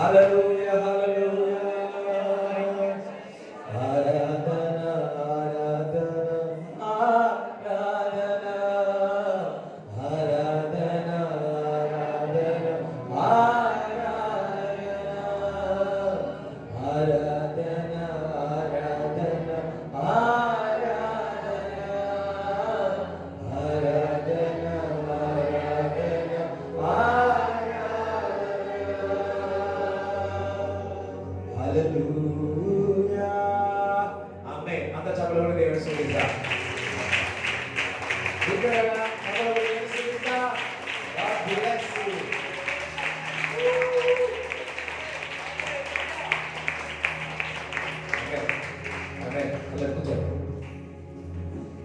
Hallelujah, hallelujah. Aradhana, Aradhana, Aradhana, Aradhana, Aradhana, Aradhana, Hallelujah. Amen. Anta chapaloni devanu స్తుతిద్దాం. బిగ్గరగా చప్పట్లు దేవుని స్తుతిద్దాం. God bless you. Amen. Amen. అందరూ కూర్చోండి.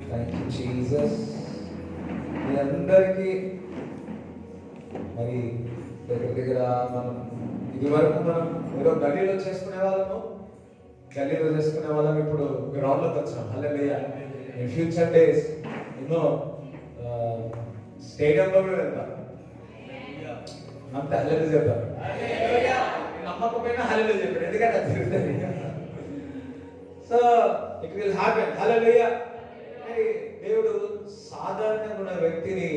Thank you Jesus. మీ అందరికీ మరి దగ్గర మనం ఇది వరకు మనం ఏదో గల్లీలో చేసుకునే వాళ్ళము ఇప్పుడు గ్రౌండ్లోకి వచ్చినాం. హల్లెలూయా. ఇన్ ఫ్యూచర్ డేస్ ఎన్నో స్టేడియంలో కూడా వెళ్తాం. అంత హల్లెలూయా చెప్తాం. నమ్మకపోయినా హల్లెలూయా చెప్పాడు, ఎందుకంటే అది తిరుగుతుంది. So it will happen. Hallelujah. దేవుడు సాధారణంగా ఉన్న వ్యక్తిని,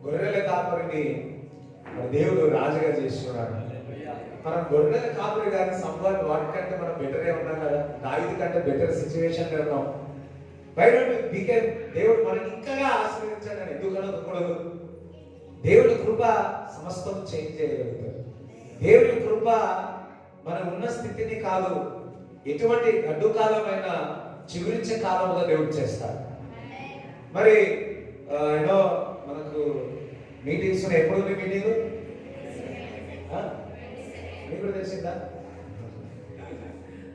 గొర్రెల కాపరిని దేవుడు రాజుగా చేస్తున్నాడు. మనం గొర్రెల కాపురి గారిని సంపాదన వాటికంటే మనం బెటరే ఉన్నాం కదా. దావీదు కంటే బెటర్ సిచ్యువేషన్ లో ఉన్నాం. దేవుడు మనకి ఇంకా ఆశీర్వదించాడు. ఎందుకు అనకూడదు? దేవుడి కృప సమస్తం చేంజ్ చేయగలుగుతాడు. దేవుడి కృప మనం ఉన్న స్థితిని కాదు, ఎటువంటి అడ్డు కాలమైన చిగురించే కాలంలో దేవుడు చేస్తాడు. మరి ఏదో మనకు మీటింగ్స్ ఎప్పుడు ఉంది మీటింగ్? మీకు కూడా తెలిసిందా?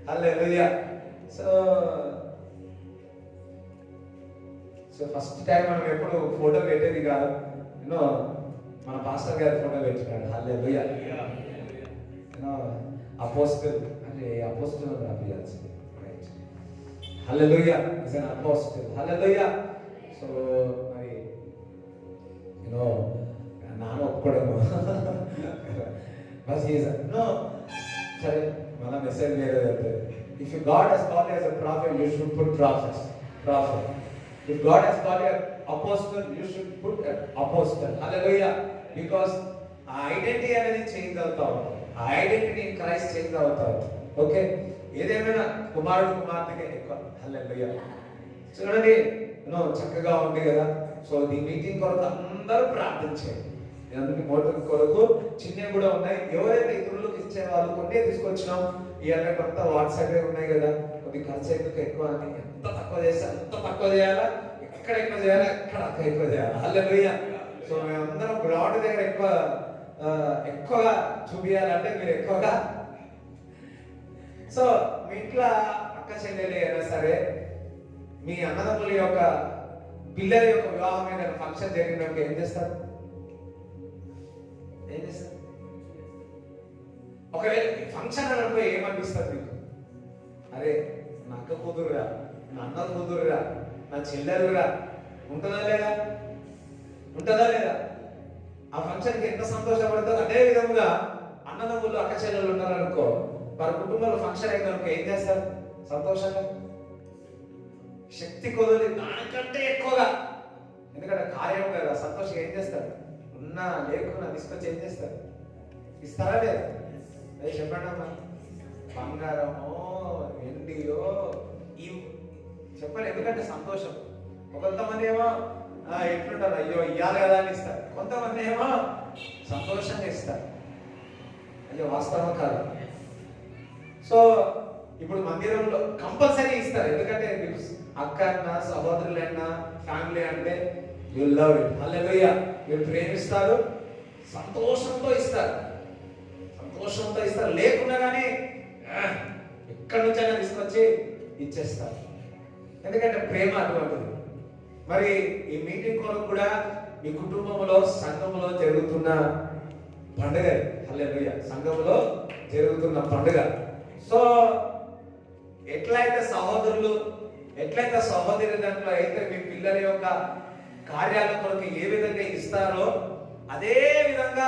హల్లెలూయా. సో ఫస్ట్ టైం మనం ఎప్పుడు ఫోటో పెట్టేది కాదు, యూనో మన పాస్టర్ గారి ఫోటో పెట్టినాడు. హల్లెలూయా. యూనో అపోస్టల్ అంటే అపోస్టల్ రాపియాల్సింది. Hallelujah. Is an apostle. Hallelujah. So మరి యూనో నాన్న ఒప్పుకోవడము బస్ నో సరే, మన మెసేజ్ వేరే వెళ్తుంది. If God has called as a prophet, you should put prophet. If God has called as apostle, you should put apostle. Hallelujah. Because ఆ ఐడెంటిటీ అనేది చేంజ్ అవుతావు, ఆ ఐడెంటిటీ ఇన్ క్రైస్ట్ చేంజ్ అవుతావు. ఓకే, ఏదేమైనా కుమారుడు కుమార్తెకే ఎక్కువ. హల్లెలూయా. చూడండి, చక్కగా ఉంది కదా. సో ఈ మీటింగ్ కొరకు అందరూ ప్రార్థించండి. అందుకే మోటార్ కొరకు చిన్నవి కూడా ఉన్నాయి. ఎవరైతే ఇతరులకు ఇచ్చేవాళ్ళు కొన్ని తీసుకొచ్చినాం. ఇవాళ కొంత వాట్సాప్ ఉన్నాయి కదా, కొద్ది ఖర్చు ఎందుకు ఎక్కువ అని. ఎంత తక్కువ చేస్తే అంత తక్కువ చేయాలా, ఎక్కడ ఎక్కువ చేయాలా, ఎక్కడ ఎక్కువ చేయాలా. హల్లెలూయా. సో మేమందరం గ్రౌండ్ దగ్గర ఎక్కువగా చూపించాలంటే మీరు ఎక్కువగా. సో మీ ఇంట్లో అక్క చెల్లెలు అయినా సరే, మీ అన్నదమ్ముల యొక్క పిల్లల యొక్క వివాహమైన ఫంక్షన్ జరిగినప్పుడు ఏం చేస్తారు? ఒకవేళ ఫంక్షన్ అనుకో ఏమనిపిస్తుంది మీకు? అరే నా అక్క కూతురురా, నా అన్న కూతురురా, నా చెల్లెలురా. ఉంటుందా లేదా? ఉంటుందా లేదా? ఆ ఫంక్షన్కి ఎంత సంతోషపడతారు. అదే విధంగా అన్నదమ్ములు అక్క చెల్లెలు ఉన్నారనుకో, వారి కుటుంబంలో ఫంక్షన్ అయిందనుకో ఏం చేస్తారు? సంతోషంగా శక్తి కొద్ది దానికంటే ఎక్కువగా, ఎందుకంటే కార్యం కదా. సంతోషంగా ఏం చేస్తారు? ఉన్నా లేకున్నా తీసుకొచ్చి ఏం చేస్తారు? ఇస్తారా లేదా? అదే చెప్పండి అమ్మా. బంగారమో వెండియో చెప్పండి, ఎందుకంటే సంతోషం. కొంతమంది ఏమో ఎట్లుంటారు, అయ్యో ఇయ్యాలి కదా అని ఇస్తారు. కొంతమంది ఏమో సంతోషంగా ఇస్తారు. అయ్యో వాస్తవం కాదు. సో ఇప్పుడు మందిరంలో కంపల్సరీ ఇస్తారు. ఎందుకంటే అక్క అన్నా, సహోదరులైనా, ఫ్యామిలీ అంటే యు లవ్ ఇట్. హల్లెలూయా. మీరు ప్రేమిస్తారు, సంతోషంతో ఇస్తారు, సంతోషంతో ఇస్తారు. లేకున్నా కానీ ఎక్కడి నుంచైనా తీసుకొచ్చి ఇచ్చేస్తారు. ఎందుకంటే ప్రేమ అటువంటిది. మరి ఈ మీటింగ్ కొరకు కూడా మీ కుటుంబంలో, సంఘంలో జరుగుతున్న పండుగ. హల్లెలూయా. సంఘంలో జరుగుతున్న పండుగ. సో ఎట్లయితే సహోదరులు ఎట్లయితే సహోదరి దాంట్లో అయితే మీ పిల్లల యొక్క కార్యాల కొరకు ఏ విధంగా ఇస్తారో అదే విధంగా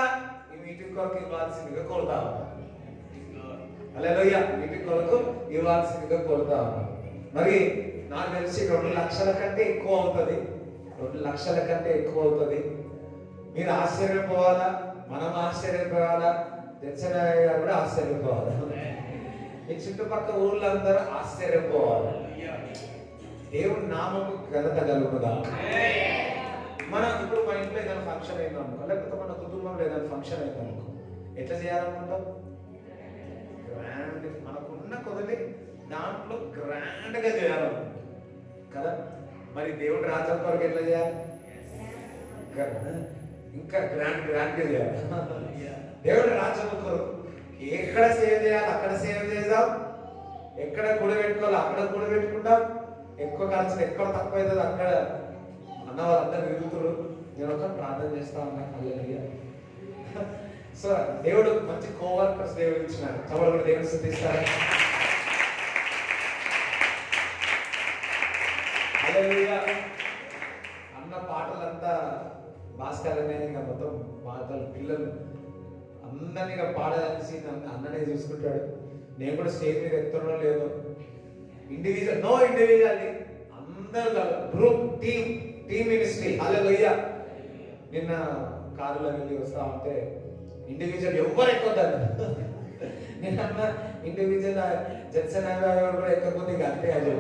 ఈ మీటింగ్ కొరకు ఇవ్వాల్సిందిగా కోరుతా ఉన్నాను. హల్లెలూయా. మీటింగ్ కొరకు ఇవ్వాల్సిందిగా కోరుతా ఉన్నాను. మరి నాకు తెలిసి 2 లక్షల కంటే ఎక్కువ అవుతుంది. 2 లక్షల కంటే ఎక్కువ అవుతుంది. మీరు ఆశ్చర్యపోవాలా, మనం ఆశ్చర్యపోవాలా, దర్శనయ్య గారు కూడా ఆశ్చర్యపోవాలా, మీ చుట్టుపక్కల ఊళ్ళందరూ ఆశ్చర్యపోవాలి. దేవుని నామకు ఘనత కలుగుదా. మన ఇప్పుడు మన ఇంట్లో ఏదైనా ఫంక్షన్ అయిందనుకో, లేకపోతే మన కుటుంబంలో ఏదైనా ఫంక్షన్ అయిందనుకో, ఎట్లా చేయాలనుకుంటాం? గ్రాండ్, మనకున్న కొద్ది దాంట్లో గ్రాండ్ గా చేయాలనుకుంటాం కదా. మరి దేవుడి రాజ్యం కొరకు ఎట్లా చేయాలి? ఇంకా గ్రాండ్ గా చేయాలి. దేవుడి రాజ్యం కొరకు ఎక్కడ సేవ చేయాలి అక్కడ సేవ చేద్దాం, ఎక్కడ కూడబెట్టుకోవాలి అక్కడ కూడబెట్టుకుంటాం. ఎక్కువ ఖర్చు ఎక్కడ తక్కువ అవుతుంది అక్కడ అన్న వాళ్ళందరూ విరుగుతున్నారు. నేను ఒక ప్రార్థన చేస్తా ఉన్నా. హల్లెలూయా. సో దేవుడు మంచి కోవర్కర్స్ దేవుడు ఇచ్చినారు. చవడు కూడా దేవుడు స్తుతిస్తారు. హల్లెలూయా. అన్న పాటలంతా భాస్కర్ అనే ఇంకా మొత్తం పాటలు పిల్లలు అందరినీ పాడదలిసి అన్ననే చూసుకుంటాడు. నేను కూడా స్టేజ్ మీద ఎత్తడం లేదు. ఇండివిజువల్, నో ఇండివిజువల్, అందరూ గ్రూప్, టీమ్ మినిస్ట్రీ. హల్లెలూయా. నిన్న కారులో వెళ్ళి వస్తా ఉంటే ఇండివిజువల్ ఎవరు ఎక్కుతారు. నేను అన్న ఇండివిజువల్ జడ్సన్ కూడా ఎక్కకపోతే ఇక అంతే అది.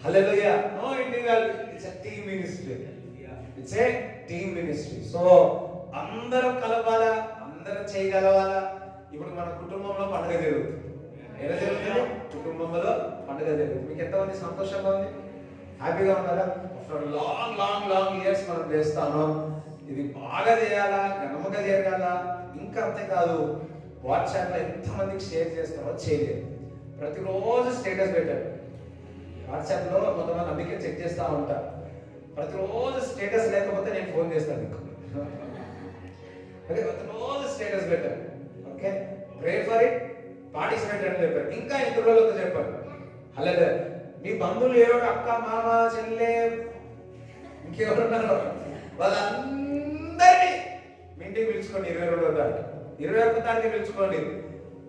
Hallelujah. No individual, it's a team ministry. It's a team ministry. So అందరూ కలవాలా, అందరూ చేయగలవాలా. ఇప్పుడు మన కుటుంబంలో పండుగ జరుగుతుంది. ఎలా జరుగుతుంది? కుటుంబంలో పండుగ జరుగుతుంది. మీకు ఎంతమంది సంతోషంగా ఉంది? హ్యాపీగా ఉన్నారా? లాంగ్ లాంగ్ లాంగ్ ఇయర్స్ మనం చేస్తాను. ఇది బాగా చేయాలా, ఘనముగా చేయాలా. ఇంకా అంతేకాదు, వాట్సాప్లో ఎంతమందికి షేర్ చేస్తారో చేయలేదు. ప్రతిరోజు స్టేటస్ పెట్టారు. వాట్సాప్లో కొంతమంది అందుకే చెక్ చేస్తూ ఉంటారు. ప్రతిరోజు స్టేటస్ లేకపోతే నేను ఫోన్ చేస్తాను మీకు. ఓకే, ప్రతిరోజు స్టేటస్ పెట్టారు. Okay, pray for it, participate అని చెప్పారు. ఇంకా ఇంత రోజులతో చెప్పారు. అలాగే మీ బంధువులు ఎవరు, అక్క, మామ, చెల్లె, ఇంకెవరున్నారు, వాళ్ళందరినీ మీ ఇంటికి పిలుచుకోండి. 22వ తారీఖు, 21వ తారీఖు పిలుచుకోండి.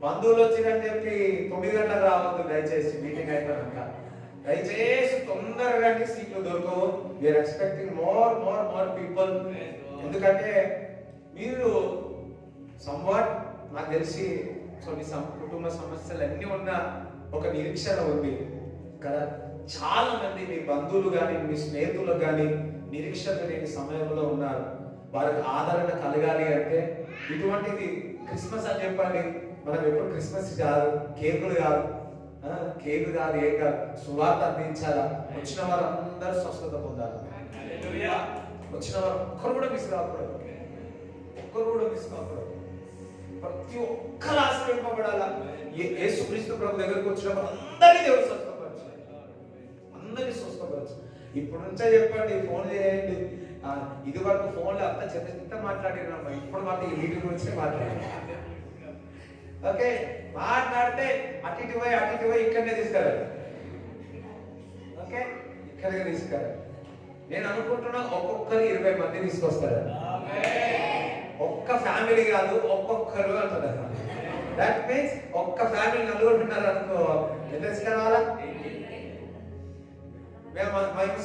బంధువులు వచ్చిరని చెప్పి 9 గంటలకు రావద్దు దయచేసి. మీటింగ్ అయిపోయాక దయచేసి తొందరగా సీట్లు దొరకవు. We're expecting more people. ఎందుకంటే మీరు సంవాట్ నాకు తెలిసి కొన్ని కుటుంబ సమస్యలు అన్నీ ఉన్న ఒక నిరీక్షణ ఉంది కదా. చాలా మంది మీ బంధువులు కానీ మీ స్నేహితులు కానీ నిరీక్షణ లేని సమయంలో ఉన్నారు. వారికి ఆదరణ కలగాలి అంటే ఇటువంటిది క్రిస్మస్ అని చెప్పండి. మనం ఎప్పుడు క్రిస్మస్ కాదు, కేకులు కాదు, ఏం కాదు, సువార్త అందించాలా. వచ్చిన వారు అందరూ స్వస్థత పొందాలి. వచ్చిన వారు ఒక్కరు కూడా మిస్ కాకూడదు. ప్రతి ఒక్కరు ఆశ్రయింపబడాలా. యేసుక్రీస్తు ప్రభు దగ్గరకు వచ్చినప్పుడు అందరినీ దేవుడు స్వస్థపరచాలి. అందరినీ స్వస్థపరచాలి. ఇప్పుడు నుంచే చెప్పండి, ఫోన్ చేయండి. ఇది వరకు ఫోన్లో అంతా చెత్త మాట్లాడినాం. ఇప్పుడు మాత్రం ఈ వీటి గురించి మాట్లాడాలి. ఓకే, మాట్లాడితే అటు ఇటు పోయి ఇక్కడనే తీసుకెళ్ళాలి. ఓకే, ఇక్కడికి తీసుకెళ్ళాలి. నేను అనుకుంటున్నా ఒక్కొక్కరు 20 మంది తీసుకొస్తారు. ఒక్క ఫ్యామిలీ కాదు, ఒక్కొక్కరు అంటున్నారు. దట్ మీన్స్ ఒక్క ఫ్యామిలీ 4 ఉన్నారు అనుకో, ఎంత తీసుకురావాలా? మేము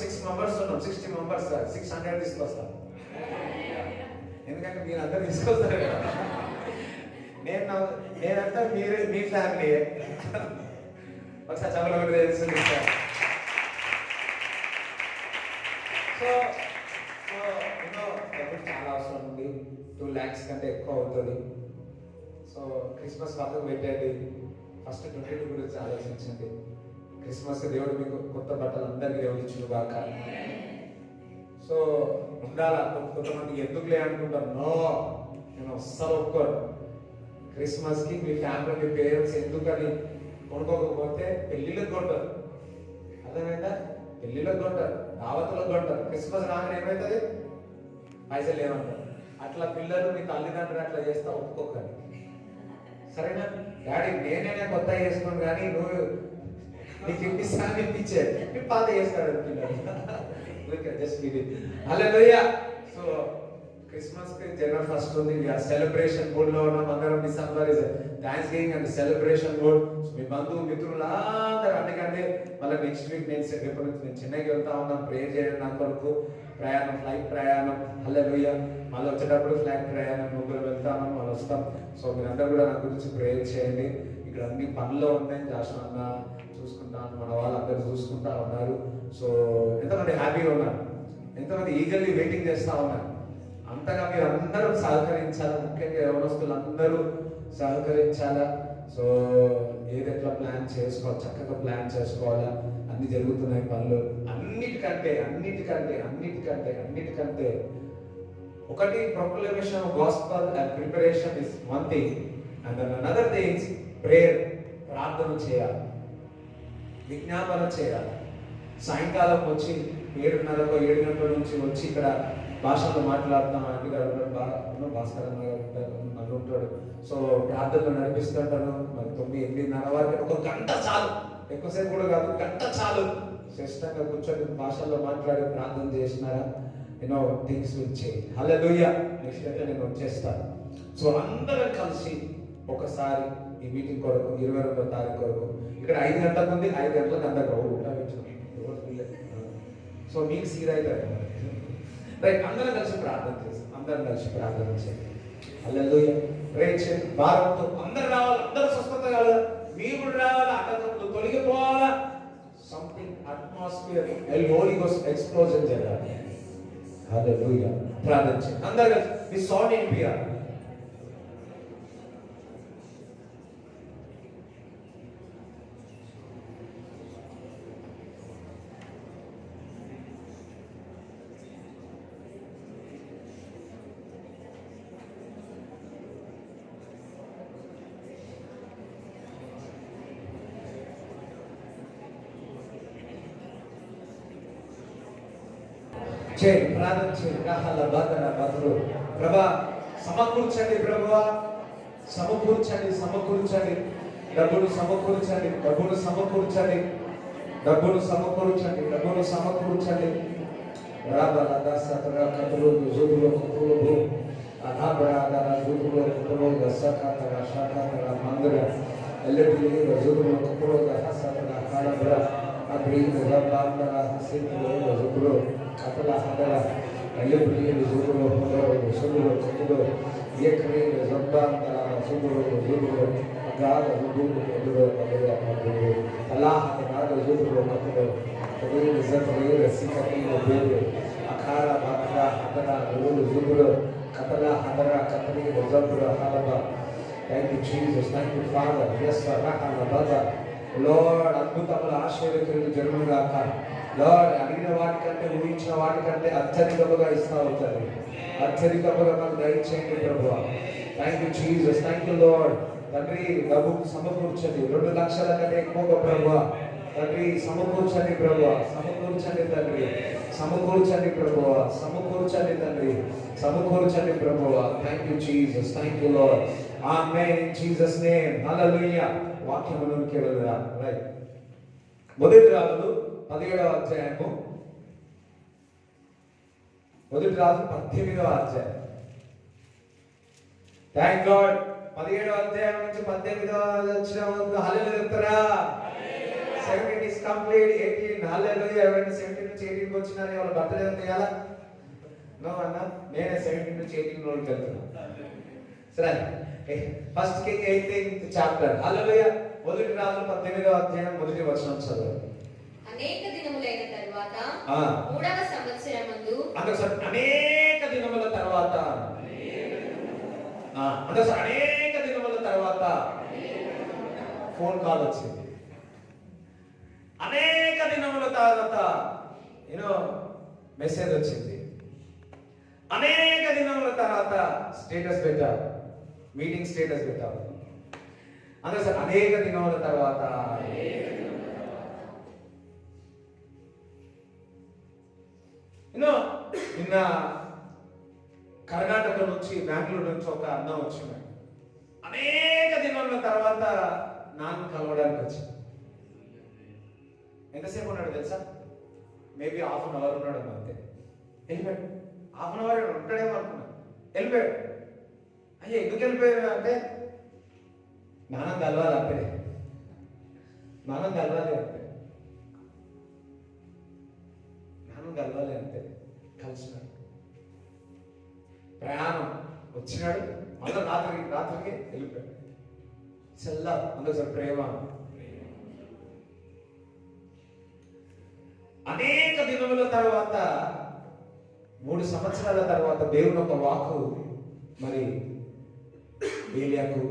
6 మెంబర్స్ ఉన్నాం. 60 మెంబర్స్, 600 తీసుకొస్తాం. ఎందుకంటే మీరు అందరూ తీసుకొస్తారు కదా. నేనంతా మీ ఫ్యామిలీ. ఒకసారి చవల కూడా తెలుస్తుంది. సో చాలా అవసరం ఉంది. 2 lakhs కంటే ఎక్కువ అవుతుంది. సో క్రిస్మస్ పక్కకు పెట్టండి. ఫస్ట్ 22 గురించి ఆలోచించండి. క్రిస్మస్కి దేవుడు మీకు కొత్త బట్టలు అందరికీ దేవుడు ఇచ్చును గాక. సో ఉండాలా. కొంతమంది ఎందుకులే అనుకుంటారు. నో, నేను అస్సలు ఒప్పుకోను. క్రిస్మస్కి మీ ఫ్యామిలీ, మీ పేరెంట్స్ ఎందుకని కొనుక్కోకపోతే పెళ్ళిళ్ళకి కొంటారు. అర్థమైందా? పెళ్ళిళ్ళకి కొంటారు, దావతులకు కొంటారు. క్రిస్మస్ రాగానే ఏమవుతుంది? పైసలు లేవంటారు. అట్లా పిల్లలు మీ తల్లిదండ్రులు అట్లా చేస్తా ఒప్పుకోకండి. సరేనా? డాడీ నేనే కొత్త చేసుకోను కానీ నువ్వు నీకు ఇప్పిస్తాను ఇప్పించాడు, మీరు పాత చేస్తాడు జస్ట్ హల్లెలూయా. సో క్రిస్మస్ కి జనవరి 1 ఉంది, సెలబ్రేషన్ మూడ్ లో ఉన్నాం అందరం. December is thanksgiving and celebration mood. మీ బంధువు మిత్రులు అందరూ అందుకంటే మళ్ళీ నెక్స్ట్ వీక్ నేను రేపు నుంచి నేను చెన్నైకి వెళ్తా ఉన్నాను. ప్రేయర్ చేయండి నా కొరకు. ప్రయాణం ఫ్లైట్ ప్రయాణం హల్లెలూయా. మళ్ళీ వచ్చేటప్పుడు ఫ్లైట్ ప్రయాణం ముగ్గురు వెళ్తాను, మళ్ళీ వస్తాం. సో మీరందరూ కూడా నా గురించి ప్రేయర్ చేయండి. ఇక్కడ అన్ని పనుల్లో ఉన్నాయి, జాషువా అన్న చూసుకుంటాను, మన వాళ్ళందరూ చూసుకుంటా ఉన్నారు. సో ఎంతమంది హ్యాపీగా ఉన్నారు, ఎంతమంది ఈగర్లీ వెయిటింగ్ చేస్తూ ఉన్నారు. అంతగా మీరు అందరూ సహకరించాలా, ముఖ్యంగా యవనస్తులు అందరూ సహకరించాలా. సో ఏది ఎట్లా ప్లాన్ చేసుకోవాలి, చక్కగా ప్లాన్ చేసుకోవాలా. అన్ని జరుగుతున్నాయి పనులు. అన్నిటికంటే ఒకటి proclamation of gospel and preparation is one thing, and another thing prayer, ప్రార్థన చేయాలి, విజ్ఞాపన చేయాలి. సాయంకాలం వచ్చి 7:30 7 గంటల నుంచి వచ్చి ఇక్కడ భాషలో మాట్లాడుతాం. భాస్కర్ అన్న గారు ఉంటాడు. సో ప్రార్థనలు నడిపిస్తుంటాను. మరి 9 8:30 వరకు ఒక గంట చాలు, ఎక్కువసేపు కూడా కాదు, గంట చాలు. శ్రేష్టంగా కూర్చొని భాషల్లో మాట్లాడి ప్రార్థన చేసినారా things will change. Hallelujah. Next అయితే నేను వచ్చేస్తాను. సో అందరం కలిసి ఒకసారి ఈ మీటింగ్ కొరకు 22వ తారీఖు కొరకు ఇక్కడ 5 గంటలకు ఉంది, 5 గంటలకు అందరు సో మీకు సీర్ అవుతారు రైట్. అందరం కలిసి ప్రార్థన చేస్తాం, హల్లెలూయా. ప్రేయర్ చేయండి భారంతో. అందరు రావాలి, అందరూ స్వస్థత కావాలి, మీరు కూడా రావాలి, ఆటంకములు తొలగిపోవాలా. Something atmosphere holy ghost explosion జరగాలి. హల్లెలూయా. ప్రార్థన చేయండి అందరు కలిసి. మీ సౌండ్ వినిపియాలి. ప్రార్థన చేయండి. ప్రభా సమకూర్చండి, ప్రభువా సమకూర్చండి. డబ్బును సమకూర్చండి. రాబలద సతర కతులు జుదులు కుతులు అనాబరాదర జుదులు కుతులు గసకతర షకతర మందర ఎల్లెబిలి జుదులు కుతులు గసకతర కాడబర అబ్రీద్ రబ్బాందర హసితులు జుదులు కతల హదర ఎల్లెబిలి జుదులు కుతులు యక్రి రబ్బాందర జుదులు గాద జుదులు కుతులు Allah గాద జుదులు కుతులు Today is a prayer, Sikati, Obey, Akara, Bakra, Hadara, Rulu, Zubura, Katala, Hadara, Katari, Zubura, Halaba. Thank you, Jesus. Thank you, Father. Yes, Raka, Labada. Lord, Adbhutamala, Ashwara, Jermuraka. Lord, Adina Vatikante, Uicha Vatikante, Atharikabaga Istavutari. Atharikabaga Daichandi Prabhu. Thank you, Jesus. Thank you, Lord. Tandri, Dabu, Samakurchadi, 2 లక్షల కంటే ఎక్కువగా ప్రభువా. తండ్రి సమకూర్చండి ప్రభువా, సమకూర్చండి తండ్రి, సమకూర్చండి ప్రభువా, సమకూర్చండి తండ్రి, సమకూర్చండి ప్రభువా. Thank you Jesus, thank you Lord. Amen. In Jesus name. Hallelujah. వాక్యములోకి వెళ్దాం. రైట్. మొదటి రాజులు 17వ అధ్యాయము, మొదటి రాజు 18వ అధ్యాయం. Thank God. 17వ అధ్యాయం నుంచి 18వ వచ్చిన వరకు హల్లెలూయా చెప్తారా? 17 is complete. 18 hallelujah. ఎవరైనా 17 నుంచి 18 కి వచ్చినారు, వాళ్ళ బర్త్డే చేయాలా? నో అన్న, నేనే 17 నుంచి 18 రోజులు వెళ్తున్నా. సరే, ఫస్ట్ కింగ్ 18th చాప్టర్. హల్లెలూయా. మొదటి రాజులు 18వ అధ్యాయం మొదటి వచనం చదవండి. అనేక దినములైన తరువాత 3వ సంవత్సరమందు అనేక దినముల తర్వాత అనేక దినముల తర్వాత ఫోన్ కాల్ వచ్చింది. అనేక దినముల తర్వాత మెసేజ్ వచ్చింది. అనేక దినముల తర్వాత స్టేటస్ పెట్టారు, మీటింగ్ స్టేటస్ పెట్టారు. అంటే సార్ అనేక దినముల తర్వాత నిన్న కర్ణాటక నుంచి, బెంగళూరు నుంచి ఒక అన్న వచ్చింది. అనేక దినముల తర్వాత నాన్న కలవడానికి వచ్చింది. ఎంతసేపు ఉన్నాడు తెలుసా? మేబీ హాఫ్ అన్ అవర్ ఉన్నాడు అంతే. వెళ్ళిపోయాడు. హాఫ్ అన్ అవర్ ఉంటాడేమో అనుకున్నాను. వెళ్ళిపోయాడు. అయ్యా ఎందుకు వెళ్ళిపోయాడు అంటే జ్ఞానం కలవాలి అంతే. జ్ఞానం కలవాలి అంతే. జ్ఞానం కలవాలి అంతే. కలిసినాడు, ప్రయాణం వచ్చినాడు, మళ్ళీ రాత్రికి వెళ్ళిపోయాడు. చల్ల అందులో ప్రేమ. అనేక దినముల తర్వాత 3 సంవత్సరాల తర్వాత దేవుని ఒక వాక్కు మరి ఏలియాకు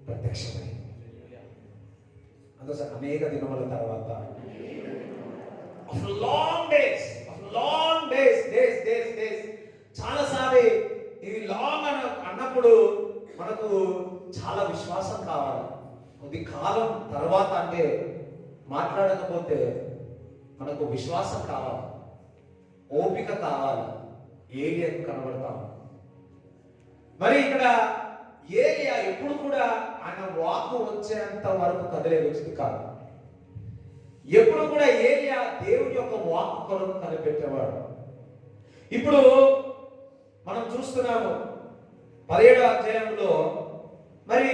ప్రత్యక్షమైంది. అందులో అనేక దినముల తర్వాత చాలాసారి ఇది లాంగ్ అన్నప్పుడు మనకు చాలా విశ్వాసం కావాలి. కొద్ది కాలం తర్వాత అంటే మాట్లాడకపోతే మనకు విశ్వాసం కావాలి, ఓపిక కావాలి. ఏలియాకు కనబడతాం. మరి ఇక్కడ ఏలియా ఎప్పుడు కూడా ఆయన వాక్కు వచ్చేంత వరకు కదిలే వ్యక్తి కాదు. ఎప్పుడు కూడా ఏలియా దేవుని యొక్క వాక్కు కొరకు కనిపెట్టేవాడు. ఇప్పుడు మనం చూస్తున్నాము 17వ అధ్యాయంలో మరి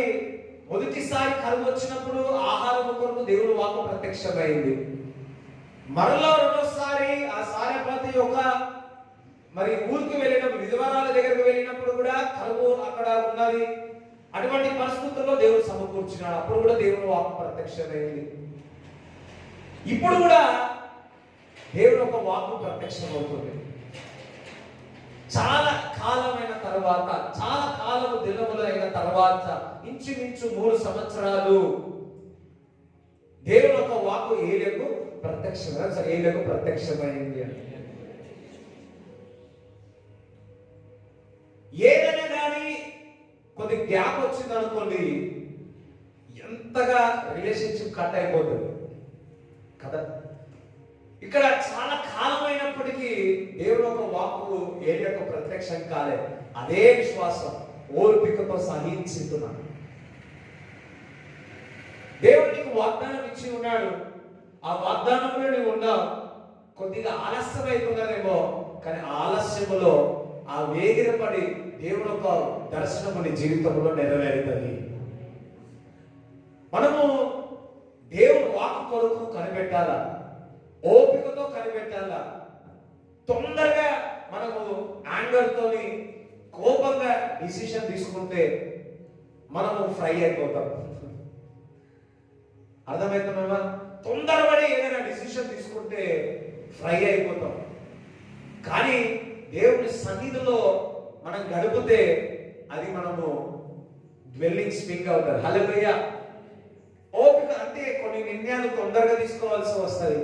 మొదటిసారి కరువు వచ్చినప్పుడు ఆహారం కొరకు దేవుని వాక్కు ప్రత్యక్షమైంది. మరలా రెండోసారి ఆ సారెపతి యొక్క మరి ఊరికి వెళ్ళినప్పుడు, విధవరాల దగ్గరకు వెళ్ళినప్పుడు కూడా కరువు అక్కడ ఉన్నది. అటువంటి పరిస్థితుల్లో దేవుడు సమకూర్చినాడు. అప్పుడు కూడా దేవుని వాక్కు ప్రత్యక్షమైంది. ఇప్పుడు కూడా దేవుని ఒక వాక్కు ప్రత్యక్షమవుతుంది. చాలా కాలమైన తర్వాత, చాలా కాలము దినములు అయిన తర్వాత, ఇంచుమించు 3 సంవత్సరాలు దేవుని ఒక వాక్కు ఏలియాకు ప్రత్యక్షమైంది. ఏదైనా కానీ కొద్ది గ్యాప్ వచ్చింది అనుకోండి, ఎంతగా రిలేషన్షిప్ కట్ అయిపోతుంది కదా. ఇక్కడ చాలా కాలమైనప్పటికీ దేవుని ఒక వాక్కు ఏలియాకు ప్రత్యక్షం కాలే. అదే విశ్వాసం ఓర్పికతో సహించుతున్నాను. దేవుడు నీకు వాగ్దానం ఇచ్చి ఉన్నాడు. ఆ వాగ్దానంలో నువ్వు ఉన్నావు. కొద్దిగా ఆలస్యం అవుతున్నదేమో, కానీ ఆలస్యములో ఆ వేగిరపడి దేవుని యొక్క దర్శనము నీ జీవితంలో నెరవేరుతుంది. మనము దేవుని వాక్కు కొరకు కనిపెట్టాలా, ఓపికతో కనిపెట్టాలా. తొందరగా మనము యాంగర్తోని కోపంగా డిసిషన్ తీసుకుంటే మనము ఫ్రై అయిపోతాం. అర్థమవుతుందా? తొందరపడి ఏదైనా డిసిషన్ తీసుకుంటే ఫ్రై అయిపోతాం. కానీ దేవుని సన్నిధిలో మనం గడిపితే అది మనము డ్వెల్లింగ్ స్ప్రింగ్ అవుతుంది. హల్లెలూయా. ఓపిక అంటే కొన్ని నిర్ణయాలు తొందరగా తీసుకోవాల్సి వస్తుంది.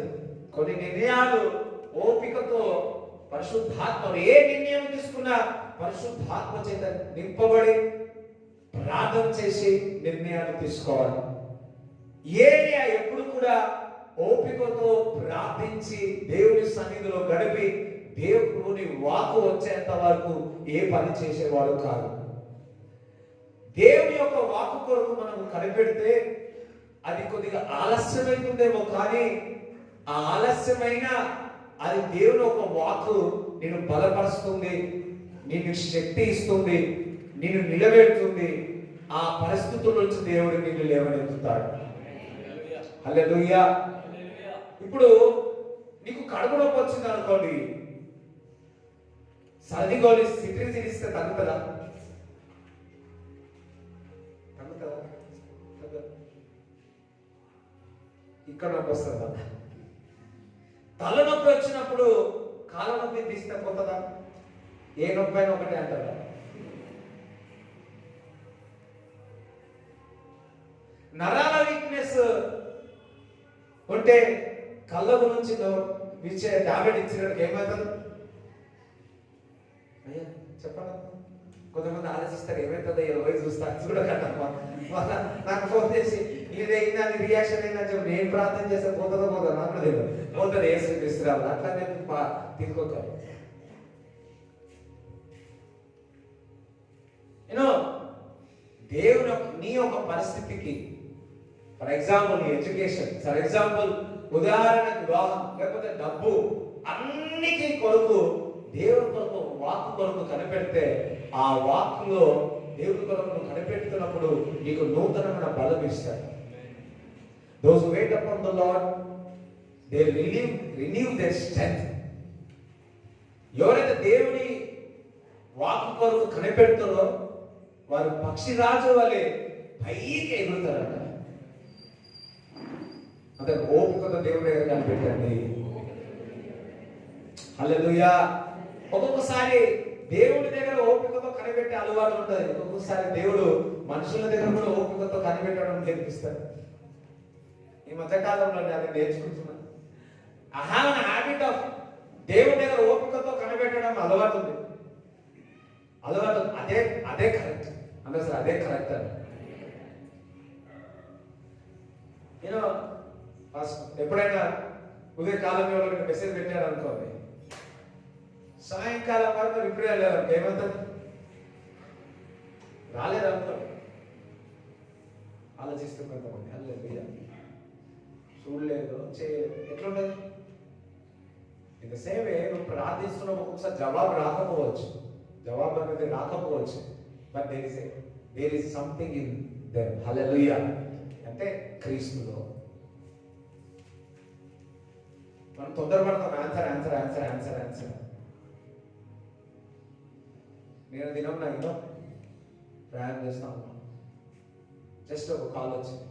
కొన్ని నిర్ణయాలు ఓపికతో పరిశుద్ధాత్మ, ఏ నిర్ణయం తీసుకున్నా పరిశుద్ధాత్మ చేత నింపబడి ప్రార్థన చేసి నిర్ణయాలు తీసుకోవాలి. ఏలియా ఎప్పుడు కూడా ఓపికతో ప్రార్థించి దేవుని సన్నిధిలో గడిపి దేవుని వాక్కు వచ్చేంత వరకు ఏ పని చేసేవాడు కాదు. దేవుని యొక్క వాక్కు కొరకు మనం కనిపెడితే అది కొద్దిగా ఆలస్యమైతుందేమో, కానీ ఆ ఆలస్యమైన అది దేవుని ఒక వాక్కు నిన్ను బలపరుస్తుంది, నిన్ను శక్తి ఇస్తుంది, నిన్ను నిలబెడుతుంది. ఆ పరిస్థితుల నుంచి దేవుడు నిన్ను లేవనెత్తుతాడు. హల్లెలూయా. ఇప్పుడు నీకు కడుపు నొప్పి వచ్చింది అనుకోండి, సర్దిగోలి సిట్రిజిన్ ఇస్తే తగ్గుతుందా? ఇక్కడ నొప్పి వస్తుందా? తలనొప్పి వచ్చినప్పుడు కాళ్ళ నొప్పి తీస్తే పోతుందా? ఏ నొప్పి అయినా ఒకటే అంటారా? నరాల వీక్నెస్ ఉంటే కళ్ళ గురించి ఇచ్చే టాబ్లెట్ ఇచ్చినట్టు ఏమవుతుంది? అయ్యా చెప్పండి. కొంతమంది ఆలోచిస్తారు ఏమవుతుందో రోజు చూస్తా చూడకట్టమ్మా. నాకు ఫోన్ చేసి ఇది అయిందా, నీ రియాక్షన్ అయిందని చెప్పి నేను ప్రార్థన చేస్తే పోతుందో నాకు తెలియదు. పోతుంది ఏ శ్రీరావు అట్లా నేను తీసుకోవాలి. యూనో దేవుని నీ ఒక పరిస్థితికి, ఫర్ ఎగ్జాంపుల్ నీ ఎడ్యుకేషన్, ఫర్ ఎగ్జాంపుల్ ఉదాహరణకు వివాహం, లేకపోతే డబ్బు, అన్నికి కొరకు దేవుని కొరకు వాక్కు కొరకు కనిపెడితే ఆ వాక్కులో దేవుని కొరకు నువ్వు కనిపెడుతున్నప్పుడు నీకు నూతనమైన బలం ఇస్తాడు. Those who wait upon the Lord, they renew their strength. ఎవరైతే దేవుని వాక్కు కొరకు కనిపెడుతారో వారు పక్షిరాజు వలె పైకి ఎగురుతారట. అంటే ఓపికతో దేవుని దగ్గర కనిపెట్టండి. హల్లెలూయా. ఒక్కొక్కసారి దేవుడి దగ్గర ఓపికతో కనిపెట్టే అలవాటు ఉంటుంది. ఒక్కొక్కసారి దేవుడు మనుషుల దగ్గర కూడా ఓపికతో కనిపెట్టడం నేర్పిస్తాడు. ఈ మధ్యకాలంలో అది నేర్చుకుంటున్నాను. I have an habit of దేవుడి దగ్గర ఓపికతో కనిపెట్టడం అలవాటు ఉంది. అదే కరెక్ట్ అంటే సార్, అదే కరెక్ట్ అని నేను ఫస్ట్ ఎప్పుడైనా ఉదయకాలం ఎవరైనా మెసేజ్ పెట్టారు అనుకోండి, సాయంకాలం వరకు రిప్లై వెళ్ళారు ఏమవుతుంది, రాలేదు అనుకోండి, ఆలోచిస్తూ కొంతమంది అల్లే చూడలేదు చేయలేదు ఎట్లుండదు. ఇన్ ద సేమ్ వే నువ్వు ప్రార్థిస్తున్నావు, ఒక్కొక్కసారి జవాబు రాకపోవచ్చు, జవాబు అనేది రాకపోవచ్చు, but there is something in them. Hallelujah. అంటే క్రీస్తులో మనం తొందరపడతాం, answer answer answer answer answer. నేను దినం ప్రయాణం చేస్తా ఉన్నాను, జస్ట్ ఒక కాల్ వచ్చింది.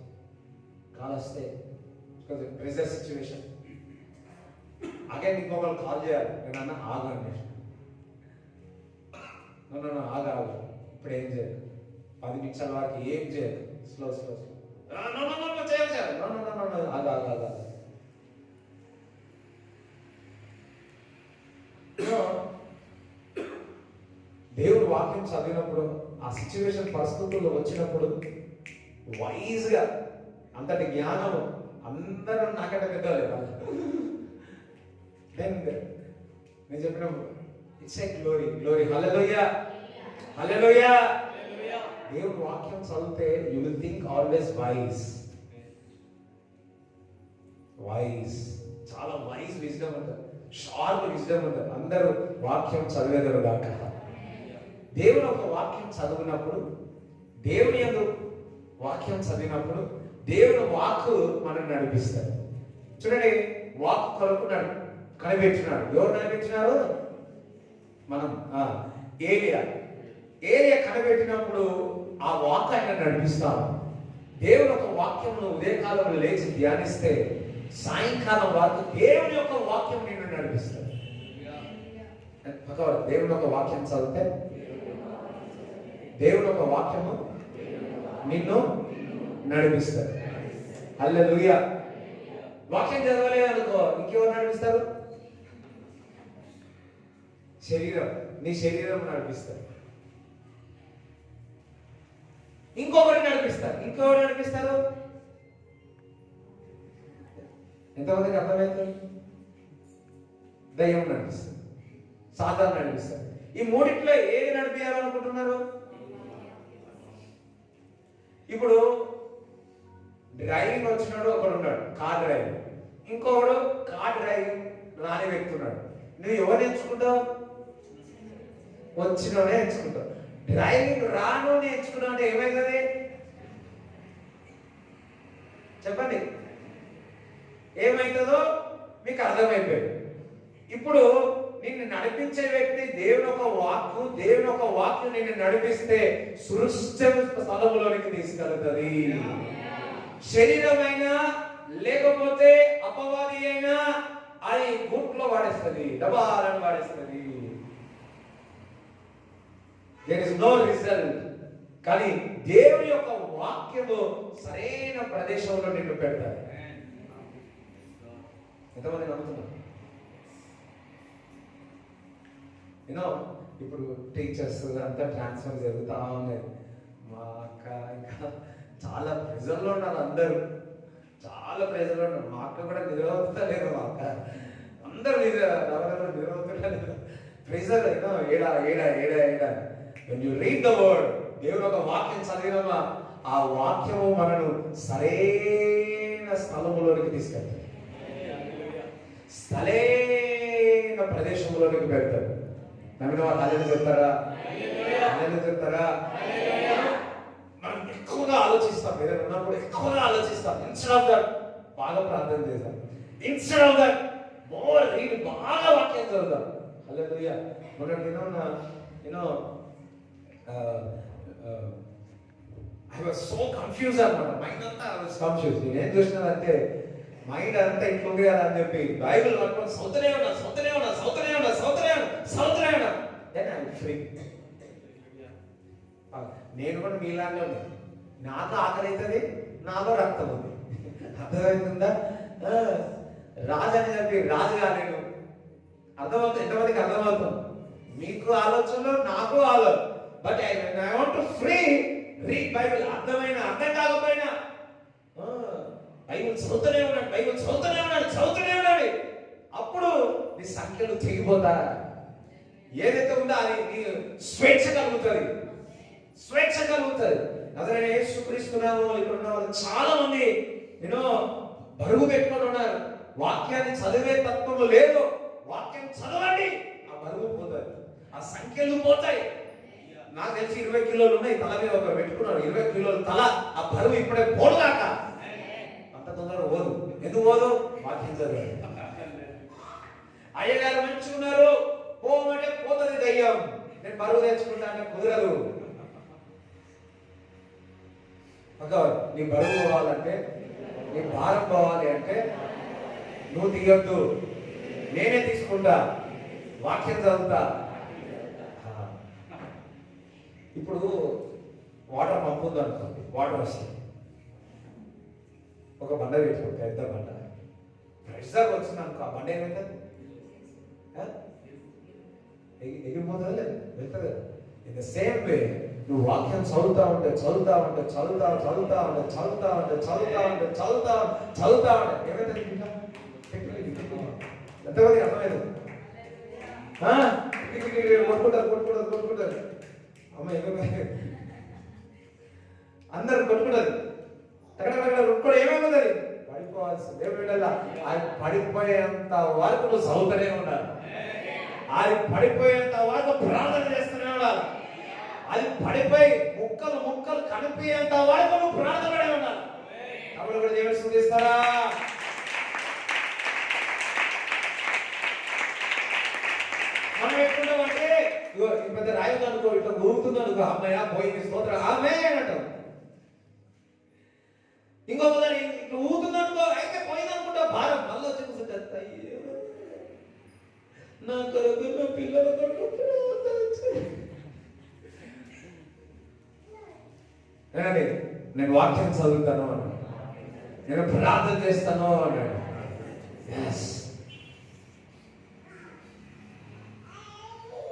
కాల్ వస్తే ప్రెజర్ సిచ్యువేషన్, అగైన్ ఇంకొకరు కాల్ చేయాలి. నేను అన్న ఆగండి, ఆగా ఇప్పుడు ఏం చేయాలి, 10 నిమిషాల వరకు ఏం చేయాలి, స్లో స్లో స్లో చేయాలి, ఆగా ఆగా ఆగా. దేవుడు వాక్యం చదివినప్పుడు, ఆ సిచ్యువేషన్ పరిస్థితుల్లో వచ్చినప్పుడు వైజ్గా అంతటి జ్ఞానం అందరూ నాకంటే పెద్దవాళ్ళు. నేను చెప్పినప్పుడు ఇట్స్ ఏ గ్లోరీ గ్లోరీ. హల్లెలూయా హల్లెలూయా. దేవుడు వాక్యం చదివితే you will think always wise wise, చాలా వైజ్ విజ్డమ్ ఉంటుంది, షార్ప్ విజ్డమ్ ఉంటుంది. అందరూ వాక్యం చదివేదరు దాకా. దేవుని ఒక వాక్యం చదివినప్పుడు, దేవుని యందు వాక్యం చదివినప్పుడు దేవుని వాక్కు మనం నడిపిస్తాడు. చూడండి, వాక్కు కొరకు కనిపెట్టినాడు. ఎవరు కనిపెట్టినారు? మనం. ఏలియా కనిపెట్టినప్పుడు ఆ వాక్కు ఆయన నడిపిస్తాము. దేవుని యొక్క వాక్యమును ఉదయకాలంలో లేచి ధ్యానిస్తే సాయంకాలం వరకు దేవుని యొక్క వాక్యం నిన్ను నడిపిస్తాడు. దేవుని యొక్క వాక్యం చదివితే దేవుని యొక్క వాక్యము నిన్ను నడిపిస్తాడు. హల్లెలూయా. వాక్యం చదవలేదు అనుకో, ఇంకెవరు నడిపిస్తారు? శరీరం, నీ శరీరం నడిపిస్తారు. ఇంకొకరిని నడిపిస్తారు. ఇంకెవరు నడిపిస్తారు? ఎంతమందికి అర్థమవుతుంది? దయ్యం నడిపిస్తారు, సాతాను నడిపిస్తారు. ఈ మూడిట్లో ఏది నడిపించాలనుకుంటున్నారు? ఇప్పుడు డ్రైవింగ్ వచ్చినాడు ఒకడు ఉన్నాడు, కార్ డ్రైవింగ్. ఇంకొకడు కార్ డ్రైవింగ్ రాని వ్యక్తి ఉన్నాడు. నువ్వు ఎవరు ఎంచుకుంటావు? వచ్చినోనే ఎంచుకుంటావు. డ్రైవింగ్ రాను ఎంచుకున్నావు అంటే ఏమైతుంది చెప్పండి? ఏమైతుందో మీకు అర్థమైపోయింది. ఇప్పుడు నిన్ను నడిపించే వ్యక్తి దేవుని ఒక వాక్కు, దేవుని ఒక వాక్కు నిన్ను నడిపిస్తే సురక్షిత స్థలంలోనికి తీసుకెళ్తుంది. శరీరమైనా లేకపోతే అపవాది అయినా అది గుంట్లో వాడేస్తుంది, డబాలను వాడేస్తుంది. There is no result. కానీ దేవుని యొక్క వాక్యము సరైన ప్రదేశంలో నిన్ను పెడతాడు. ఎంతమంది నమ్ముతున్నారు? ఇప్పుడు టీచర్స్ అంతా ట్రాన్స్ఫర్ జరుగుతా ఉన్నాయి. మా అక్క ఇంకా చాలా ప్రెజర్లో ఉన్నారు, అందరూ చాలా ప్రెజర్లో ఉన్నారు. మా అక్క కూడా నిద్రవుతలేదు, మా అక్క అందరూ నిద్రవుతలేదు. ప్రెజర్ ఏడా ఏడా ఏడా ఏడా. when you read the word, దేవుని ఒక వాక్యం చదివినమా ఆ వాక్యము మనను సరైన స్థలములోనికి తీసుకెళ్తాయి. సరైన ప్రదేశంలోనికి పెడతాడు. నమ్మిన వాళ్ళు అదే చెప్తారా? అదే చెప్తారా? మనం ఎక్కువగా ఆలోచిస్తాం, ఏదైనా ఉన్నప్పుడు ఎక్కువగా ఆలోచిస్తాం. ఇన్స్టెడ్ ఆఫ్ దట్ బాగా ప్రార్థన చేద్దాం. Instead of that more read, బాగా వాక్యం చదువుతాం. హల్లెలూయా. మొన్నటి దినం ఐ వాజ్ సో కన్ఫ్యూజ్ అనమాట. మైండ్ అంతా కన్ఫ్యూజ్. నేను ఏం చూసినానంటే మైండ్ అంతా ఇంట్లోంది కదా అని చెప్పి బైబిల్ పట్టుకొని సౌతనే ఉన్నా. Then I free. నేను కూడా మీలాగే ఉంది. నాకు ఆకలి అవుతుంది, నాలో రక్తం ఉంది. అర్థమవుతుందా? రాజు అని చెప్పి రాజు కాలేను. అర్థమవుతుంది, ఎంతమందికి అర్థమవుతుంది? మీకు ఆలోచనలు, నాకు ఆలోచన. But I want to free read Bible. అర్థం కాకపోయినా బైబిల్ చదువుతూనే ఉన్నాడు. అప్పుడు నీ సంఖ్యలు తెగిపోతా. ఏదైతే ఉందో అది నీ స్వేచ్ఛ కలుగుతుంది. అదే యేసుక్రీస్తునామో ఇక్కడ ఉన్న వాళ్ళు చాలా మంది బరువు పెట్టుకొని ఉన్నారు. వాక్యాన్ని చదివే తత్వము లేదు. వాక్యం చదవండి, ఆ బరువు పోతుంది, ఆ సంఖ్యలు పోతాయి. నాకు తెలిసి 20 కిలోలు ఉన్నాయి. తల మీద ఒకరు పెట్టుకున్నాడు 20 కిలోలు తల. ఆ బరువు ఇప్పుడే పోడుగాక. అంత తొందరగా పోదు. ఎందుకు పోదు? వాక్యం చదివాడు. అయ్యగారు మంచిగా ఉన్నారు, పోమంటే పోతుంది దయ్యం. నేను బరువు తెచ్చుకుంటా అంటే కుదరదు. నీ బరువు పోవాలంటే, నీ భారం పోవాలి అంటే నువ్వు తీయొద్దు, నేనే తీసుకుంటా, వాక్యం చదువుతా. ఇప్పుడు వాటర్ పంపు ఉంది అనుకోండి, వాటర్ వస్తుంది. ఒక బండ పెట్టుకో, పెద్ద బండ. ప్రెషర్ వచ్చింది అనుకో, ఆ బండ ఏమవుతుంది? ఎగిరిపోతుంది లేదు, వెళ్తుంది కదా. ఇన్ ద సేమ్ వే నువ్వు వాక్యం చదువుతా ఉంటే ఏమైతుంది? ఎంతమంది అర్థలేదు? కొట్టుకుంటారు. అమ్మ ఏమైనా అందరు కొట్టుకుంటారు. కొట్టుకోవడం ఏమైపోతుంది? పడిపోవాల్సింది. ఏమిటల్లా అది పడిపోయేంత వరకు నువ్వు చదువుతూనే ఉండాలి. అది పడిపోయేంత వరకు ప్రార్థన చేస్తూనే ఉండాలి. అది పడిపోయి ముక్కలు కనిపించేంత వరకు నువ్వు ప్రార్థన ఉండాలి. అప్పుడు కూడా దేవుని స్తుతిస్తారా? మనం ఎట్లుంటామంటే పెద్ద రాయుడు అనుకో, ఇట్లా ఊరుతుంది అనుకో, అమ్మయ్య పోయింది స్తోత్రం ఆమె అంటాం. ఇంకొకసారి ఇట్లా ఊరుతుంది అనుకో, అయితే పోయింది అనుకుంటా, భారం మళ్ళీ వచ్చి కూర్చుంటే నా కొరకు నా పిల్లల కొరకు నేను వాక్యం చదువుతాను అన్నాడు, నేను ప్రార్థన చేస్తాను అన్నాడు.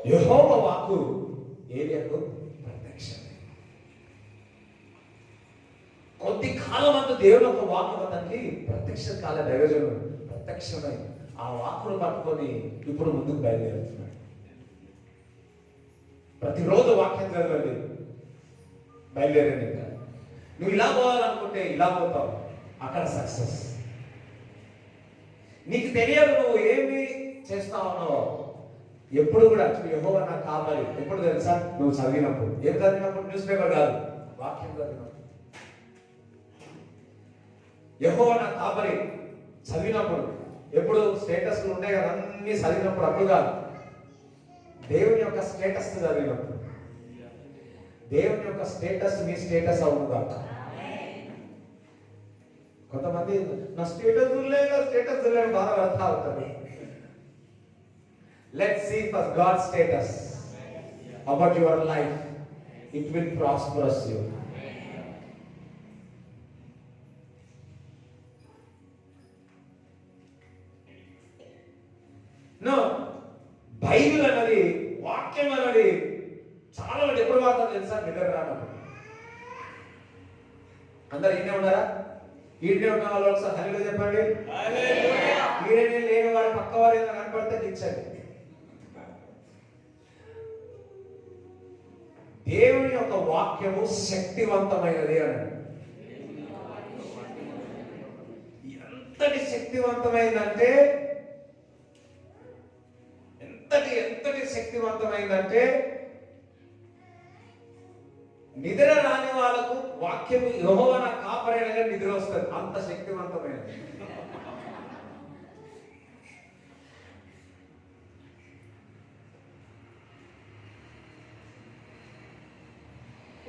యెహోవా వాక్కు ఏలియాకు ప్రత్యక్షం. కొద్ది కాలం అంతా దేవుని యొక్క వాక్కు అతనికి ప్రత్యక్ష కాల దైవజనుడు ప్రత్యక్షమై ఆ వాక్కును పట్టుకొని ఇప్పుడు ముందుకు బయలుదేరుతున్నాడు. ప్రతిరోజు వాక్యం చదవండి, బయలుదేరండి. ఇంకా నువ్వు ఇలా పోవాలనుకుంటే ఇలా పోతావు, అక్కడ సక్సెస్. నీకు తెలియదు నువ్వు ఏమి చేస్తావనో. ఎప్పుడు కూడా యెహోవా నాకు కావాలి ఎప్పుడు తెలుసా? నువ్వు చదివినప్పుడు. ఏం చదివినప్పుడు? న్యూస్ పేపర్ కాదు, వాక్యం చదివినప్పుడు. యెహోవా నాకు కావాలి చదివినప్పుడు. ఎప్పుడు స్టేటస్లు ఉంటాయి కదా, అన్ని చదివినప్పుడు, అప్పుడు కాదు. దేవుని యొక్క స్టేటస్ చదివినప్పుడు. దేవుని యొక్క స్టేటస్ మీ స్టేటస్ అవును కాక. కొంతమంది నా స్టేటస్ లేని బాగా అర్థం అవుతుంది. Let's see first God's status about your life. It will prosper you. No, Bible అనేది, వాక్యం అనేది చాలా మంది ఎప్పుడు వాడతారు తెలుసా? నిద్ర రానప్పుడు. అందరు ఈయనే ఉన్నారా? ఈయనే ఉన్న వాళ్ళు ఒకసారి హల్లెలూయా చెప్పండి. ఈయనే లేని వాడు పక్క వారు ఏదైనా కనపడితే దించండి. దేవుని యొక్క వాక్యము శక్తివంతమైనది అని. ఎంతటి శక్తివంతమైందంటే అది ఎంతటి శక్తివంతమైందంటే నిద్ర రాని వాళ్ళకు వాక్యం యెహోవా నా కాపరైనగా నిద్ర వస్తుంది, అంత శక్తివంతమైనది.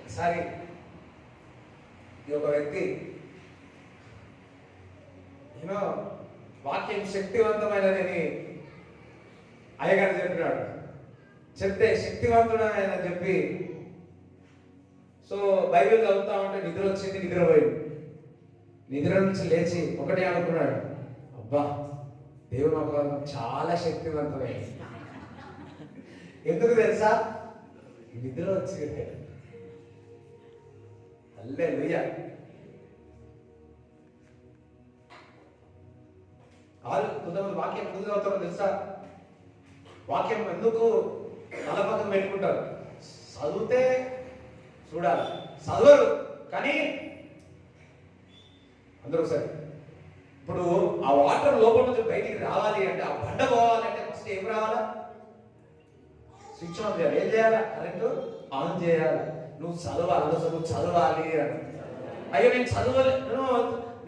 ఒకసారి ఈ ఒక వ్యక్తి వాక్యం శక్తివంతమైనదని అయ్యగారు చెప్పినాడు. చెప్తే శక్తివంతుడని చెప్పి సో బైబిల్ చదువుతా ఉంటే నిద్ర వచ్చింది, నిద్రపోయింది. నిద్ర నుంచి లేచి ఒకటే అనుకున్నాడు, అబ్బా దేవుని వాక్యం చాలా శక్తివంతమైంది. ఎందుకు తెలుసా? నిద్ర వచ్చింది. హల్లెలూయా. కొంతమంది వాక్యం ఎందుకు చదువుతారో తెలుసా? వాక్యం ఎందుకు తలపక్కన పెట్టుకుంటారు? చదివితే చూడాలి, చదవరు కానీ అందరూ సరే. ఇప్పుడు ఆ వాటర్ లోపల నుంచి బయటికి రావాలి అంటే, ఆ బండ పోవాలంటే ఫస్ట్ ఏం రావాలా? స్విచ్ ఆన్ చేయాలి. ఏం చేయాలా? కరెంట్ ఆన్ చేయాలి. నువ్వు చదవాలి, నువ్వు చదవాలి అని. అయ్యో నేను చదవలేను,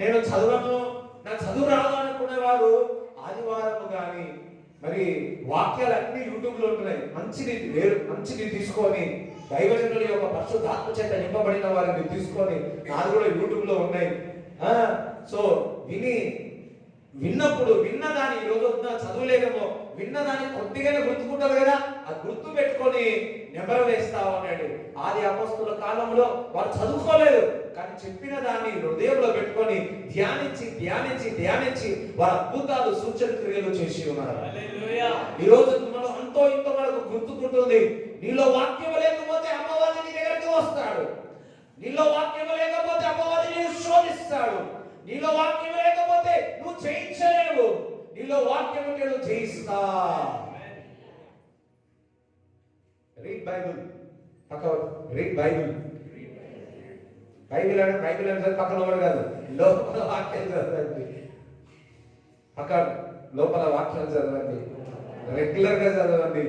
నేను చదవను, నాకు చదువు రాదు అనుకునేవారు ఆదివారం కానీ మరి వాక్యాలన్నీ యూట్యూబ్ లో ఉంటున్నాయి. మంచిది తీసుకొని దైవజనుల యొక్క పరిశుద్ధాత్మ చేత నింపబడిన వారిని తీసుకొని నాది కూడా యూట్యూబ్ లో ఉన్నాయి. సో విన్నప్పుడు విన్నదాన్ని ఈరోజు చదువులేదేమో, విన్నదాన్ని కొద్దిగానే గుర్తుకుంటారు కదా, ఆ గుర్తు పెట్టుకొని నెంబర్ వేస్తా ఉన్నాడు. ఆది అపొస్తలుల కాలంలో వారు చదువుకోలేదు కానీ చెప్పిన దాన్ని హృదయంలో పెట్టుకొని ధ్యానించి ధ్యానించి ధ్యానించి వారు అద్భుతాలు సూచన క్రియలు చేసి ఉన్నారు. ఈ రోజు మనం అంతో ఇంతో మనకు గుర్తుకుంటుంది. నీలో వాక్యం లేకపోతే అమ్మవారి నీ దగ్గరికి వస్తాడు. నీలో వాక్యం లేకపోతే అమ్మవారి నేను శోధిస్తాడు. నీలో వాక్యం లేకపోతే నువ్వు జయించలేవు. నీలో వాక్యం ఉంటే నువ్వు జయిస్తా. Read Bible. Read Bible. Bible అంటే పక్కన ఒకటి కాదు, లోపల వాక్యం చదవండి. పక్కన లోపల వాక్యం చదవండి. రెగ్యులర్ గా చదవండి.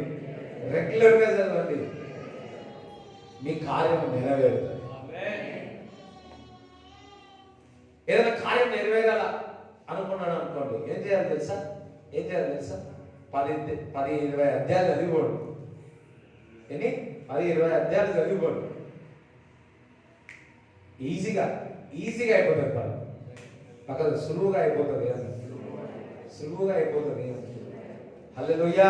మీ కార్యం నెరవేరుతుంది. ఏదైనా కార్యం నెరవేరాల అనుకున్నాడు అనుకోండి, ఏం చేయాలి తెలుసా? 10-20 అధ్యాయాలు చదివిపోండి. 10-20 అధ్యాయాలు చదివిపోండి. ఈజీగా అయిపోతుంది. పక్కన సులువుగా అయిపోతుంది. హల్లెలూయా.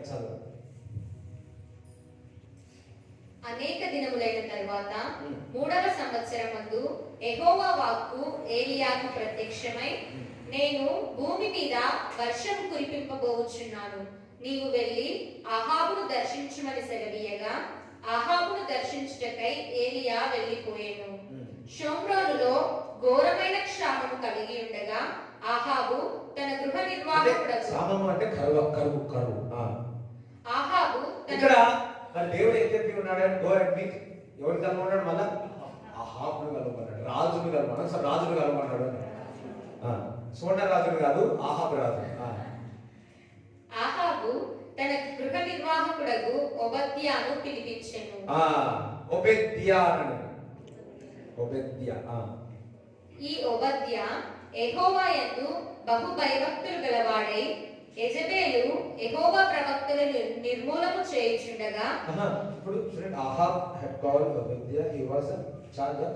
చదువు. అనేక దినములైన తరువాత 3వ సంవత్సరమందు యెహోవా వాక్కు ఏలీయాకు ప్రత్యక్షమై, నేను భూమి మీద వర్షం కురిపింపబోచున్నాను, నీవు వెళ్ళి అహాబును దర్శించుమని సెలవీయగా అహాబును దర్శించుటకై ఏలీయా వెళ్ళిపోయాను. షోమ్రోనులో ఘోరమైన క్షామము కలిగి ఉండగా అహాబు తన గృహ నిర్వాహకుడు అంటే కరువు. అహాబు ఇక్కడ మరి దేవుడు ఏం చెప్పి ఉన్నాడు? Go and meet. ఎవరు కలవన్నాడు? మళ్ళా అహాబును కలవమన్నాడు, రాజును కలవమన్నాడు. సో రాజును కలవమన్నాడు. సోన రాజును కాదు, అహాబు రాజు. అహాబు తన గృహ నిర్వాహకుడగు ఓబద్యాను పిలిపించెను. ఈ ఓబద్యా యెహోవా యందు బహు భయభక్తులు గలవాడై యెజబేలు యెహోవా ప్రవక్తలను నిర్మూలము చేయుచుండగా, ఇప్పుడు చూడండి, Ahab had called Obadiah, he was in charge of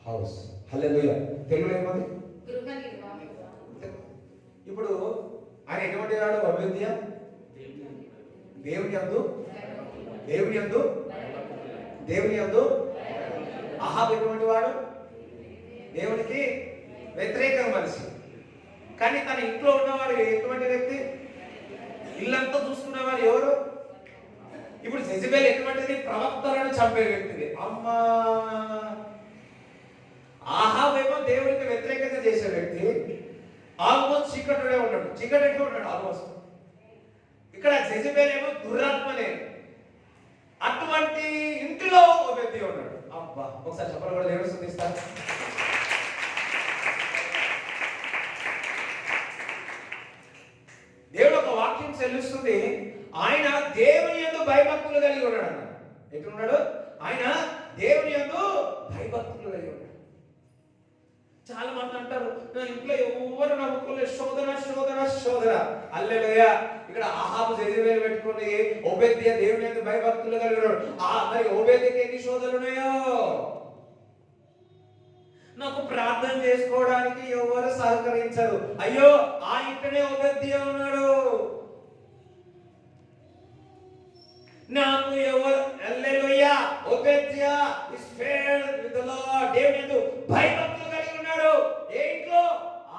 house. హల్లెలూయా. తెలుగులో ఏమది? గృహ నిర్వాహకుడు. ఇప్పుడు ఆయన ఎటువంటి వాడు? Obadiah దేవుని యందు. అహాబ్ ఎటువంటి వాడు? దేవునికి వ్యతిరేక మనిషి. కానీ తన ఇంట్లో ఉన్నవాడు ఎటువంటి వ్యక్తి? ఇల్లంతా చూసుకునేవారు ఎవరు? ఇప్పుడు జెజబెల్ ఎటువంటిది? ప్రవక్తలను చంపే వ్యక్తిది. అమ్మా, అహాబ్ ఏమో దేవునికి వ్యతిరేకంగా చేసే వ్యక్తి. ఆల్మోస్ట్ చీకటిలోనే ఉన్నాడు. చీకటి ఎట్లా ఉన్నాడు? ఆల్మోస్ట్. ఇక్కడ జెజబెల్ ఏమో దురాత్మనే. అటువంటి ఇంటిలో ఒక వ్యక్తి ఉన్నాడు. అబ్బా, ఒకసారి చెప్పలు కూడా దేవుడు స్తుతిస్తాను. తెలుస్తుంది ఆయన దేవుని యందు భయభక్తులు కలిగి ఉన్నాడు అన్న. ఎట్లున్నాడు? ఆయన దేవుని యందు భయభక్తులు కలిగి ఉన్నాడు. చాలా మంది అంటారు నా ఇంట్లో ఎవరు నమ్ముకోలేదు, శోధన శోధన శోధన. హల్లెలూయా. ఇక్కడ ఆహాబు జెజబెల్ పెట్టుకొని ఓబేద్యా దేవుని యందు భయభక్తులు కలిగి ఉన్నాడు. మరి ఓబేద్యకి ఎన్ని శోధనలు ఉన్నాయో. నాకు ప్రార్థన చేసుకోవడానికి ఎవరు సహకరించరు. అయ్యో ఆ ఇంటనే ఓబేద్యా ఉన్నాడు. నాకు ఎవరు hallelujah Obadiah is failed with the Lord. దేవుని యందు భయభక్తులు కలిగి ఉన్నాడు. ఏ ఇంట్లో?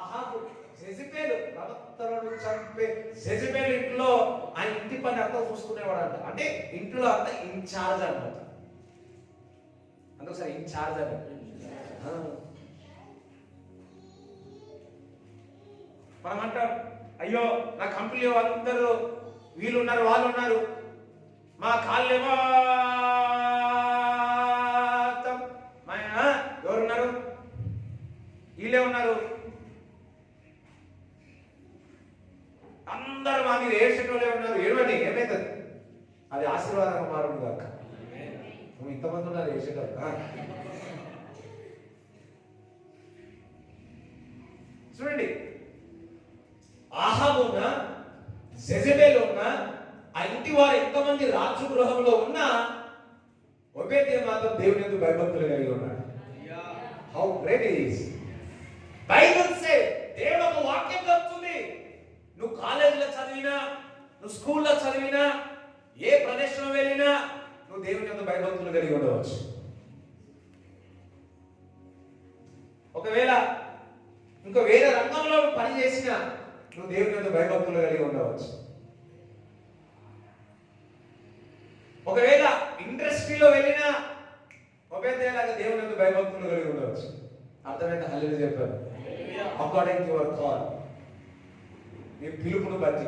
ఆహాబు జెజబెల్ ప్రవక్తలను చంపే జెజబెల్ ఇంట్లో ఆ ఇంటి పని అంతా చూసుకునేవాడంట. అంటే ఇంట్లో అంతా ఇన్ఛార్జ్ అన్నమాట. అందుకోసారి ఇన్ఛార్జ్ అని మనం అంటాం, అయ్యో నా కంపెనీ వాళ్ళందరూ వీళ్ళు ఉన్నారు వాళ్ళు ఉన్నారు, మా కాళ్ళేమో ఎవరున్నారు? వీళ్ళే ఉన్నారు, అందరూ మా మీద ఏడ్చేటోళ్ళే ఉన్నారు. ఏడవండి, ఏమైతుంది? అది ఆశీర్వాదంగా మారుడు కాక. ఇంతమంది ఉన్నారు ఏడ్చేటోళ్ళు. చూడండి, ఆహాబు ఉన్న జెజబెల్ ఉన్న ఆ ఇంటి వారు ఎంతమంది రాజు గృహంలో ఉన్నా ఒబేద్యా మాత్రం దేవుని యందు భయభక్తులు కలిగి ఉన్నాడు. How great it is. Bible say, దేవుడు ఒక వాక్యం చెప్తుంది, నువ్వు కాలేజీలో చదివినా, నువ్వు స్కూల్లో చదివినా, ఏ ప్రదేశంలో వెళ్ళినా నువ్వు దేవుని యందు భయభక్తులు కలిగి ఉండవచ్చు. ఒకవేళ ఇంకో వేరే రంగంలో పని చేసినా నువ్వు దేవుని యందు భయభక్తులు కలిగి ఉండవచ్చు. ఒకవేళ ఇండస్ట్రీలో వెళ్ళినా ఒబేద్యాలాగా దేవుని యందు భయభక్తులు కలిగి ఉండవచ్చు. అర్థమైతే హల్లెలూయా చెప్పారు. అకార్డింగ్ టు యువర్ కాల్, నీ పిలుపును బట్టి.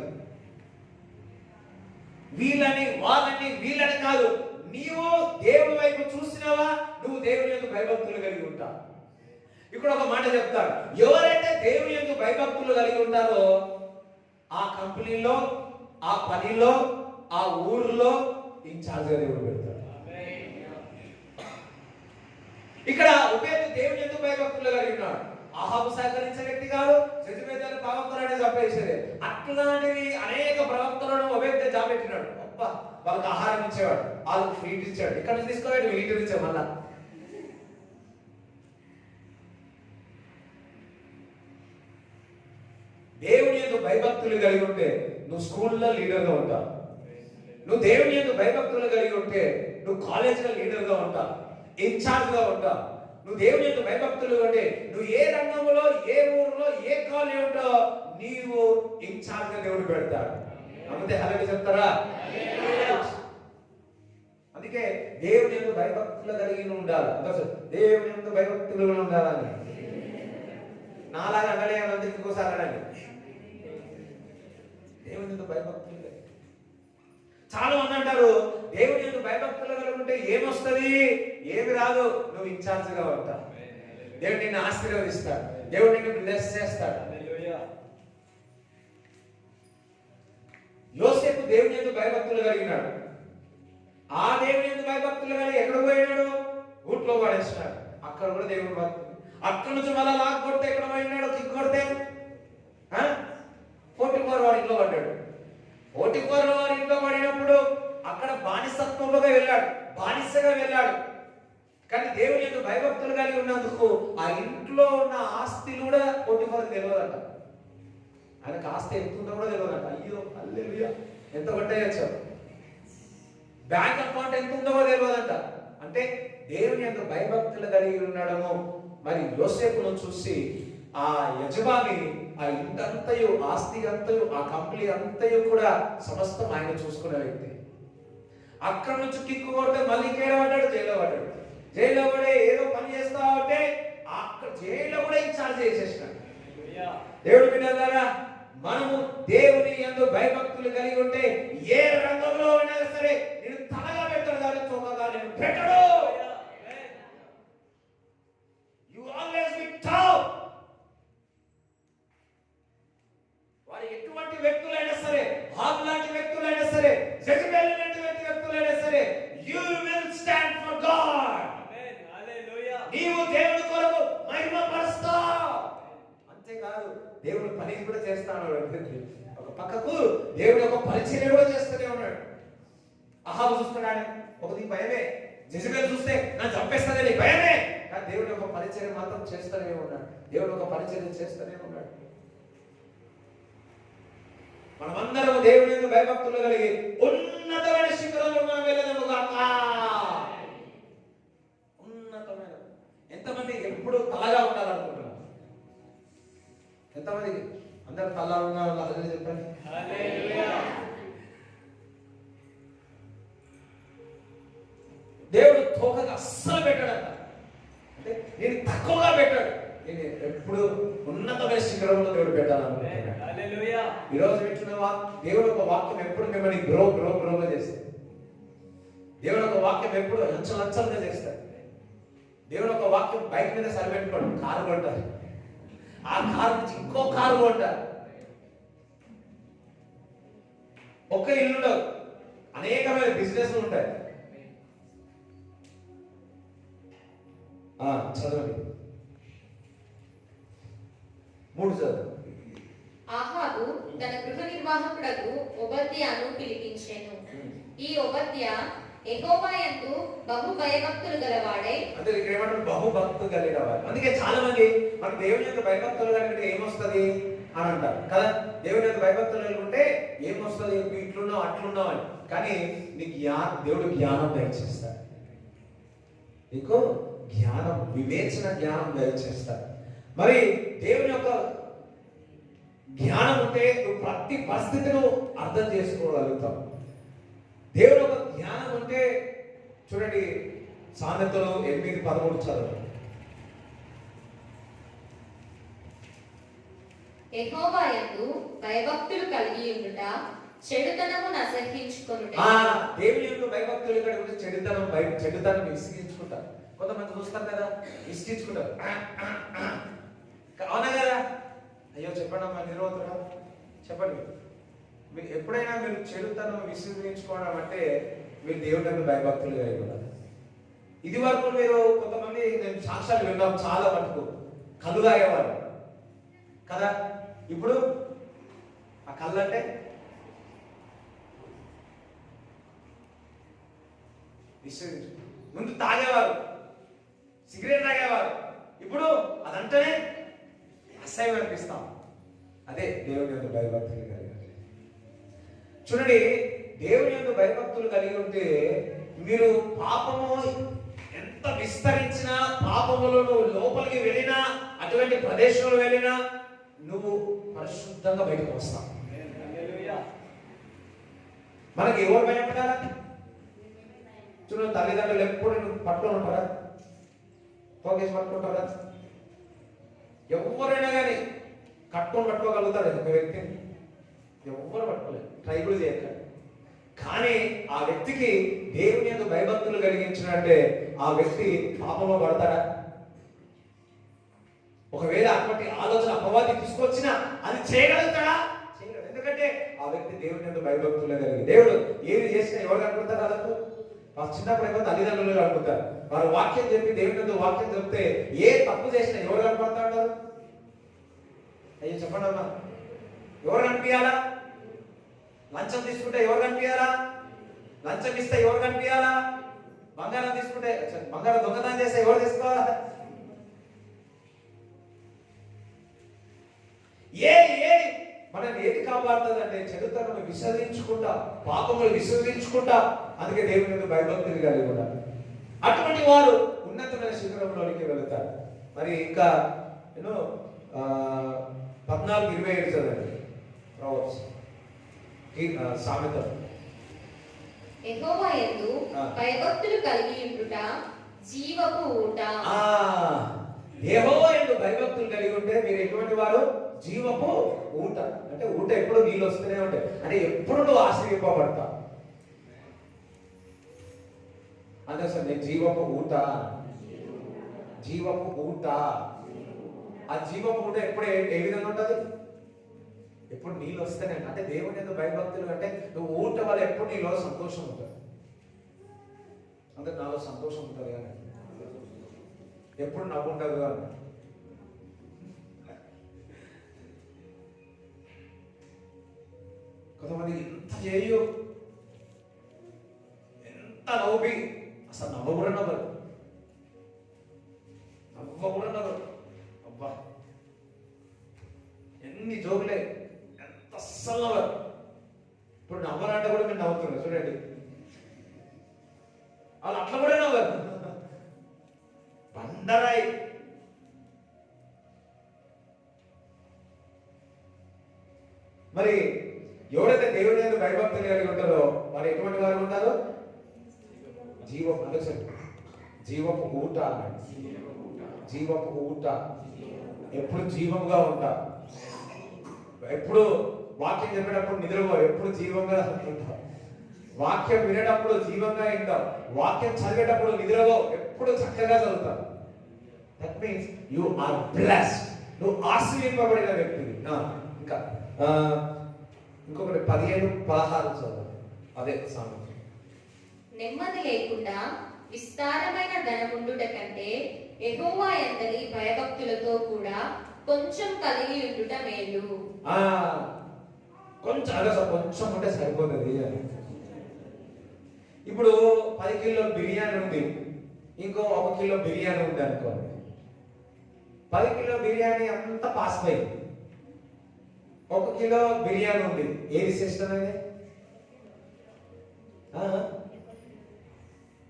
వీళ్ళని వాళ్ళని వీళ్ళని కాదు, నీవు దేవుని వైపు చూసినావా నువ్వు దేవుని యందు భయభక్తులు కలిగి ఉంటావు. ఇక్కడ ఒక మాట చెప్తారు, ఎవరైతే దేవుని యందు భయభక్తులు కలిగి ఉంటారో ఆ కంపెనీలో, ఆ పనిలో, ఆ ఊర్లో ఇన్ఛార్జ్గా దేవుడు పెడతాడు. ఇక్కడ ఉపేద దేవుని యందు భయభక్తులు కలిగి ఉన్నాడు. ఆహాబు సహకరించే వ్యక్తి కాదు, జెజబెల్ ప్రవక్తలనే చంపేసేది. అట్లాంటివి అనేక ప్రవక్తలను ఒబేద్యా జాబెట్టినాడు. అబ్బా, వాళ్ళకి ఆహారం ఇచ్చేవాడు, వాళ్ళకి ఫీట్ ఇచ్చాడు. ఇక్కడ నుంచి తీసుకోవాడు, వీటి ఇచ్చాడు. మళ్ళా దేవుని యందు భయభక్తులు కలిగి ఉంటే నువ్వు స్కూల్లో లీడర్గా ఉంటావు. నువ్వు దేవుని యందు భయభక్తులు కలిగి ఉంటే నువ్వు కాలేజీలో లీడర్గా ఉంటావు, ఇన్ఛార్జ్గా ఉంటావు. నువ్వు దేవుని యందు భయభక్తులు ఉంటే నువ్వు ఏ రంగంలో, ఏ ఊరిలో, ఏ కాలనీ ఉంటావో నీవు ఇన్ఛార్జ్గా దేవుడు పెడతాడు. నమ్మితే హల్లెలూయా చెప్తారా? అందుకే దేవుని యందు భయభక్తులు కలిగి ఉండాలి. దేవుని యందు భయభక్తులు ఉండాలని నాలాగా అనలేనంటే ఇంకోసారి అనండి, దేవుని యందు భయభక్తులు. చాలా మంది అంటారు దేవుని యందు భయభక్తులు కలిగి ఉంటే ఏమొస్తుంది? ఏమి రాదు, నువ్వు ఇన్ఛార్జ్గా ఉంటావు. దేవుడు నిన్ను ఆశీర్వదిస్తాడు, దేవుడు నిన్ను బ్లెస్ చేస్తాడు. యోసేపు దేవుని యందు భయభక్తులు కలిగినాడు. ఆ దేవుని యందు భయభక్తులు కలిగి ఎక్కడ పోయినాడు? ఊట్లో పడేసినాడు. అక్కడ కూడా దేవుడు భక్తులు. అక్కడి నుంచి మళ్ళా లాక్ కొడితే ఎక్కడ పోయినాడు? కిక్ కొడితే పోటీఫర్ వాడి ఇంట్లో పడ్డాడు. పోటీఫర్ వాడి ఇంట్లో పడినప్పుడు అక్కడ బానిసత్వంలో వెళ్ళాడు, బానిసగా వెళ్ళాడు. కానీ దేవుని యందు భయభక్తులు కలిగి ఉన్నందుకు ఆ ఇంట్లో ఉన్న ఆస్తి కూడా పోటీఫర్కి తెలియదంట. ఆయనకు ఆస్తి ఎంత ఉందో కూడా తెలియదంట. అయ్యో హల్లెలూయా, ఎంత కొట్టేయచ్చు. బ్యాంక్ అకౌంట్ ఎంత ఉందో కూడా తెలియదంట. అంటే దేవుని యందు భయభక్తులు కలిగి ఉండడము. మరి యోసేపును చూసి ఆ యజమాని ఆ ఇంటంతయు, ఆస్తి అంతయు, ఆ కంపెనీ అంతయు కూడా సమస్తం ఆయన చూసుకునే వ్యక్తి. అక్కడ నుంచి కిక్కు కొడితే మళ్ళీ ఇంకేడ పడ్డాడు, జైల్లో పడ్డాడు. జైల్లో పడే ఏదో పని చేస్తా ఉంటే అక్కడ జైల్లో కూడా ఇన్ఛార్జ్ చేసేసినాడు. దేవుడు బిడ్డలారా, మనము దేవుని యందు భయభక్తులు కలిగి ఉంటే ఏ రంగంలో అయినా సరే నేను తలగా పెడతాడు కానీ తోకగా నేను పెట్టడు. You always be tough. వారు ఎటువంటి వ్యక్తులైనా సరే, ఆకుల కాదు, దేవుడు పని కూడా చేస్తాను. ఒక పక్కకు దేవుడు ఒక పరిచర్య కూడా చేస్తూనే ఉన్నాడు. అహాబు చూస్తున్నాడు, ఒకటి భయమే. జెజబెల్ చూస్తే నన్ను చంపేస్తానని భయమే. కానీ దేవుడు ఒక పరిచర్య మాత్రం చేస్తూనే ఉన్నాడు. దేవుడు ఒక పరిచర్య చేస్తూనే ఉన్నాడు. మనమందరం దేవుని యందు భయభక్తులు కలిగి ఉన్నతమైన శిఖరంలో మనం వెళ్ళదము గాక. ఉన్నతమైన ఎంతమంది ఎప్పుడు తలగా ఉండాలనుకుంటున్నారు? ఎంతమంది అందరు తలగా ఉన్నారు? అదే చెప్పండి. దేవుడు తోకగా అస్సలు పెట్టాడంట. అంటే నేను తక్కువగా పెట్టాడు. నేను ఎప్పుడు ఉన్నతమైన శిఖరంలో దేవుడు పెట్టాలనుకుంటున్నాడు. ఈరోజు పెట్టిన దేవుడు ఒక వాక్యం ఎప్పుడు మిమ్మల్ని గ్రోగా చేస్తాడు. దేవుడు ఒక వాక్యం ఎప్పుడు అంచలంచలుగా చేస్తాడు. దేవుడు ఒక వాక్యం బైక్ మీద సరిపెట్టుకోండి, కారు కొంటారు. ఆ కారు నుంచి ఇంకో కారు కొంటారు. ఒక్క ఇల్లులో అనేకమైన బిజినెస్లు ఉంటాయి. చదవండి, 3 చదవండి. ఆహాబు తన గృహ నిర్వాహకుడకు ఓబద్యాను పిలిపించెను. ఈ ఓబద్యా యెహోవా యందు బహు భయభక్తులు గలవాడై. అంటే ఇక్కడ ఏమంటారు? బహు భక్తులు కలిగినవాడు. అందుకే చాలా మంది మన దేవుని యొక్క భయభక్తులు కలిగితే ఏమొస్తుంది అని అంటారు కదా. దేవుని యొక్క భయభక్తులు కలిగి ఉంటే ఏమొస్తుంది? ఇట్లున్నావు అట్లున్నావు అని. కానీ నీకు దేవుడు జ్ఞానం దయచేస్తాడు. నీకు జ్ఞానం, వివేచన జ్ఞానం దయచేస్తాడు. మరి దేవుని యొక్క జ్ఞానం ఉంటే నువ్వు ప్రతి పరిస్థితిని అర్థం చేసుకోగలుగుతావు. దేవుని యొక్క జ్ఞానం ఉంటే చూడండి, సామెతలు 8:13 చదవండి. యెహోవా యందు భయభక్తులు కలిగి ఉండుట చెడుతనమును అసహ్యించుకొనుట. దేవుని యందు భయభక్తులు కలిగి ఉంటే చెడుతనం విసిగించుకుంటారు. కొంతమంది చూస్తారు కదా, విసిగించుకుంటారు. అవునా కదా? అయ్యో చెప్పండి అమ్మా, నిరోధుడా చెప్పండి. మీరు ఎప్పుడైనా మీరు చెడుతనం విసిగించుకోవడం అంటే మీరు దేవుని యందు భయభక్తులు కలిగి ఉండాలి. ఇది వరకు మీరు కొంతమంది నేను సాక్ష్యాలు విన్నాం, చాలా మటుకు కళ్ళు తాగేవాళ్ళు కదా. ఇప్పుడు ఆ కళ్ళు అంటే విసిగించు. ముందు తాగేవారు, సిగరెట్ తాగేవారు. ఇప్పుడు అదంటేనే అసహ్యం అనిపిస్తాం. అదే దేవుని యందు భయభక్తులు కలిగి చూడండి. దేవుని యందు భయభక్తులు కలిగి ఉంటే మీరు పాపము ఎంత విస్తరించినా, పాపములో నువ్వు లోపలికి వెళ్ళినా, అటువంటి ప్రదేశంలో వెళ్ళినా నువ్వు పరిశుద్ధంగా బయటకు వస్తావు. మనకి ఎవరు భయపడాలా? చూడు, తల్లిదండ్రులు ఎప్పుడు నువ్వు పట్టుకొని ఉంటారా? పోకేసి పట్టుకుంటారా? ఎవరైనా కానీ పట్టుకోగలుగుతారు ఒక వ్యక్తిని? ఎవరు పట్టుకోలేదు, ట్రై కూడా చేయట్లేదు. కానీ ఆ వ్యక్తికి దేవుని యందు భయభక్తులు కలిగించినట్టే ఆ వ్యక్తి పాపంలో పడతాడా? ఒకవేళ అటువంటి ఆలోచన అపవాది తీసుకొచ్చినా అది చేయగలుగుతాడా? చేయగలడు. ఎందుకంటే ఆ వ్యక్తి దేవుని యందు భయభక్తులు కలిగి, దేవుడు ఏది చేసినా ఎవరు అనుకుంటారు? వాళ్ళకు చిన్నప్పుడు ఏమో తల్లిదండ్రులు అనుకుంటారు. వారు వాక్యం చెప్పి దేవుని యందు వాక్యం చెప్తే ఏ తప్పు చేసినా ఎవరు కనపడతా ఉంటారు? అయ్యో చెప్పండి అమ్మా, ఎవరు కనిపించాలా? లంచం తీసుకుంటే ఎవరు కనిపించాలా? లంచం ఇస్తే ఎవరు కనిపించాలా? బంగారం తీసుకుంటే, బంగారం దొంగతనం చేస్తే ఎవరు తీసుకోవాలా? మనల్ని ఏది కాపాడుతుంది అంటే చెడుతనం విసర్జించుకుంటా, పాపములు విసర్జించుకుంటా. అందుకే దేవుని యందు భయభక్తులు కలిగి ఉండాలి. అటువంటి వారు ఉన్నతమైన శిఖరంలోనికి వెళుతారు. మరి ఇంకా 14:27 చదవండి. సామెతలు. యెహోవా యందు భయభక్తులు కలిగి ఉండుట జీవపు ఊట. యెహోవా యందు భయభక్తులు కలిగి ఉంటే మీరు ఎటువంటి వారు? జీవపు ఊట. అంటే ఊట ఎప్పుడు నీళ్ళు వస్తూనే ఉంటాయి. అంటే ఎప్పుడు నువ్వు ఆశ్రయింపబడతావు. అంటే సార్ నేను జీవపు ఊట, జీవపు ఊట. ఆ జీవపు ఊట ఎప్పుడు ఏ విధంగా ఉంటుంది? ఎప్పుడు నీళ్ళు వస్తేనే. అంటే దేవుని యందు భయభక్తులు అంటే నువ్వు ఊట వల్ల ఎప్పుడు నీలో సంతోషం ఉంటుంది. అంటే నాలో సంతోషం ఉంటుంది కానీ ఎప్పుడు నవ్వు ఉండదు కానీ. కొంతమంది ఎంత చేయు, ఎంత నవ్వి అసలు నవ్వ కూడా నవ్వరు, అబ్బా ఎన్ని జోకులే, ఎంత అస్సలు నవ్వరు. ఇప్పుడు నవ్వరంటే కూడా మీరు నవ్వుతున్నారు చూడండి, వాళ్ళు అట్లా కూడా నవ్వరు, బండరాయి. మరి ఎవరైతే దేవుని యందు భయభక్తులు కలిగి ఉంటారో వారు ఎటువంటి వారు ఉంటారు? జీవపు ఊట, జీవపు ఊట, ఎప్పుడు జీవంగా ఉంటా, ఎప్పుడు వాక్యం చెప్పేటప్పుడు నిద్రపో, ఎప్పుడు జీవంగా ఉంటావు, వాక్యం వినేటప్పుడు జీవంగా వింటావు, వాక్యం చదివేటప్పుడు నిద్రపో, ఎప్పుడు చక్కగా చదువుతావు. That means you are blessed, నువ్వు ఆశీర్వదింపబడిన వ్యక్తివి. ఇంకా ఇంకొకటి 15-16 చదువు, అదే సామెత. నెమ్మది లేకుండా విస్తారమైన ధనముండుట కంటే యెహోవా యందలి భయభక్తులతో కూడా కొంచెం కలిగి ఉండుట మేలు. కొంచెం అదే కొంచెం ఉంటే సరిపోతుంది. ఇప్పుడు 10 కిలోల బిర్యానీ ఉంది, ఇంకో 1 కిలో బిర్యానీ ఉంది అనుకోండి. 10 కిలో బిర్యానీ అంతా పాస్ అయింది, 1 కిలో బిర్యానీ ఉంది, ఏది శ్రేష్టం అండి?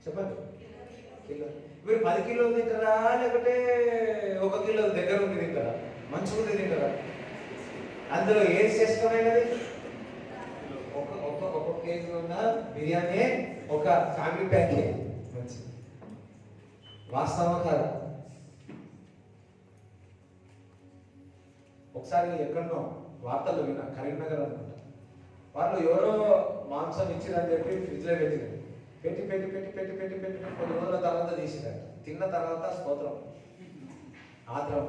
చెప్పండి. కిలో మీరు 10 కిలోలు తింటారా లేకపోతే 1 కిలో దగ్గర ఉంది తింటారా? మంచిగా ఉంది తింటారా? అందులో ఏది శ్రేష్టమైనది? ఒక కేజీ ఉన్న బిర్యానీ, ఒక ఫ్యామిలీ ప్యాకేజ్ మంచిది. వాస్తవం కాదా? ఒకసారి ఎక్కడో వార్తల్లో విన్నా, కరీంనగర్ అనుకుంటా, వాళ్ళు ఎవరో మాంసం ఇచ్చిరని చెప్పి ఫ్రిడ్జ్లో పెట్టినారు, పెట్టి పెట్టి పెట్టి పెట్టి పెట్టి పెట్టి కొన్ని రోజుల తర్వాత తీసినారు. తిన్న తర్వాత స్తోత్రం, ఆత్రం.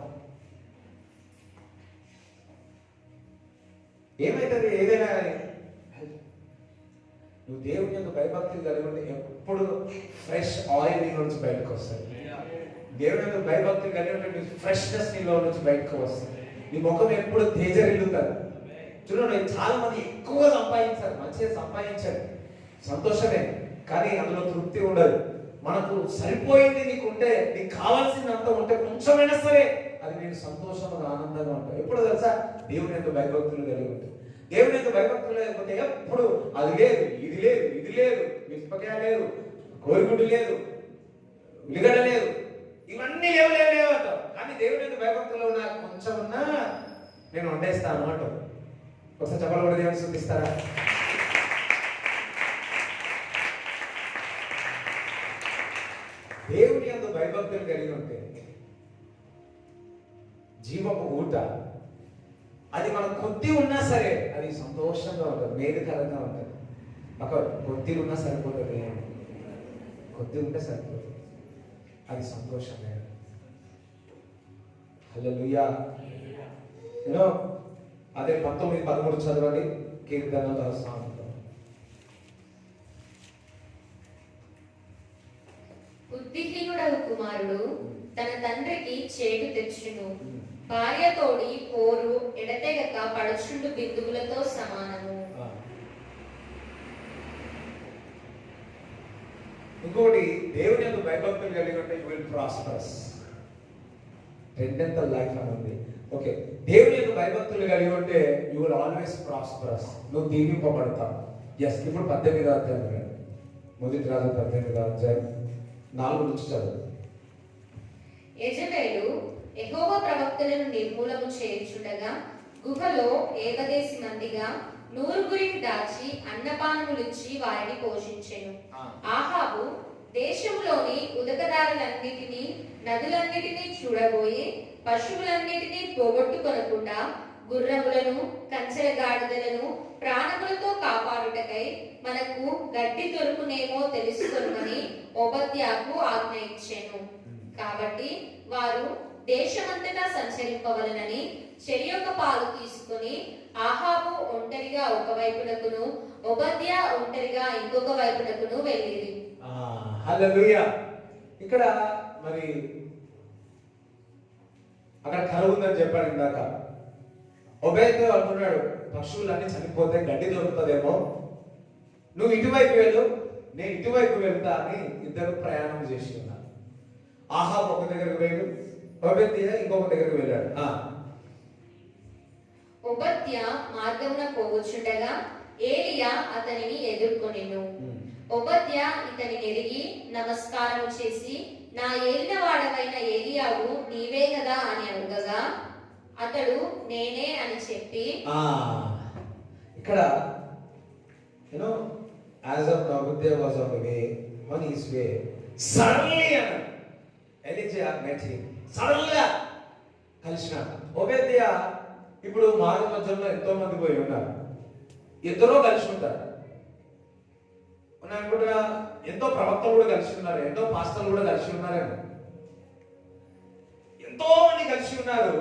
ఏమైతుంది? ఏదైనా కానీ నువ్వు దేవుని యొక్క భయభక్తులు కలిగి ఉంటే ఎప్పుడు ఫ్రెష్ ఆయిల్ నీ నుంచి బయటకు వస్తుంది. దేవుని యొక్క భయభక్తులు కలిగి ఉంటే నీ ఫ్రెష్నెస్ నీలో నుంచి బయటకు వస్తుంది. నీ ముఖం ఎప్పుడు తేజరిల్లుతుంది. చూడండి, చాలా మంది ఎక్కువ సంపాదించారు, మంచిగా సంపాదించారు, సంతోషమే, కానీ అందులో తృప్తి ఉండదు. మనకు సరిపోయింది నీకు ఉంటే, నీకు కావాల్సిందంతా ఉంటే కొంచెమైనా సరే అది నేను సంతోషంగా ఆనందంగా ఉంటావు. ఎప్పుడు తెలుసా? దేవుని యొక్క భయభక్తులు కలిగి ఉంటాయి. దేవుని యొక్క భయభక్తులు లేకపోతే ఎప్పుడు అది లేదు, ఇది లేదు, ఇది లేదు, మిరపకాయ లేదు, కోరిగుడ్డు లేదు, ఉల్లిగడ్డ లేదు, ఇవన్నీ లేవు లేవు లేవు అంటావు. కానీ దేవుని యొక్క భయభక్తులు నాకు కొంచెం ఉన్నా నేను వండేస్తాను అంటావు. ఒకసారి చెప్పలు కూడా దేవుని స్తుతిస్తారా? దేవుని యందు భయభక్తులు కలిగి ఉంటే జీవపు ఊట, అది మనకు కొద్ది ఉన్నా సరే అది సంతోషంగా ఉంటుంది, మేలుకరంగా ఉంటుంది. ఒక కొద్ది ఉన్నా సరిపోతుంది, కొద్ది ఉంటే సరిపోతుంది, అది సంతోషమే. హల్లెలూయా. అదే 19-13 చదవండి, కీర్తనలు రాస్తాను. బుద్ధిహీనుడగు కుమారుడు తన తండ్రికి చేటు తెచ్చును, భార్యతోడి పోరు ఎడతెగక పడుచుండు బిందువులతో సమానము. ఇంకోటి, దేవుని యొక్క భయభక్తులు కలిగి ఉంటే యు విల్ ప్రాస్పరస్. రెండెంత లైఫ్ అని ఉంది. ఓకే, దేవుని యొక్క భయభక్తులు కలిగి ఉంటే యు విల్ ఆల్వేస్ ప్రాస్పరస్, నువ్వు దీవింపబడతావు. ఎస్, ఇప్పుడు 18వ అధ్యాయం, మొదటి రాజు 18వ అధ్యాయం 4 నుంచి చదువు. యెజబెలు యెహోవా ప్రవక్తలను నిర్మూలము చేయుచుండగా గుహలో ఏకదేశి మందిగా 100 దాచి అన్నపానములిచ్చి వారిని పోషించెను. ఆహాబు దేశంలోని ఉదకదారులన్నిటినీ నదులన్నిటినీ చూడబోయి పశువులన్నిటినీ పోగొట్టుకొనకుండా గుర్రములను కంచెల గాడిదలను ప్రాణములతో కాపాడుటకై మనకు గడ్డి దొరుకునేమో తెలుసుకొనుమని ఓబద్యాకు ఆజ్ఞ ఇచ్చెను. కాబట్టి వారు దేశమంతటా సంచరింపవలనని చెరియొక పాలు తీసుకుని ఆహాబు ఒంటరిగా ఒక వైపునకును ఓబద్యా ఒంటరిగా ఇంకొక వైపునకును వెళ్ళిరి. హల్లెలూయా. ఇక్కడ మరి అక్కడ కరువు ఉందని చెప్పాడు ఇందాక. ఒబేద్యా అంటున్నాడు, పశువులన్నీ చనిపోతే గడ్డి దొరుకుతుందేమో, నువ్వు ఇటువైపు వెళ్ళు, నేను ఇటువైపు వెళ్తా అని ఇద్దరు ప్రయాణం చేసి ఉన్నారు. ఆహాబు ఒక దగ్గరకు వెళ్ళాడు, ఒబేద్యా ఇంకొక దగ్గరకు వెళ్ళాడు. ఒబద్యా మార్గమున పోవచ్చుండగా ఏలియా అతనిని ఎదుర్కొనెను. ఒబద్యా ఇతని ఎరిగి నమస్కారం చేసి, నా ఏలినవాడవైన ఏలియావు నీవే కదా అని అడగగా అతడు నేనే అని చెప్పి, ఇక్కడ you know as of Obadiah was on the way, on his way, suddenly Elijah met him, sudden గా కలిసినాడు. ఒబేద్యా ఇప్పుడు మార్గ మధ్యలో ఎంతో మంది పోయి ఉన్నారు, ఇద్దరూ కలిసి ఉంటారు. అనుకుంటున్నా ఎంతో ప్రవక్తలు కూడా కలిసి ఉన్నారు, ఎంతో పాస్టర్లు కూడా కలిసి ఉన్నారేమో, ఎంతో మంది కలిసి ఉన్నారు.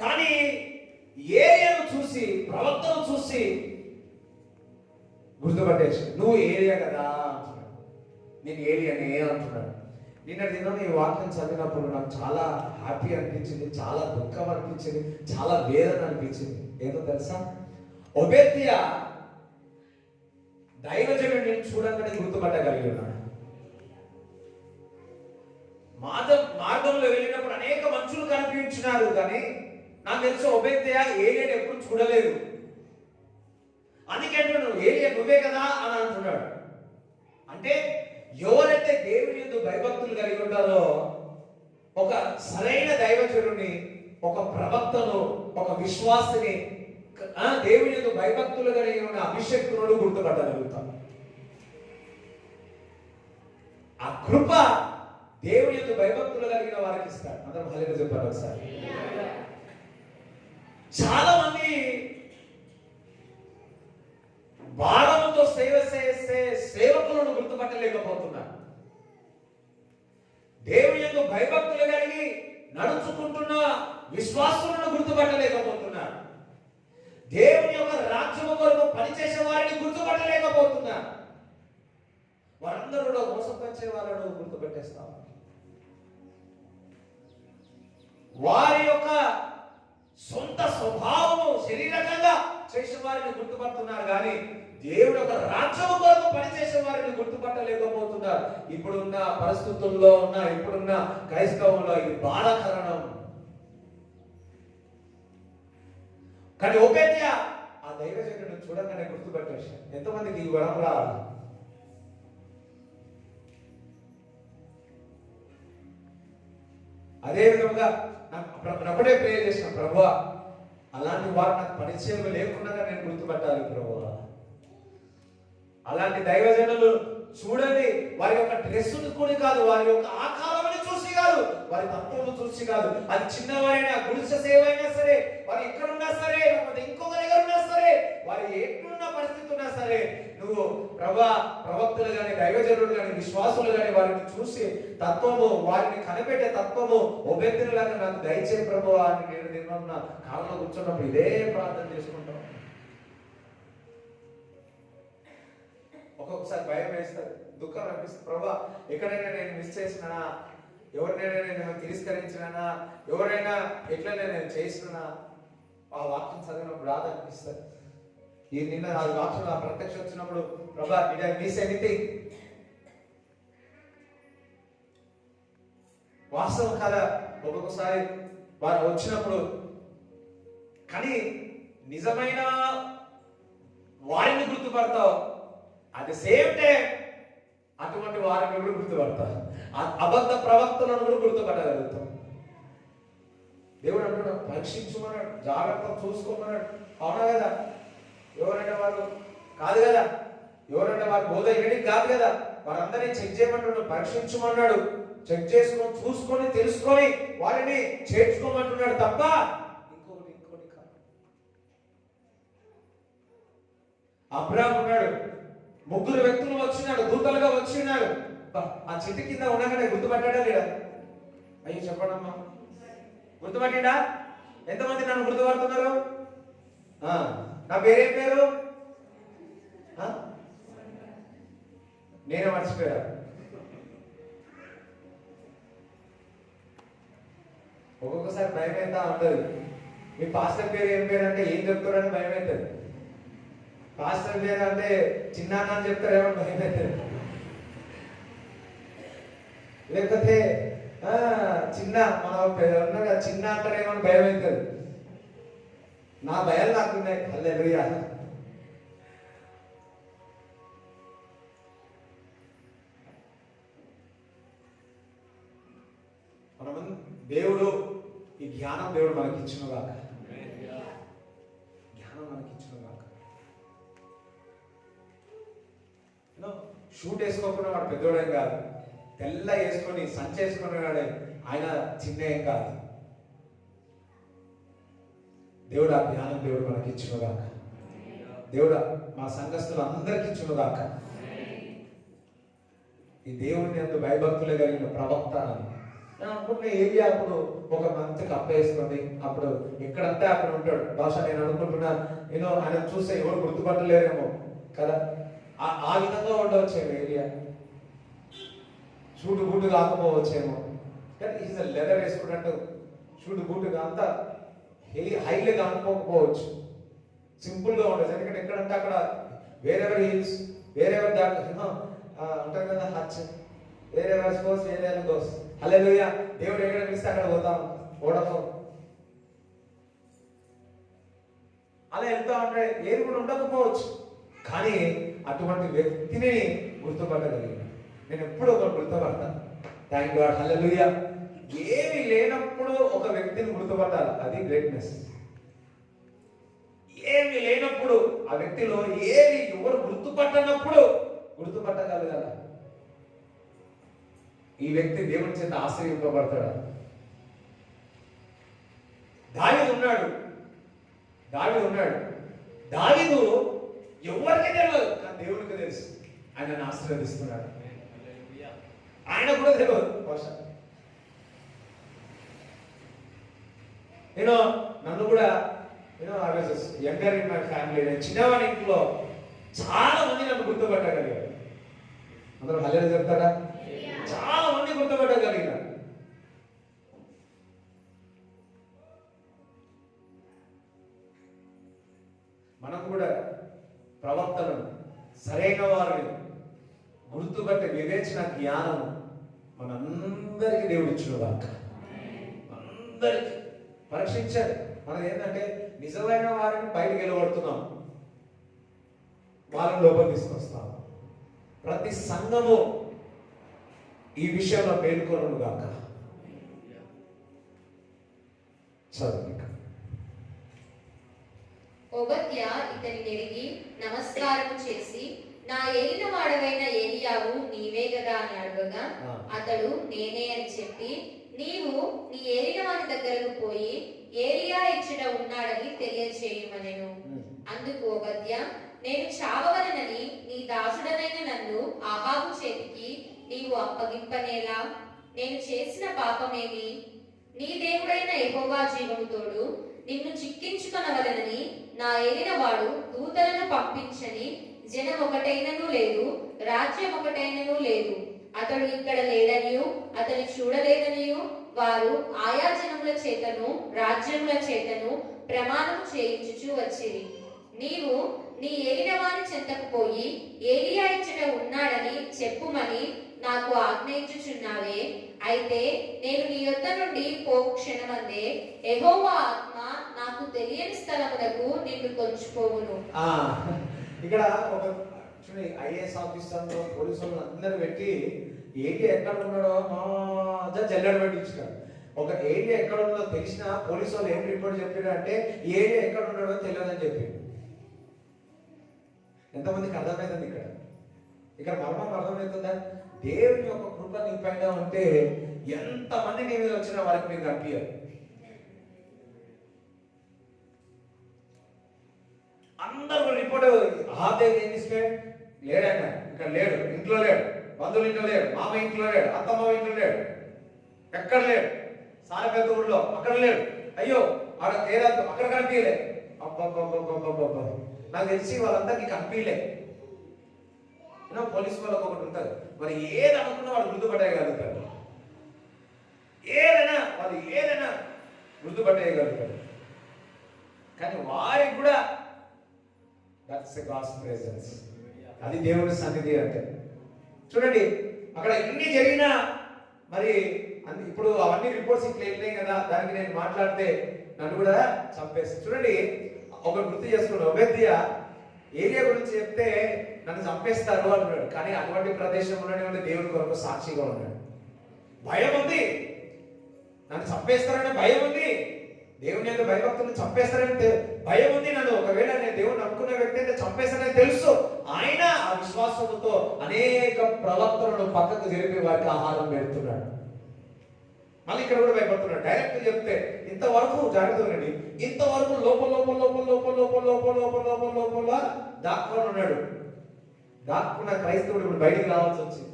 కానీ ఏరియాను చూసి, ప్రవక్తను చూసి గుర్తుపట్టేసి, నువ్వు ఏరియా కదా అంటున్నాడు, నేను ఏరియానే అంటున్నాడు. నిన్న దినం ఈ వాక్యం చదివినప్పుడు నాకు చాలా హ్యాపీ అనిపించింది, చాలా దుఃఖం అనిపించింది, చాలా వేదన అనిపించింది. ఏదో తెలుసా, ఒబేద్యా దైవజనుడిని చూడంగానే గుర్తుపట్టగలిగి ఉన్నాడు. మార్గంలో వెళ్ళినప్పుడు అనేక మనుషులు కనిపించినారు, కానీ నాకు తెలుసు ఒబేద్యా ఏలియాని ఎప్పుడు చూడలేదు. అందుకే నువ్వు ఏలియా నువ్వే కదా అని అంటున్నాడు. అంటే ఎవరైతే దేవుని యందు భయభక్తులు కలిగి ఉంటారో, ఒక సరైన దైవజనుడిని, ఒక ప్రవక్తను, ఒక విశ్వాసిని, దేవుని యందు భయభక్తులు కలిగి ఉన్న అభిషేక్తులను గుర్తుపట్టగలుగుతాం. ఆ కృప దేవుని యందు భయభక్తులు కలిగిన వారికి ఇస్తాడు. అందరం హల్లెలూయా చెప్పాలి ఒకసారి. చాలా మంది భారముతో సేవ చేసే సేవకులను గుర్తుపట్టలేకపోతున్నారు. దేవుని యందు భయభక్తులు కలిగి నడుచుకుంటున్న విశ్వాసులను గుర్తుపట్టలేకపోతున్నారు. దేవుని యొక్క రాజ్యము కొరకు పనిచేసే వారిని గుర్తుపట్టలేకపోతున్నారు. వారందరూ మోసపరిచే వాళ్ళను గుర్తుపెట్టేస్తాం. వారి యొక్క సొంత స్వభావము శరీరకంగా చేసే వారిని గుర్తుపడుతున్నారు, కానీ దేవుడు ఒక రాజ్యము కొరకు పనిచేసే వారిని గుర్తుపట్టలేకపోతున్నారు. ఇప్పుడున్న పరిస్థితుల్లో ఇప్పుడున్న క్రైస్తవంలో ఇది బాధాకరణం. కానీ ఒబేద్యా ఆ దైవజనుడిని చూడగానే గుర్తుపట్టేశాడు. ఎంతమందికి ఈ వరం రావాలి? అదే విధంగా ఒకటే ప్రేయర్ చేసిన, ప్రభువా అలాంటి వారు నాకు పరిచయం లేకుండా నేను గుర్తుపట్టాలి ప్రభువా. అలాంటి దైవజనులు చూడండి, వారి యొక్క డ్రెస్సును కూడా కాదు, వారి యొక్క ఆకారాన్ని చూసి కాదు, వారి తత్వము చూసి కాదు, అది చిన్నవారైనా గుడిసె సేవ అయినా సరే, వారు ఎక్కడున్నా సరే, లేకపోతే ఇంకొక దగ్గర ఉన్నా సరే, వారి ఎక్కడున్న పరిస్థితి ఉన్నా సరే, నువ్వు ప్రవక్తలు కానీ, దైవజనులు కానీ, విశ్వాసులు కానీ వారిని చూసి తత్వము, వారిని కనిపెట్టే తత్వము ఒబేద్యలాగా నాకు దయచే ప్రభువా అని నేను నిన్న కాలంలో కూర్చున్నప్పుడు ఇదే ప్రార్థన చేసుకుంటాం. ఒక్కొక్కసారి భయం వేస్తుంది, దుఃఖం అనిపిస్తుంది. ప్రభా ఎక్కడైనా నేను మిస్ చేసినా, ఎవరినైనా నేను తిరస్కరించినా, ఎవరైనా ఎట్లైనా నేను చేసినా, ఆ వాక్యం చదివినప్పుడు బాధ అనిపిస్తుంది. ఈ నిన్న ఆ వాక్యం ఆ ప్రత్యక్ష వచ్చినప్పుడు, ప్రభా డిడ్ ఐ మిస్ ఎనీథింగ్? వాస్తవం కదా, ఒక్కొక్కసారి వారు వచ్చినప్పుడు, కానీ నిజమైన వారిని గుర్తుపడతావు, అట్ ది సేమ్ టైం అటువంటి వారిని కూడా గుర్తుపడతారు, అబద్ధ ప్రవక్తలను కూడా గుర్తుపట్టగలుగుతాం. దేవుడు అంటున్నాడు పరీక్షించమన్నాడు, జాగ్రత్త చూసుకోమన్నాడు. అవునా కదా? ఎవరంటే వారు కాదు కదా, ఎవరంటే వారు బోధ ఇవ్వడానికి కాదు కదా, వారందరినీ చెక్ చేయమంటున్నాడు, పరీక్షించమన్నాడు. చెక్ చేసుకొని చూసుకొని తెలుసుకొని వారిని చేర్చుకోమంటున్నాడు తప్ప ఇంకోటి కాదు. అబ్రాహాము ఉన్నాడు, ముగ్గురు వ్యక్తులు వచ్చినాడు, దూతలుగా వచ్చినాడు. ఆ చెట్టు కింద ఉండగానే గుర్తుపట్టాడా లేదా? అయ్యో చెప్పడమ్మా, గుర్తుపట్టిండా? ఎంతమంది నన్ను గుర్తుపడుతున్నారు? నా పేరేం పేరు? నేనే మర్చిపోయా. ఒక్కొక్కసారి భయం అవుతా ఉంటుంది. మీ పాస్టర్ పేరు ఏం పేరు అంటే ఏం చెప్తారని భయం అవుతుంది. పాస్టర్ పేరు అంటే చిన్నాన్న అని చెప్తారేమో భయం అవుతుంది. లేకపోతే చిన్న మన చిన్న అంటారేమో భయం అవుతుంది. నా భయాలు నాకున్నాయి. హల్లెలూయా. మనం దేవుడు ఈ జ్ఞానం దేవుడు మనకి ఇచ్చిన కాక, జ్ఞానం మనకి ఇచ్చిన కాక. షూట్ వేసుకోకుండా వాడు పెద్దోడేం కాదు, తెల్ల వేసుకొని సంచి వేసుకుని ఆయన చిన్న ఏం కాదు. దేవుడు ఆ జ్ఞానం దేవుడు మనకి ఇచ్చిన కాక. దేవుడు మా సంఘస్థులు అందరికి ఇచ్చిన కాక. ఈ దేవుడిని అంత భయభక్తులే కలిగిన ప్రవక్త అని నేను అనుకుంటున్న ఏరియా. అప్పుడు ఒక మంత్ కప్ప వేసుకోండి, అప్పుడు ఎక్కడంటే అక్కడ ఉంటాడు. బహుశా నేను అనుకుంటున్నా ఆయన చూస్తే ఎవరు గుర్తుపట్టలేరేమో కదా. ఆ విధంగా ఉండవచ్చేమో ఏరియా. షూట్ బూటు కాకపోవచ్చేమో, కానీ ఈజ్ లెదర్ వేసుకున్నట్టు షూట్ బూటుగా అంతా హైలే కాకపోవచ్చు, సింపుల్గా ఉండదు. ఎందుకంటే ఎక్కడంటే అక్కడ వేరెవర్ హిల్స్, వేరెవర్ ఉంటారు కదా, హచ్ వేరెవర్ గోస్, వేరెవర్ గోస్. హల్లెలూయా. దేవుడు ఎక్కడ పిలిస్తే అక్కడ పోతాం. ఓడఫోన్ అలా వెళ్తా ఉంటే ఏది కూడా ఉండకపోవచ్చు, కానీ అటువంటి వ్యక్తిని గుర్తుపట్టగలిగిన నేను ఎప్పుడు ఒక గుర్తుపడతాను. Thank God. హల్లెలూయా. ఏమి లేనప్పుడు ఒక వ్యక్తిని గుర్తుపట్టాలి, అది గ్రేట్నెస్. ఏమి లేనప్పుడు ఆ వ్యక్తిలో ఏది ఎవరు గుర్తుపట్టనప్పుడు గుర్తుపట్టగలగాల, ఈ వ్యక్తి దేవుని చేత ఆశ్రయింపబడతాడు. దావీదు ఉన్నాడు. దావీదు ఎవరికి తెలియదు, కానీ దేవునికి తెలుసు. ఆయనను ఆశీర్వదిస్తున్నాడు. ఆయన కూడా తెలియదు బహుశా. నన్ను కూడా I was younger in my family. నేను చిన్నవాడి ఇంట్లో చాలా మంది నన్ను గుర్తుపట్టగలిగారు. అందరూ హల్లెలూయా చెప్తారా? చాలా మంది గుర్తుపట్టగలిగారు. మనం కూడా ప్రవక్తలను, సరైన వారిని గుర్తుపట్టే వివేచన జ్ఞానం మనందరికీ దేవుడు ఇచ్చిన దాకా అందరికీ పరీక్షించాడు. మనం ఏంటంటే నిజమైన వారిని బయటకు వెళ్ళగొడుతున్నాం, వాళ్ళని లోపల తీసుకొస్తాం. ప్రతి సంఘము ఈ విషయంలో మేలుకొనును గాక. చదువు. ఓబద్యా ఇతని నెరిగి నమస్కారం చేసి, నా ఏలిన వాడవైన ఏలియావు నీవే గదా అని అడగగా, అతడు నేనే అని చెప్పి, నీవు నీ ఏలిన వాని దగ్గరకు పోయి ఏలియా ఇచ్చట ఉన్నాడని తెలియజేయమనెను. అందుకు ఓబద్యా, నేను చావవలనని నీ దాసుడనైన నన్ను అహాబు చేతికి నీవు అప్పగింపనేలా? నేను చేసిన పాపమేమి? నీ దేవుడైన యెహోవా జీవము తోడు నిన్ను చిక్కించుకొనవలనని నా ఏలిన వాడు దూతలను పంపించని జనం ఒకటైనను లేదు, రాజ్యం ఒకటైనను లేదు. అతడు ఇక్కడ లేడనియు అతని చూడలేదనియు వారు ఆయా జనముల చేతను రాజ్యముల చేతను ప్రమాణం చేయించుచు వచ్చిరి. నీవు నీ ఏలిన వాని చెంతకు పోయి ఏలియా ఇచ్చట ఉన్నాడని చెప్పుమని నాకు ఆజ్ఞయించుచున్నావే. అయితే నేను నీ యొద్ద నుండి పోవు క్షణమందే యెహోవా ఆత్మ నాకు తెలియని స్థలములకు నిన్ను కొంచుకోవును. ఇక్కడ ఒక ఐఏఎస్ ఆఫీసర్లు, పోలీసులు అందరూ పెట్టి ఏరియా ఎక్కడ ఉన్నాడో జల్లెడ పెట్టించున్నాడు. ఒక ఏరియా ఎక్కడ ఉందో తెలిసిన పోలీసు వాళ్ళు ఏం రిపోర్ట్ చెప్పారు అంటే ఏరియా ఎక్కడ ఉన్నాడో తెలియదని చెప్పి. ఎంతమందికి అర్థమవుతుంది? ఇక్కడ మర్మం అర్థమవుతుందా? దేవుని యొక్క కృప నీ పైన ఉంటే ఎంతమంది నీ మీద వచ్చినా వారికి మీకు కనిపించారు. అందరూ రిపోర్ట్ ఆదే ఏం తీసుకెళ్ళి లేడన్న, ఇక్కడ లేడు, ఇంట్లో లేడు, బంధువుల ఇంట్లో లేడు, మామ ఇంట్లో లేడు, అత్తమ్మ ఇంట్లో లేడు, ఎక్కడ లేడు, సారపేత ఊళ్ళో అక్కడ లేడు, అయ్యో ఆడ తేరాదు అక్కడ కనిపించలే. అబ్బబ్బబ్బబ్బబ్బబ్బ, నాకు తెలిసి వాళ్ళందరికీ కనిపించలే. పోలీసు వాళ్ళకి ఒకటి ఉంటుంది, మరి ఏది అనుకున్నా వాళ్ళు గుర్తుపట్టగలుగుతారు. ఏదైనా వాళ్ళు ఏదైనా గుర్తుపట్టేయగలుగుతాడు. కానీ వారికి కూడా దట్స్ గాడ్స్ ప్రెజెన్స్. అది దేవుని సన్నిధి అంటే. చూడండి అక్కడ ఎన్ని జరిగినా మరి ఇప్పుడు అవన్నీ రిపోర్ట్స్ ఇట్లా వెళ్ళినాయి కదా, దానికి నేను మాట్లాడితే నన్ను కూడా చంపేస్తాను. చూడండి ఒక గుర్తు చేసుకున్నాడు, ఒబేద్య ఏరియా గురించి చెప్తే నన్ను చంపేస్తారు అంటున్నాడు. కానీ అటువంటి ప్రదేశంలోనే ఉండి దేవుని కొరకు సాక్షిగా ఉన్నాడు. భయం ఉంది, నన్ను చంపేస్తారనే భయం ఉంది, దేవుని యొక్క భయభక్తులు చంపేస్తారని భయం ఉంది. నన్ను ఒకవేళ నేను దేవుని నమ్ముకున్న వ్యక్తి అయితే చంపేస్తారని తెలుసు. ఆయన ఆ విశ్వాసంతో అనేక ప్రవక్తలను పక్కకు జరిపి వారికి ఆహారం పెడుతున్నాడు. మళ్ళీ ఇక్కడ కూడా భయపడుతున్నాడు. డైరెక్ట్ చెప్తే ఇంతవరకు జాగ్రత్తగా ఇంతవరకు లోపల లోపల లోపల లోపల లోపల లోపల లోపల లోపల లోపల దాక్కుని ఉన్నాడు. దాక్కున్న క్రైస్తవుడు ఇప్పుడు బయటికి రావాల్సి వచ్చింది.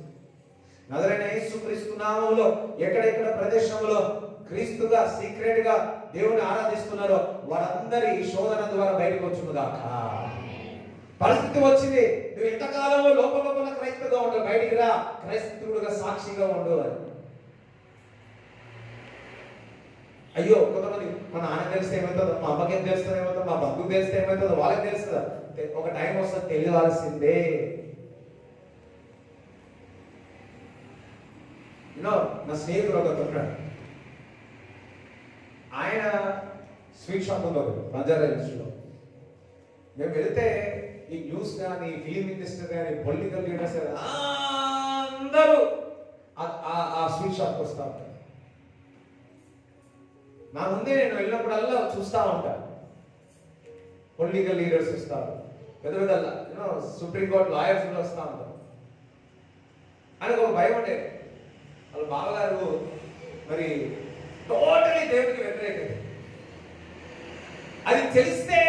నజరైన యేసుక్రీస్తు నామములో ఎక్కడెక్కడ ప్రదేశంలో క్రీస్తుగా సీక్రెట్ గా దేవుని ఆరాధిస్తున్నారో వారందరి శోధన ద్వారా బయటకు వచ్చునుగాక. పరిస్థితి వచ్చింది, నువ్వు ఎంతకాలంలో లోపల లోపల క్రైస్తవుగా ఉండవు, బయటికి రా, క్రైస్తవుడుగా సాక్షిగా ఉండు అని. అయ్యో కొంతమంది మా నాన్న తెలిస్తే ఏమవుతుందో, మా అమ్మకి ఏం తెలుస్తుంది ఏమవుతుందో, మా బంధువు తెలిస్తే ఏమవుతుందో, వాళ్ళకి తెలుస్తుందా? ఒక టైం వస్తుంది తెలియాల్సిందే. నా స్నేహితుడు ఒక ఉన్నాడు, ఆయన స్వీట్ షాప్ ఉంది ఒకటి బంజారా హిల్స్లో. మేము వెళితే ఈ న్యూస్ కానీ ఫిలిం ఇండస్ట్రీ కానీ పొలిటికల్ లీడర్స్ అందరూ ఆ స్వీట్ షాప్కి వస్తూ ఉంటారు. నా ముందే నేను వెళ్ళినప్పుడల్లా చూస్తూ ఉంటాను. పొలిటికల్ లీడర్స్ వస్తారు, పెద్ద పెద్ద సుప్రీంకోర్టు లాయర్స్ కూడా వస్తూ ఉంటారు. అని ఒక భయం ఉండేది. వాళ్ళ బావగారు మరి టోటలీ దేవుడికి వ్యతిరేకత. అది తెలిస్తే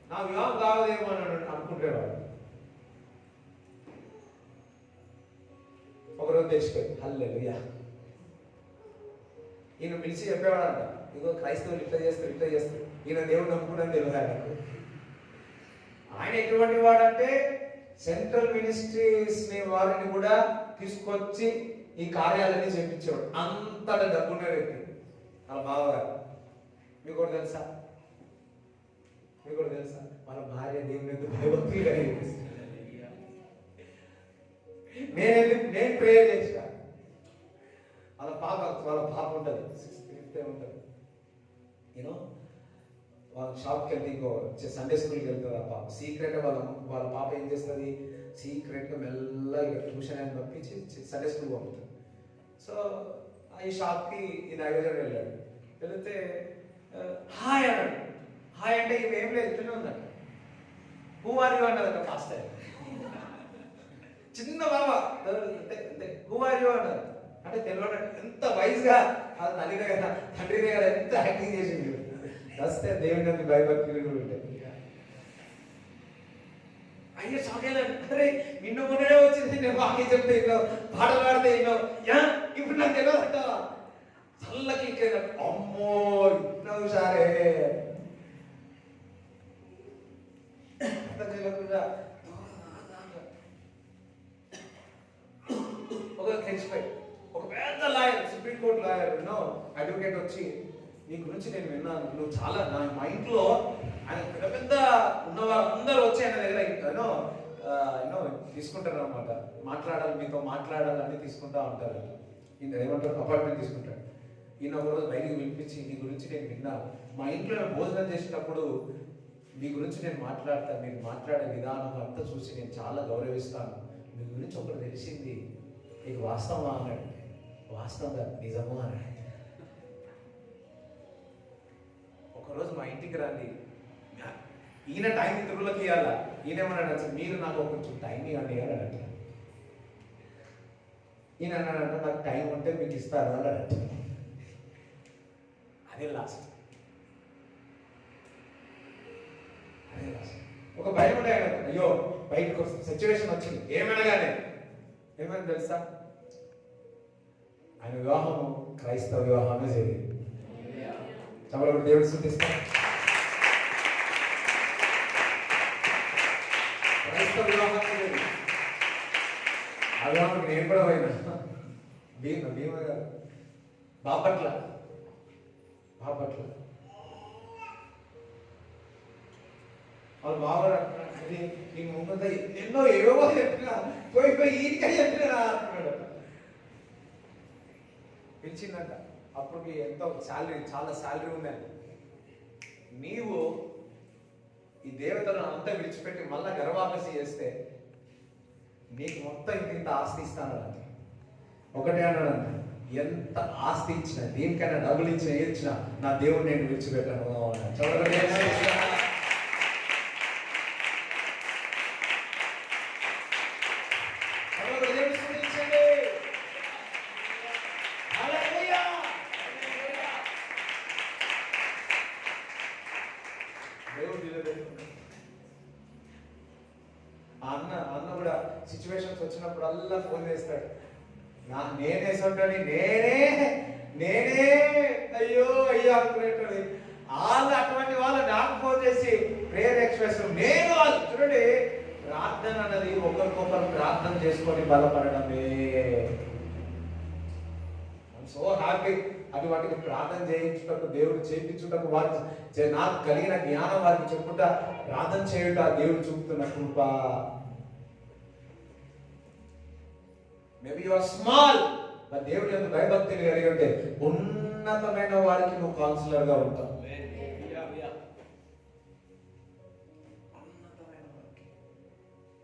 నా వివాహం కావదేమో అని అనుకుంటేవాడు. ఒకరోజు తెచ్చిపోయి హల్లెలూయా ఈయన పిలిచి చెప్పేవాడంట, ఇగో క్రైస్తవులు ఇట్లా చేస్తారు ఇట్లా చేస్తారు, ఈయన దేవుడు నమ్ముకున్నాను తెలియదు ఆయనకు. ఆయన ఎటువంటి వాడంటే సెంట్రల్ మినిస్ట్రీస్ ని వారిని కూడా తీసుకొచ్చి ఈ కార్యాలన్నీ చేయించేవాడు. అంతటా డబ్బున్న వ్యక్తి వాళ్ళ బావగారు. మీకు కూడా తెలుసా? మీకు కూడా తెలుసా? వాళ్ళ భార్య దేవుని ఎందుకు భయభక్తులు కలిగి నేను ప్రేయర్ చేసిన. వాళ్ళ పాప ఉంటుంది, 6th ఉంటుంది. యూనో వాళ్ళ షాప్కి వెళ్తే ఇంకో సండే స్కూల్కి వెళ్తుంది ఆ పాప. సీక్రెట్గా వాళ్ళ పాప ఏం చేస్తుంది, సీక్రెట్గా మెల్లగా ట్యూషన్ అని పంపించి సండే స్కూల్ పంపుతుంది. సో ఈ షాప్కి ఈ దైవజనుడు వెళ్ళాడు. వెళితే హాయ్ అన్నాడు. హాయ్ అంటే ఇవేం లేదు, ఇట్లనే ఉందంట. హూ ఆర్ యూ అన్నది ఫాస్ట్ టైం. చిన్న బాబా హూ ఆర్ యూ అన్నారు. అంటే తెలియదు ఎంత వైజ్గా అది తల్లిదే కదా తండ్రిదే కదా ఎంత యాక్టింగ్ చేసింది. వస్తే దేవుని భయభక్తులు కూడా ఉంటాయి. అయ్యో షాక్ అయ్యాను. అరే నిన్ను మొన్ననే వచ్చింది, నేను బాగా చెప్తే ఎన్నో పాటలు పాడితే ఎన్నో ఇప్పుడు నాకు తెలియదు అంట. చల్లకి అమ్మో ఇంత హుషారే ఒక తెలిసిపోయి ఒక పెద్ద లాయర్, సుప్రీంకోర్టు లాయర్ అడ్వకేట్ వచ్చి నీ గురించి నేను విన్నాను, నువ్వు చాలా మా ఇంట్లో ఆయన పెద్ద పెద్ద ఉన్నవారు అందరూ వచ్చి ఆయన దగ్గర ఎన్నో తీసుకుంటారు అనమాట. మాట్లాడాలి, మీతో మాట్లాడాలని తీసుకుంటా ఉంటారు. ఈయన ఏమంటారు అపార్ట్మెంట్ తీసుకుంటాడు. ఈయన ఒకరోజు బయటికి పిలిపించి నీ గురించి నేను విన్నాను, మా ఇంట్లో నేను భోజనం చేసేటప్పుడు మీ గురించి నేను మాట్లాడతాను, మీరు మాట్లాడే విధానం అంతా చూసి నేను చాలా గౌరవిస్తాను, మీ గురించి ఒకటి తెలిసింది, ఇది వాస్తవమా అన్నాడు. వాస్తవంగా నిజమా అన్నాడు. ఒకరోజు మా ఇంటికి రండి, ఈయన టైం ఇతరులకు ఇవ్వాలా, ఈయనేమన్నాడు అసలు మీరు నాకు కొంచెం టైం ఇవ్వండి అని అన్నట్టు. ఈయన అన్నాడంటే నాకు టైం ఉంటే మీకు ఇస్తారు అని అన్నట్టు. అదే లాస్ట్. ఒక భయం ఉండే ఆయన, అయ్యో బయటకు సిచ్యువేషన్ వచ్చింది ఏమైనా కానీ ఏమైనా తెలుసా, ఆయన వివాహం క్రైస్తవ వివాహమే జరిగింది. చాలా దేవుడు శుద్ధిస్తా. క్రైస్తవ వివాహం జరిగింది. ఆ వివాహానికి నేను కూడా పోయినా. భీమ గారు బాపట్ల బాపట్ల. వాళ్ళు బాగా నీ ముందు ఎన్నో ఏవో చెప్పినా పోయి ఈయనకే చెప్పినా అంటున్నాడు. పిలిచిందంట. అప్పటికి ఎంతో శాలరీ, చాలా శాలరీ ఉందండి. నీవు ఈ దేవతలను అంతా విడిచిపెట్టి మళ్ళా గర్వాపసి చేస్తే నీకు మొత్తం ఇంత ఆస్తి ఇస్తానంట. ఒకటే అన్నాడంట, ఎంత ఆస్తి ఇచ్చినా, దేనికైనా డబ్బులు ఇచ్చినా ఇచ్చినా నా దేవుడు నేను విడిచిపెట్టాను అన్నాడు. అన్న కూడా సిచ్యువేషన్స్ వచ్చినప్పుడల్లా ఫోన్ చేస్తాడు. నేనేసంటాడు, నేనే అయ్యో అయ్యో అనుకునేటది. వాళ్ళు అటువంటి వాళ్ళు నాకు ఫోన్ చేసి ప్రేయర్ ఎక్స్ప్రెస్ నేను వాళ్ళు చూడండి. ప్రార్థన అన్నది ఒకరికొకరు ప్రార్థన చేసుకొని బలపడడమే. సో హ్యాపీ అటువంటి ప్రార్థన చేయించుటకు, దేవుడు చేయించుటకు, వారికి నాకు కలిగిన జ్ఞానం వారికి చెప్పుకుంటా ప్రార్థన చేయుట దేవుడు చూపుతున్న కృప. Maybe you are small, but దేవుడి యొక్క భయభక్తిని కలిగి ఉంటే ఉన్నతమైన వారికి నువ్వు కౌన్సిలర్ గా ఉంటావు.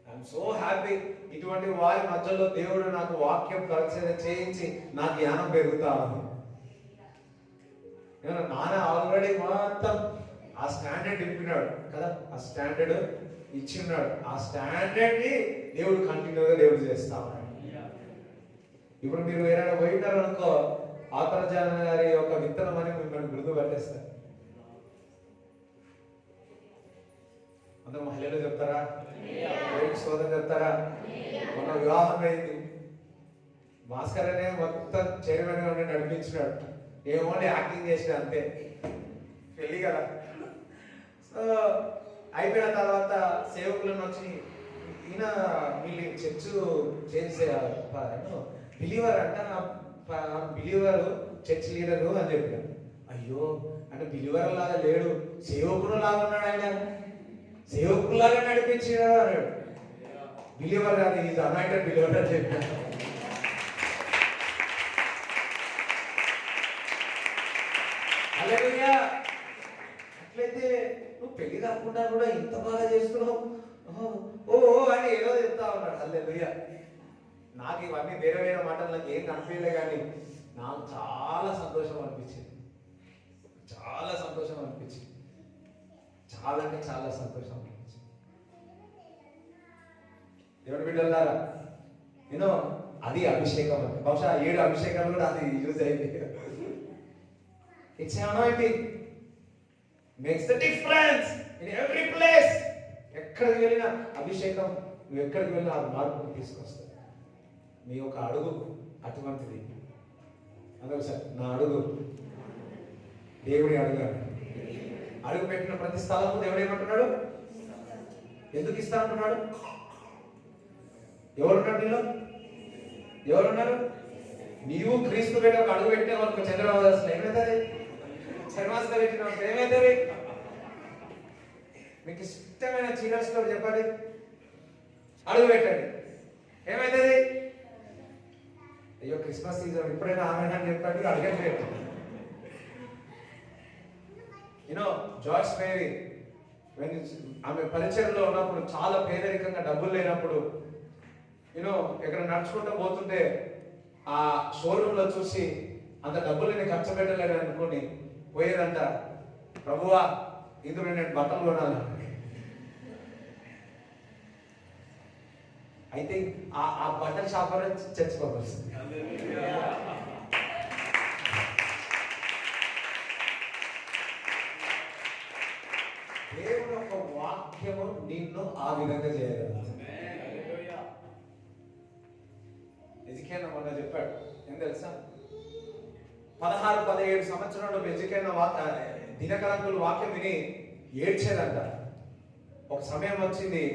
I'm so happy. ఇటువంటి వారి మధ్యలో దేవుడు నాకు వాక్యం పరిచయం చేయించి నా జ్ఞానం పెరుగుతా ఉంది. నాన్న ఆల్రెడీ మొత్తం ఆ స్టాండర్డ్ ఇప్పినాడు కదా, ఆ స్టాండర్డ్ ఇచ్చిన్నాడు. ఆ స్టాండర్డ్ ని దేవుడు కంటిన్యూగా దేవుడు చేస్తా ఉన్నాడు. ఇప్పుడు మీరు ఏదైనా పోయినారు అనుకో, ఆత్మజాన గారి యొక్క విత్తనం అని మిమ్మల్ని గుర్తుపట్టేస్తారు. అందరూ మహిళలు చెప్తారా, సోదరు చెప్తారా? మొన్న వివాహం అయింది. భాస్కర్ అనే మొత్తం చైర్మన్ గా ఉండి నడిపించినాడు. ఏమోండి యాక్టింగ్ చేసిన అంతే, పెళ్ళి కదా. సో అయిపోయిన తర్వాత సేవకులను వచ్చి, ఈయన వీళ్ళు చర్చ్ చేసే బిలీవర్ అంట, బిలీవర్ చర్చ్ లీడరు అని చెప్పాడు. అయ్యో అంటే బిలీవర్ లాగా లేడు, సేవకుడు లాగా ఉన్నాడు. ఆయన సేవకులాగా నడిపించినాడు అన్నాడు. బిలీవర్ కాదు, ఈజ్ అనాయింటెడ్ బిలీవర్ అని చెప్పాడు. అట్లయితే నువ్వు పెళ్లి కాకుండా కూడా ఇంత బాగా చేస్తున్నావు ఓ అని ఏదో చెప్తా ఉన్నాడు. హల్లెలూయా. నాకు ఇవన్నీ వేరే వేరే మాటలు నాకు ఏం కనిపించలే, కానీ నాకు చాలా సంతోషం అనిపించింది. చాలా సంతోషం అనిపించింది. చాలా అంటే చాలా సంతోషం అనిపించింది. దేవుడి బిడ్డలారా, నేను అది అభిషేకం అంటే బహుశా 7 అభిషేకాలు కూడా అది యూజ్ అయింది. It's anointing makes the difference in every place. ఎక్కడికి వెళ్ళినా అభిషేకం, నువ్వు ఎక్కడికి వెళ్ళినా అది మార్పుని తీసుకొస్తుంది. నీ యొక్క అడుగు అటువంటిది. అందుకు సార్ నా అడుగు దేవుడి అడుగు. అడుగు పెట్టిన ప్రతి స్థలము దేవుడు ఏమంటున్నాడు? ఎందుకు ఇస్తా అంటున్నాడు? ఎవరున్నారు నీలో? ఎవరున్నారు? నీవు క్రీస్తు పెట్టి ఒక అడుగు పెట్టే వాళ్ళకి చంద్రబాబు అసలు ఏమవుతుంది? శర్మాస్గా పెట్టిన ఏమవుతుంది? మీకు ఇష్టమైన చీరల్ స్టోర్ చెప్పండి, అడుగు పెట్టండి, ఏమవుతుంది? అయ్యో క్రిస్మస్ సీజన్ ఇప్పుడైనా ఆమె అని చెప్పండి, అడగట్లేదు. యూనో జార్జ్ మేరీ ఆమె పరిచయంలో ఉన్నప్పుడు, చాలా పేదరికంగా డబ్బులు లేనప్పుడు, యూనో ఎక్కడ నడుచుకుంటూ పోతుంటే ఆ షోరూమ్ లో చూసి అంత డబ్బులు ఖర్చు పెట్టలేని అనుకుని పోయేదంట, ప్రభువా ఇందులో నేను బట్టలు కొనాలి. అయితే ఆ బట్టల షాప్ చచ్చిపోవలసింది. దేవుడు ఒక వాక్యము నిన్ను ఆ విధంగా చేయగలదు. ఎజికేల్ మొన్న చెప్పాడు, ఏం తెలుసా? 16-17 సంవత్సరాలు ఎజికేల్ దినకరంకులు వాక్యం విని ఏడ్చేదంట. ఒక సమయం వచ్చింది,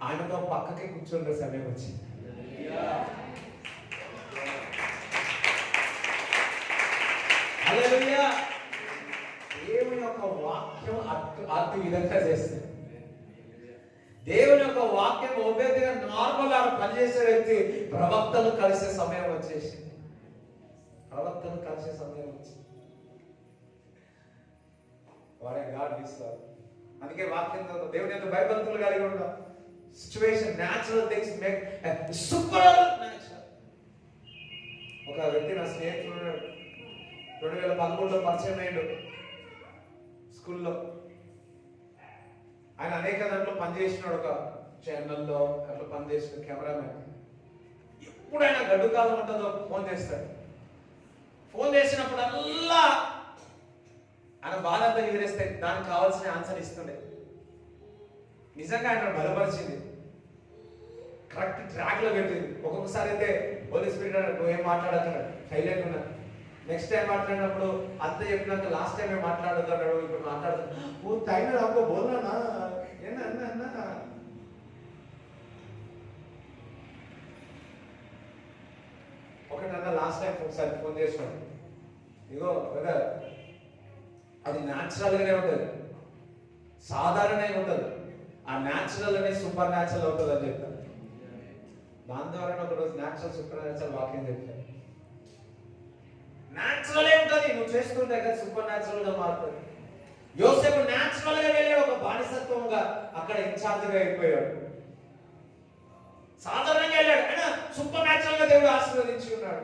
ఆయనతో పక్కకి కూర్చుండే సమయం వచ్చింది. హల్లెలూయా. అతి విధంగా చేస్తుంది. దేవుని యొక్క వాక్యం ఒబేదిగా నార్మల్ ఆడ పనిచేసే వ్యక్తి ప్రవక్తలు కలిసే సమయం వచ్చేసింది. ప్రవక్తలు కలిసే సమయం వచ్చింది. వాడే గాడ్ ఇస్తారు. అందుకే వాక్యం దేవుని యొక్క భయభక్తులు కలిగి ఉంటాం. Situation natural things make super natural. ఒక వ్యక్తి నా స్నేహితుడు 2013లో పరిచయం అయ్యాడు స్కూల్లో. ఆయన అనేక దాంట్లో పనిచేసినాడు. ఒక ఛానల్లో అట్లా పనిచేసిన కెమెరామెన్. ఎప్పుడైనా గడ్డు కాలం ఉంటుందో ఫోన్ చేస్తాడు. ఫోన్ చేసినప్పుడల్లా ఆయన బాధ అంతా వివరిస్తే దానికి కావాల్సిన ఆన్సర్ ఇస్తుండే. నిజంగా ఆయన బలపరిచింది, కరెక్ట్ ట్రాక్ లో పెట్టింది. ఒక్కొక్కసారి అయితే హోలీ స్పిరిట్ నువ్వేం మాట్లాడుతున్నాడు, సైలెంట్ ఉన్నా. నెక్స్ట్ టైం మాట్లాడినప్పుడు అంత చెప్పినాక లాస్ట్ టైం మాట్లాడుతున్నాడు, ఇప్పుడు మాట్లాడుతున్నాడు. ఓ టైం అప్పుడు బోల్నా అన్నా ఒకటన్నా లాస్ట్ టైం ఒకసారి ఫోన్ చేసినాడు. ఇగో బ్రదర్, అది న్యాచురల్ గానే ఉంటుంది, సాధారణంగా ఉంటుంది. ఆ న్యాచురల్ అనేది సూపర్ న్యాచురల్ అవుతుంది అని చెప్తాను. దాని ద్వారా ఒకరోజు న్యాచురల్ సూపర్ న్యాచురల్ వాక్యం చెప్తాను. న్యాచురల్ ఉంటుంది, నువ్వు చేసుకున్న దగ్గర సూపర్ న్యాచురల్ గా మారుతుంది. యోసేపు న్యాచురల్ గా వెళ్ళి ఒక బానిసత్వంగా అక్కడ ఇన్ఛార్జ్ గా అయిపోయాడు. సాధారణంగా వెళ్ళాడు, అయినా సూపర్ న్యాచురల్ గా దేవుడు ఆశీర్వదించి ఉన్నాడు.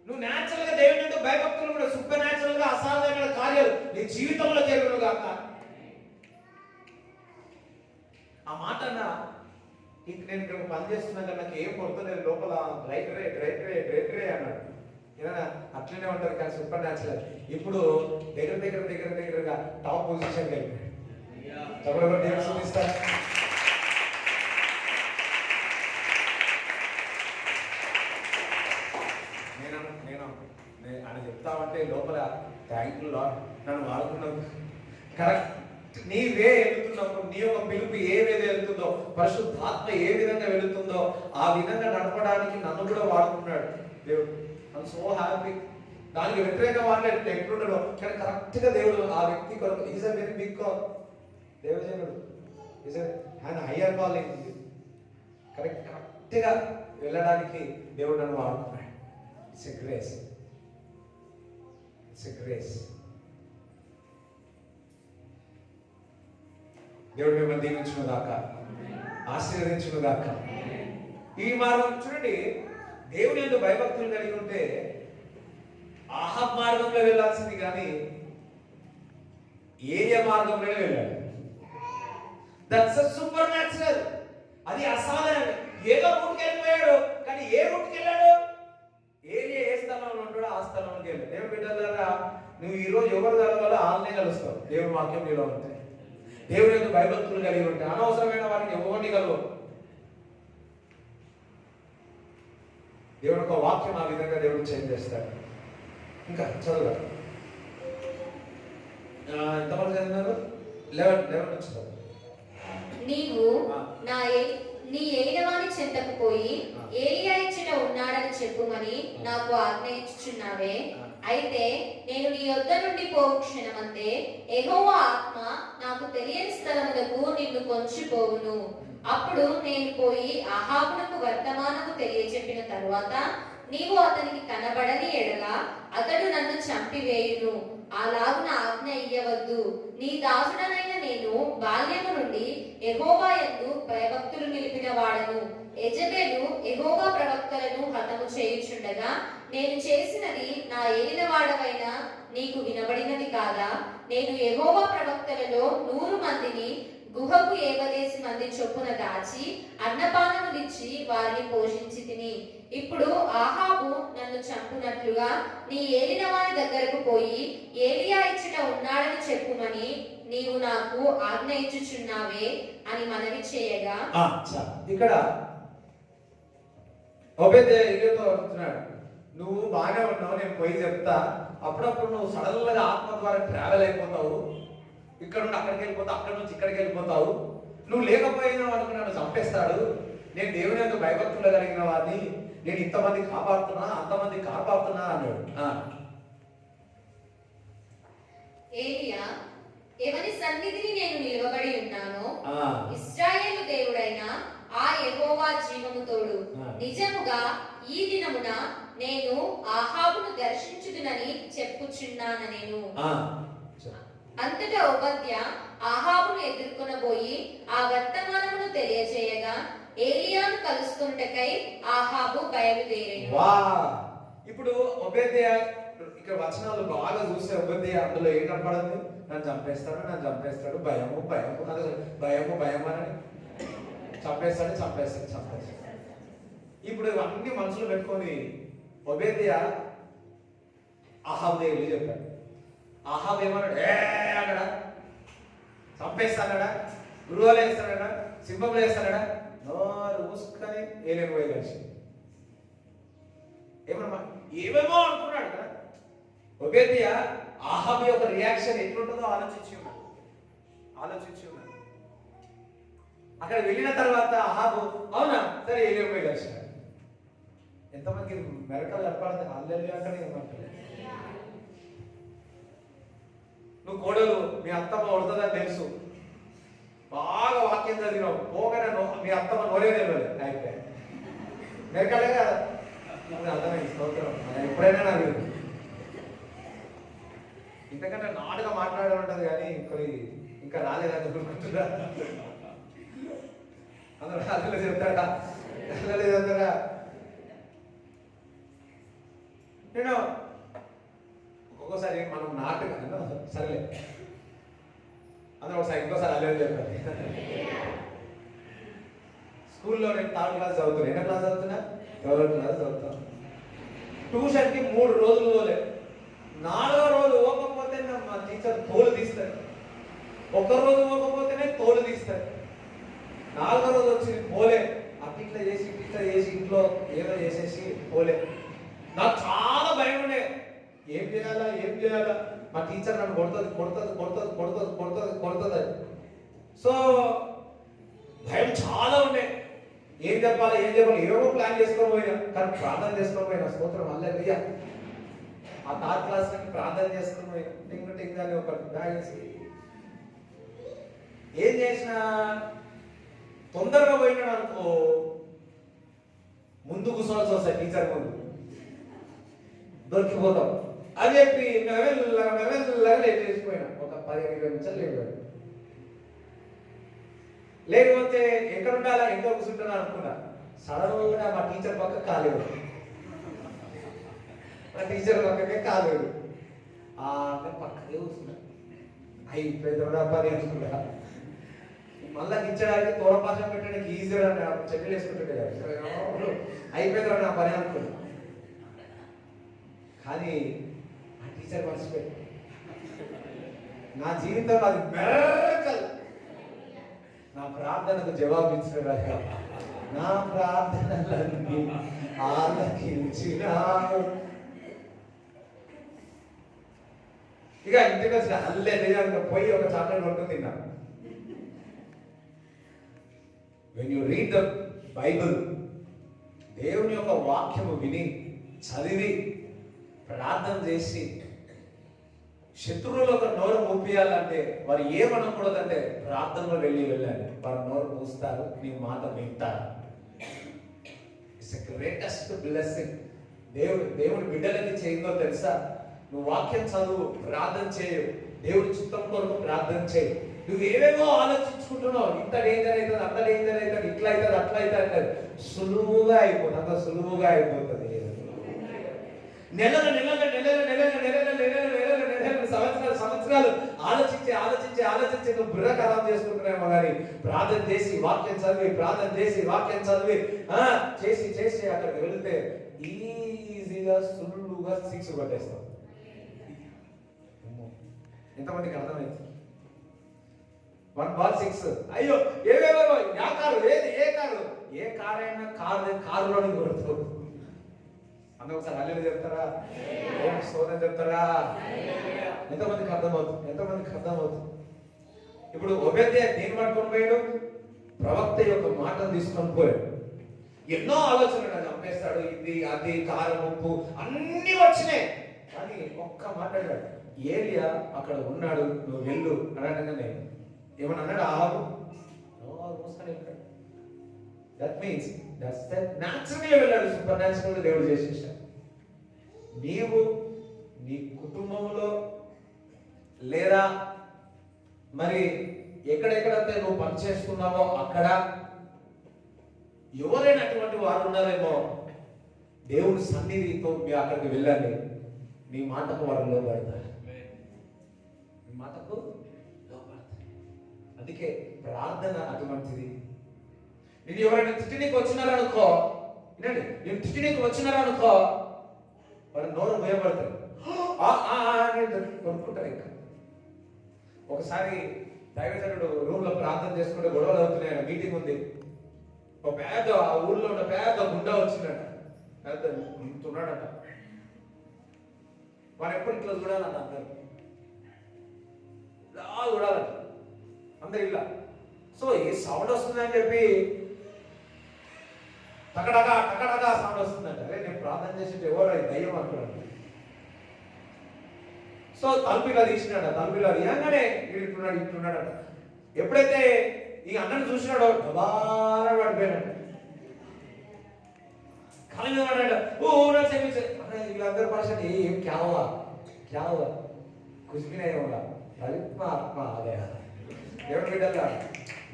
నువ్వు న్యాచురల్ గా దేవుని యొక్క భయభక్తులు కూడా సూపర్ న్యాచురల్ గా అసాధారణమైన కార్యాలు నీ జీవితంలో జరుగును గాక. ఆ మాట నేను ఇక్కడ పనిచేస్తున్నాక నాకు ఏం కొడుతుంది లోపల రైట్ రే అన్నాడు. ఏదైనా అట్లనే ఉంటారు కానీ సూపర్ న్యాచురల్. ఇప్పుడు దగ్గరగా టాప్ పొజిషన్ వెళ్ళిపోయాడు. దేవుడు చూపిస్తారా? నేను అని చెప్తామంటే లోపల థ్యాంక్ యూ లార్డ్, నన్ను వాడుకున్నావు. కరెక్ట్, నీవే వెళుతున్నప్పుడు నీ యొక్క పిలుపు ఏ విధంగా వెళుతుందో, పరిశుద్ధాత్మ ఏ విధంగా వెళుతుందో ఆ విధంగా నడపడానికి నన్ను కూడా వాడుకున్నాడు దేవుడు. I'm so happy. దానికి వ్యతిరేక వాళ్ళు ఎట్లుండడో కానీ కరెక్ట్ గా దేవుడు ఆ వ్యక్తి కొరకు is a very big call. దేవజనుడు ఈజ్ ఆయన హయ్యర్ కాలింగ్. కరెక్ట్ గా వెళ్ళడానికి దేవుడు నన్ను వాడుకున్నాడు. It's a grace. It's a grace. దేవుడు మిమ్మల్ని దీవించును గాక, ఆశీర్వదించును గాక. ఈ మార్గం చూడండి, దేవుని యందు భయభక్తులు కలిగి ఉంటే ఆహాబ్ మార్గంలో వెళ్ళాల్సింది కానీ ఏలియా మార్గంలోనే వెళ్ళాలి. That's super natural. అది అసాధారణం. ఏదో రూట్కి వెళ్ళిపోయాడు కానీ ఏ రూట్కి వెళ్ళాడు? ఏలియా ఏ స్థలంలో ఉంటాడో ఆ స్థలంలోకి వెళ్ళాడు. దేవుని బిడ్డలారా, నువ్వు ఈరోజు ఎవరు కలవాలో వాళ్ళనే కలుస్తావు. దేవుని వాక్యం నీలో ఉంటాయి. దేవుని యొక్క భయభక్తులు కలిగి ఉంటాయి. అనవసరమైన వారిని ఎవరిని కలవవు. దేవుని యొక్క వాక్యం ఆ విధంగా దేవుడు చేంజ్ చేస్తాడు. ఇంకా చదువు ఎంతమంది చదివినారు? 11 నుంచి చదువు. నీవు నీ ఏలినవాని చెంతకు పోయి ఏలియా ఇచ్చట ఉన్నాడని చెప్పుమని నాకు ఆజ్ఞ ఇచ్చుచున్నావే. అయితే నేను నీ యొద్ద నుండి పోవు క్షణమంతే యెహోవా ఆత్మ నాకు తెలియని స్థలములకు నిన్ను కొంచిపోవును. అప్పుడు నేను పోయి అహాబునకు వర్తమానము తెలియచెప్పిన తరువాత నీవు అతనికి కనబడని ఎడల అతడు నన్ను చంపివేయును. అలాగున ఆజ్ఞ ఇయ్యవద్దు. నీ దాసుడనైన నేను బాల్యము నుండి యెహోవా యందు భయభక్తులు నిలిపిన వాడను. యెజబెలు యెహోవా ప్రవక్తలను హతము చేయుచుండగా నేను చేసినది నా ఏలినవాడవైన నీకు వినబడినది కాదా? నేను యెహోవా ప్రవక్తలలో 100 మందిని గుహకు 70 మంది చొప్పున దాచి అన్నపానములిచ్చి వారిని పోషించి తిని. ఇప్పుడు ఆహాబు నన్ను చంపునట్లుగా నీ ఏలినవాని దగ్గరకు పోయి ఏలియా ఇచ్చట ఉన్నాడని చెప్పుమని నీవు నాకు ఆజ్ఞ ఇచ్చుచున్నావే అని మనవి చేయగా, ఇక్కడ ఓబేదేయుతో అంటున్నాడు, నువ్వు బాగానే ఉన్నావు, నేను పోయి చెప్తా. అప్పుడప్పుడు నువ్వు సడన్ గా ఆత్మ ద్వారా ట్రావెల్ అయిపోతావు. ఇక్కడ నుండి అక్కడికి వెళ్ళిపోతావు, అక్కడి నుంచి ఇక్కడికి వెళ్ళిపోతావు. నువ్వు లేకపోయినావు అనుకుని నన్ను చంపేస్తాడు. నేను దేవుని యొక్క భయభక్తులు కలిగిన వాడిని, నేను ఇంతమంది కాపాడుతున్నా, అంతమంది కాపాడుతున్నా అన్నాడు. ఏలియా, ఎవని సన్నిధిని నేను నిలవబడి ఉన్నానో ఆ, ఇశ్రాయేలు దేవుడైన ఆ యెహోవా జీవము తోడు, ఆ. నిజముగా ఈ దినమున నేను ఆహాబును దర్శించుదునని చెప్పుచున్నానెను. ఆ, చెప్పు. అంతటా ఓబద్య ఆహాబును ఎదుర్కొనబోయి ఆ వర్తమానమును తెలియజేయగా ఏలియాను కలుసుకొనుటకై ఆహాబు బయలుదేరెను. వా ఇప్పుడు ఒబేద్యా ఇక్కడ వచనాలు బాగా చూస్తే ఒబేద్యా అందులో ఏం కనపడింది? నన్ను చంపేస్తాడు, భయము భయము, అదే భయము భయం అని చంపేస్తాడు. ఇప్పుడు ఇవన్నీ మనసులో పెట్టుకొని ఒబేద్యా ఆహాబ్ దేవుడు చెప్పాడు. ఆహాబ్ ఏమన్నాడు? అన్నాడా? చంపేస్తాడా? గృహాలు వేస్తాడా? సింహంలో వేస్తాడా? నోరు మూసుకొని ఏలేని పోయి కలిసి ఏమేమో అనుకున్నాడు కదా. ఒబేద్యా ఆహాబ్ యొక్క రియాక్షన్ ఎట్లుంటుందో ఆలోచించి ఉన్నాడు. అక్కడ వెళ్ళిన తర్వాత ఆహాబు అవునా సరే ఏలేని పోయి కలిసినాడు. ఎంతమందికి మెరకలు చెప్పాలి అల్లెల్లి అంటే ఏమంటారు? నువ్వు కోడలు మీ అత్తమ్మ కొడుతుందని తెలుసు, బాగా వాక్యం చదివినావు, పోగానే మీ అత్తమ్మ నోరే తెలియదు, అయిపోయి మెరకలే కదా. అర్థమైంది, స్తోత్రం. ఎప్పుడైనా నాకు ఇంతకంటే నాటుగా మాట్లాడే ఉంటుంది కానీ ఇంకా రాలేదని అనుకుంటున్నా. అందరూ అల్లెలు చెప్తాడా? చెప్తారా? నేను ఒక్కోసారి మనం నాటుగా సరేలే అందరూ ఒకసారి ఇంకోసారి అల్లెలు చెప్పాలి. స్కూల్లో నేను 3rd క్లాస్ చదువుతున్నా. ఎన్నో క్లాస్ చదువుతున్నా? 12th క్లాస్ చదువుతాను. ట్యూషన్కి 3 రోజులు పోలే. 4వ రోజు పోకపోతే మా టీచర్ తోలు తీస్తారు. 1 రోజు పోకపోతేనే తోలు తీస్తారు. 4వ రోజు వచ్చి పోలే, అట్లా చేసి ఇంట్లో ఏదో చేసేసి పోలే. నాకు చాలా భయం ఉండే, ఏం చేయాలా మా టీచర్ నన్ను కొడుతుంది. సో భయం చాలా ఉండే. ఏం చెప్పాలి ఏవో ప్లాన్ చేసుకొని పోయినా, కానీ ప్రార్థన చేసుకొని పోయినా. స్తోత్రం హల్లెలూయా. ఆ 3rd క్లాస్ నుంచి ప్రార్థన చేసుకొని పోయినా. టింగ్ అని ఒక బ్యాగ్ ఏం చేసినా తొందరగా పోయినాడు అనుకో, ముందు కూర్చోవాల్సి వస్తాయి టీచర్ ముందు, దొరికిపోతాం అని చెప్పి మెల్లగా లేట్ చేసిపోయినా. ఒక 10-20 నిమిషాలు లేకపోతే ఎక్కడ ఉండాలా, ఎక్కడ కూర్చుంటున్నా అనుకున్నా. సడన్ గా మా టీచర్ పక్క కాలేదు, పక్కకే కూర్చున్నా. అయిపోయిందా పని అనుకున్నా. మళ్ళా గిచ్చడానికి తోరపాశం పెట్టడానికి ఈజీగా చెట్లు వేసుకుంటుంటే అయిపోయిందా నా పని అనుకున్నా. కానీ ఆ టీచర్ మర్చిపోయి నా జీవితంలో అది మెరకల్. నా ప్రార్థనకు జవాబు ఇచ్చినగా నా ప్రార్థనలన్నీ ఆలకించినావు. ఇక ఇంటికి వచ్చిన హల్లెలూయా పోయి ఒక చాక్లెట్ కొనుక్కొని తిన్నాను. When you read the Bible, దేవుని యొక్క వాక్యము విని చదివి ప్రార్థన చేసి శత్రువులకు నోరు మూపియాలంటే వారు ఏమనకూడదంటే ప్రార్థనలో వెళ్ళాలి. వారు నోరు మూస్తారు, నీ మాట వింటారు. It's a greatest blessing. దేవుడి బిడ్డలకి చేయిందో తెలుసా? నువ్వు వాక్యం చదువు, ప్రార్థన చేయు, దేవుడి చిత్తం కొరకు ప్రార్థన చేయి. నువ్వు ఏవేమో ఆలోచించుకుంటున్నావు, ఇంత డేంజర్ అవుతుంది, అంత డేంజర్ అవుతుంది, ఇట్లా అవుతుంది, అట్లా అవుతుంది, సులువుగా అయిపోతుంది. అంత సులువుగా అయిపోతుంది. నెలలు సంవత్సరాలు ఆలోచించి నువ్వు బుర్ర ఖరాబ్ చేసుకుంటున్నామో కానీ ప్రార్థన చేసి వాక్యం చదివి చేసి అక్కడికి వెళితే ఈజీగా సులువుగా 6 కొట్టేస్తాం. ఎంతమందికి అర్థమైంది? 1 బాల్ 6. అయ్యో ఏవేవో ఏ కారు అయినా కారులోని కొడుతుంది. అందరూ ఒకసారి అల్లెలు చెప్తారా? సోదం చెప్తారా? ఎంతమందికి అర్థమవుతుంది? ఇప్పుడు ఒబేద్యా దేని పట్టుకొని పోయాడు? ప్రవక్త యొక్క మాటను తీసుకొని పోయాడు. ఎన్నో ఆలోచనలు, చంపేస్తాడు, ఇది అది కారు ముప్పు అన్ని వచ్చినాయి. కానీ ఒక్క మాట్లాడాడు. ఏలియా అక్కడ ఉన్నాడు, నువ్వు వెళ్ళు అని అనగానే ఏమన్నా అన్నాడు? ఆగు మూసుకొని వెళ్ళాడు. దట్ మీన్స్ దట్స్ దట్ న్యాచురల్గా వెళ్ళాడు. సూపర్ న్యాచురల్గా దేవుడు చేసేసాడు. నీవు నీ కుటుంబంలో లేదా మరి ఎక్కడెక్కడైతే నువ్వు పనిచేస్తున్నావో అక్కడ ఎవరైనా అటువంటి వారు ఉన్నారేమో, దేవుని సన్నిధితో మీ అక్కడికి వెళ్ళండి. నీ మాటకు వారు లోబడతారు. నీ మాటకు లోబడతారు. అందుకే ప్రార్థన అటువంటిది. నేను ఎవరైనా తిట్టినీకి వచ్చినారనుకో, వినండి, నేను తిట్టినీకి వచ్చినారనుకో, వాళ్ళు నోరు భయపడతారు, కొనుక్కుంటారు. ఇంకా ఒకసారి దైవజనుడు రూమ్ లో ప్రార్థన చేసుకుంటే గొడవలు అవుతున్నాయి. మీటింగ్ ఉంది. ఒక పేద ఆ ఊళ్ళో ఉన్న పేద గుండా వచ్చిందట. పెద్ద ఇంతున్నాడట. వాడు ఎప్పుడు ఇట్లా చూడాలట. అందరు ఇలా చూడాలట అందరు ఇలా. సో ఏ సౌండ్ వస్తుందని చెప్పి టకటగా టకటగా సౌండ్ వస్తుందంట. అరే నేను ప్రార్థన చేసి ఎవరు అది దయ్యం అంటున్నాడు. సో తలుపులా తీసినాడ. తలుపులా తీయగానే ఇట్టున్నాడట. ఎప్పుడైతే ఈ అన్నను చూసినాడో బాగా పడిపోయినాడు. కళ్ళు పడ్డాడు. వీళ్ళందరూ పరిస్థితి ఏం క్యావా క్యావా కుసిపినాయేమోగా లలిత్మ ఆత్మ అదే దేవుని బిడ్డగా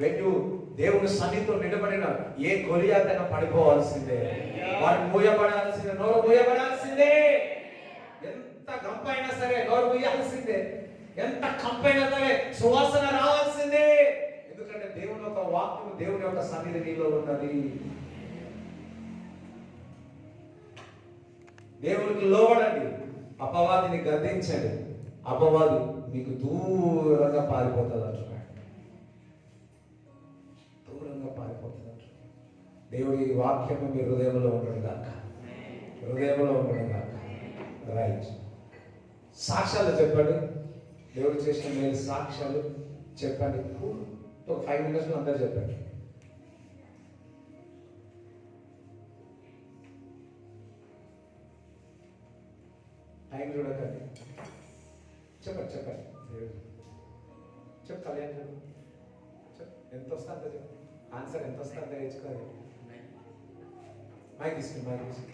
వెళ్ళు. దేవుని సన్నిధితో నిలబడిన ఏ గొలియాతైనా పడిపోవాల్సిందే. వాడు మూయబడాల్సిందే. నోరు మూయబడాల్సిందే. ఎంత గంపైనా సరే నోరు మూయాల్సిందే. ఎంత కంపైనా సరే సువాసన రావాల్సిందే. ఎందుకంటే దేవుని యొక్క వాక్యం, దేవుని యొక్క సన్నిధి నీలో ఉన్నది. దేవునికి లోబడండి. అపవాదిని గద్దించండి. అపవాది మీకు దూరంగా పారిపోతుంది అంటున్నాడు. దూరంగా పారిపోతుంది అంటున్నాడు. దేవుడి వాక్యము మీ హృదయంలో ఉండడం కాక, హృదయంలో ఉండడం కాక. రైట్. సాక్ష్యాలు చెప్పండి. దేవుడు చేసిన మీరు సాక్ష్యాలు చెప్పండి. ఒక 5 minutes అందరూ చెప్పండి. టైం చూడకండి. చెప్పండి చెప్పండి. చెప్పు కళ్యాణ్ చెప్పు. ఎంత వస్తా అంత చెప్పు. ఆన్సర్ ఎంత వస్తా అంత నేర్చుకోవాలి. మైక్ తీసుకుని మైక్ తీసుకుని.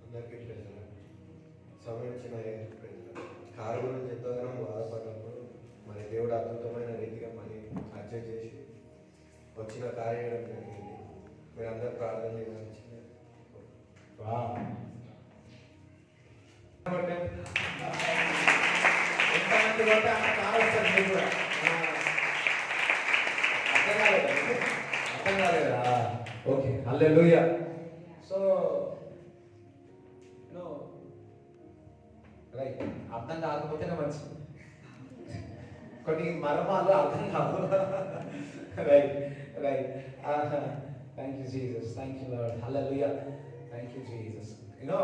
అందరికీ ప్రజలు సంబంధించిన ప్రజలు కారు గురించి ఎంతగానో బాధపడినప్పుడు మరి దేవుడు అద్భుతమైన రీతిగా మళ్ళీ అడ్జస్ట్ చేసి వచ్చిన కార్యం జరిగింది. మీరు అందరూ ప్రార్థన చేయాల్సింది. Okay hallelujah. So right. అర్థం కాకపోతేనే మంచిది. కొన్ని మర్మాలు అర్థం కాదు. Right right. Thank you Jesus. Thank you Lord. Hallelujah. Thank you Jesus. You know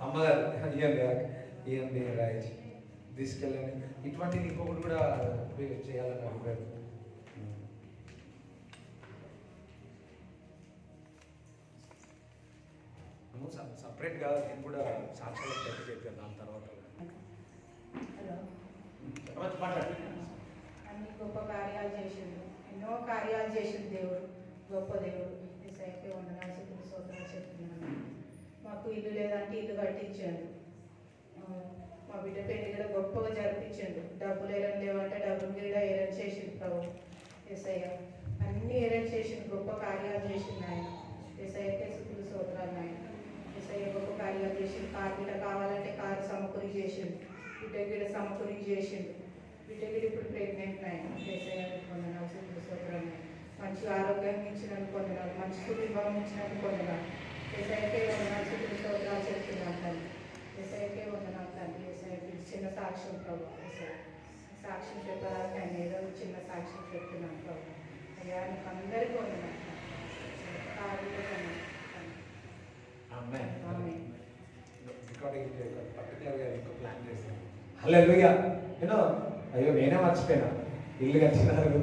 అమ్మగారు ఇవ్వండి రైట్ తీసుకెళ్ళండి. ఇటువంటిది ఇంకొకటి కూడా చేయాలని అభిప్రాయం. సపరేట్గా నేను కూడా సాక్ష్యాలు పెట్టి చెప్పాను. దాని తర్వాత అన్ని గొప్ప కార్యాలు చేసిండు. ఎన్నో కార్యాలు చేసిండు దేవుడు. గొప్ప దేవుడు. ఈసారికి వందనాలు స్థుతులు స్తోత్రాలు చెప్తున్నాను. మాకు ఇల్లు లేదంటే ఇల్లు కట్టించాడు. మా బిడ్డ పెళ్లి కూడా గొప్పగా జరిపించండు. డబ్బులు ఏరని లేవంటే డబ్బులు కూడా ఏరని చేసిండు ప్రభు. ఏసయ్య అన్ని ఏరని చేసిండు. గొప్ప కార్యాలు చేసిండు ఆయన. ఏసయ్యకే స్థుతులు స్తోత్రాలు ఆయన. ఏసయ్య గొప్ప కార్యాలు చేసిండు. కారు బిడ్డ కావాలంటే కారు సమకూరి చేసిండు. బిడ్డ గిడ సమకూరి చేసిండు. బిడ్డ గిడ ఇప్పుడు ప్రెగ్నెంట్ ఆయన. ఏసయ్య పొందనాలు స్థుతులు స్తోత్రాలు. మంచి ఆరోగ్యం ఇచ్చినందుకు పొందనాలు. మంచి కుటుంబం ఇచ్చినందుకు పొందనాలు. ఏసయ్యకే వందనాలు స్థుతులు స్తోత్రాలు చెప్తున్నాను తండ్రి. ఏసయ్యకే వందనాలు తండ్రి. ఏసయ్యకి చిన్న సాక్ష్యం ప్రభు. ఏసయ్య సాక్ష్యం చెప్పడానికి ఆయన ఏదో చిన్న సాక్ష్యం చెప్తున్నాను ప్రభు. అయ్యా నీకు అందరికీ వందనాలు. హల్లెలూయా. యూనో అయ్యో నేనే మర్చిపోయినా, ఇల్లు కట్టినారు,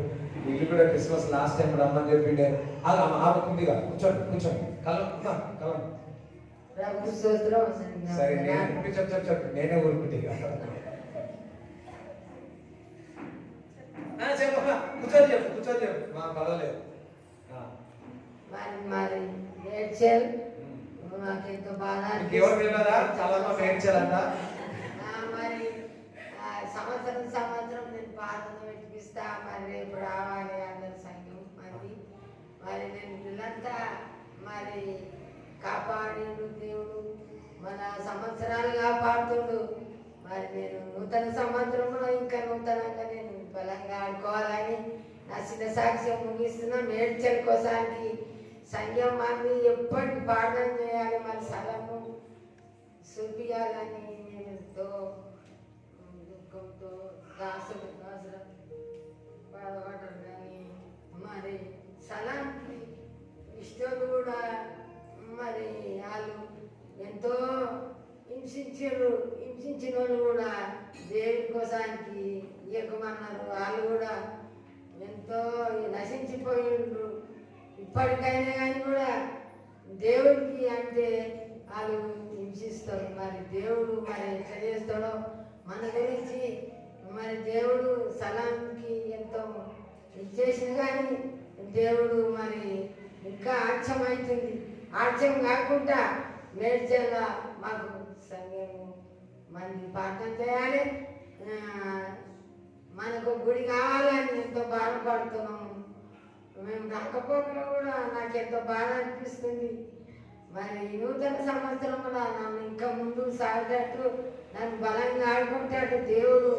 ఇల్లు కూడా క్రిస్మస్ లాస్ట్ టైం రమ్మని చెప్పిండే. అది ఆపుకుందిగా, కూర్చోండి కూర్చోండి, కలం సరే నేను చెప్పు నేనే ఊరుకుంటే ఇక. చెప్పమ్మా, కూర్చొని చెప్పు మా పర్వాలేదు. మరి ఏడ్చారు మాకెంతో బాధ. ఎవరు తెలియదా చాలా ఏడ్చారంట. మరి సంవత్సరం నేను ప్రార్థన పెట్టిస్తా, మరి రేపు రావాలి అందరి సంఘం మరి నేను పిల్లంతా మరి కాపాడిండు దేవుడు, మన సంవత్సరాలు కాపాడుతుండు. మరి నేను నూతన సంవత్సరంలో ఇంకా నూతనంగా నేను బలంగా ఆడుకోవాలని నా చిన్న సాక్ష్యం ముగిస్తున్నా. మేడ్చల్ కోసానికి సంఘం మంది ఎప్పటికి ప్రార్థన చేయాలి, మరి స్థలము చూపించాలని నేను ఎంతో దుఃఖంతో దాసుడు బాధపడ్డాను. కానీ మరి స్థలానికి ఇష్టలు కూడా మరి వాళ్ళు ఎంతో హింసించిన వాళ్ళు కూడా దేవుని కోసానికి ఇయ్యకమన్నారు. వాళ్ళు కూడా ఎంతో నశించిపోయిండ్రు. ఇప్పటికైనా కానీ కూడా దేవుడికి అంటే వాళ్ళు హింసిస్తారు. మరి దేవుడు మరి ఎట్లా చేస్తాడో మన గురించి మరి దేవుడు స్థలానికి ఎంతో ఇచ్చేసిన కానీ దేవుడు మరి ఇంకా ఆక్షం అవుతుంది. ఆక్షం కాకుండా మేడ్చల్ల మాకు సంఘము మంది ప్రార్థన చేయాలి, మనకు గుడి కావాలని ఎంతో బాధపడుతున్నాము. మేము రాకపోకలో కూడా నాకు ఎంతో బాధ అనిపిస్తుంది. మరి నూతన సంవత్సరంలో నన్ను ఇంకా ముందు సాగేటట్టు, నన్ను బలంగా ఆడుకుంటేట్టు దేవుడు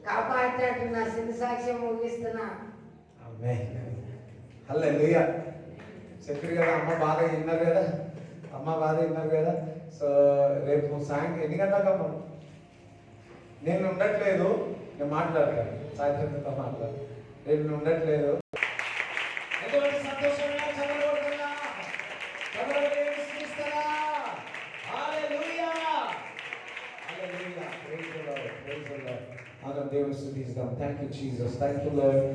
కాపాడేటట్టు నా సిద్ధ సాక్ష్యం ముగిస్తున్నా. హల్లెలూయా. చెప్పారు కదా అమ్మ బాధ విన్నారు కదా, అమ్మ బాధ విన్నారు కదా. సో రేపు సాయంత్రం ఎన్ని గంటలకమ్మ? నేను ఉండట్లేదు, నేను మాట్లాడతాను సాయంత్రం మాట్లాడు. రేపు నేను ఉండట్లేదు. దేవుని స్తుతిస్తాం. Thank you Jesus, thank you Lord.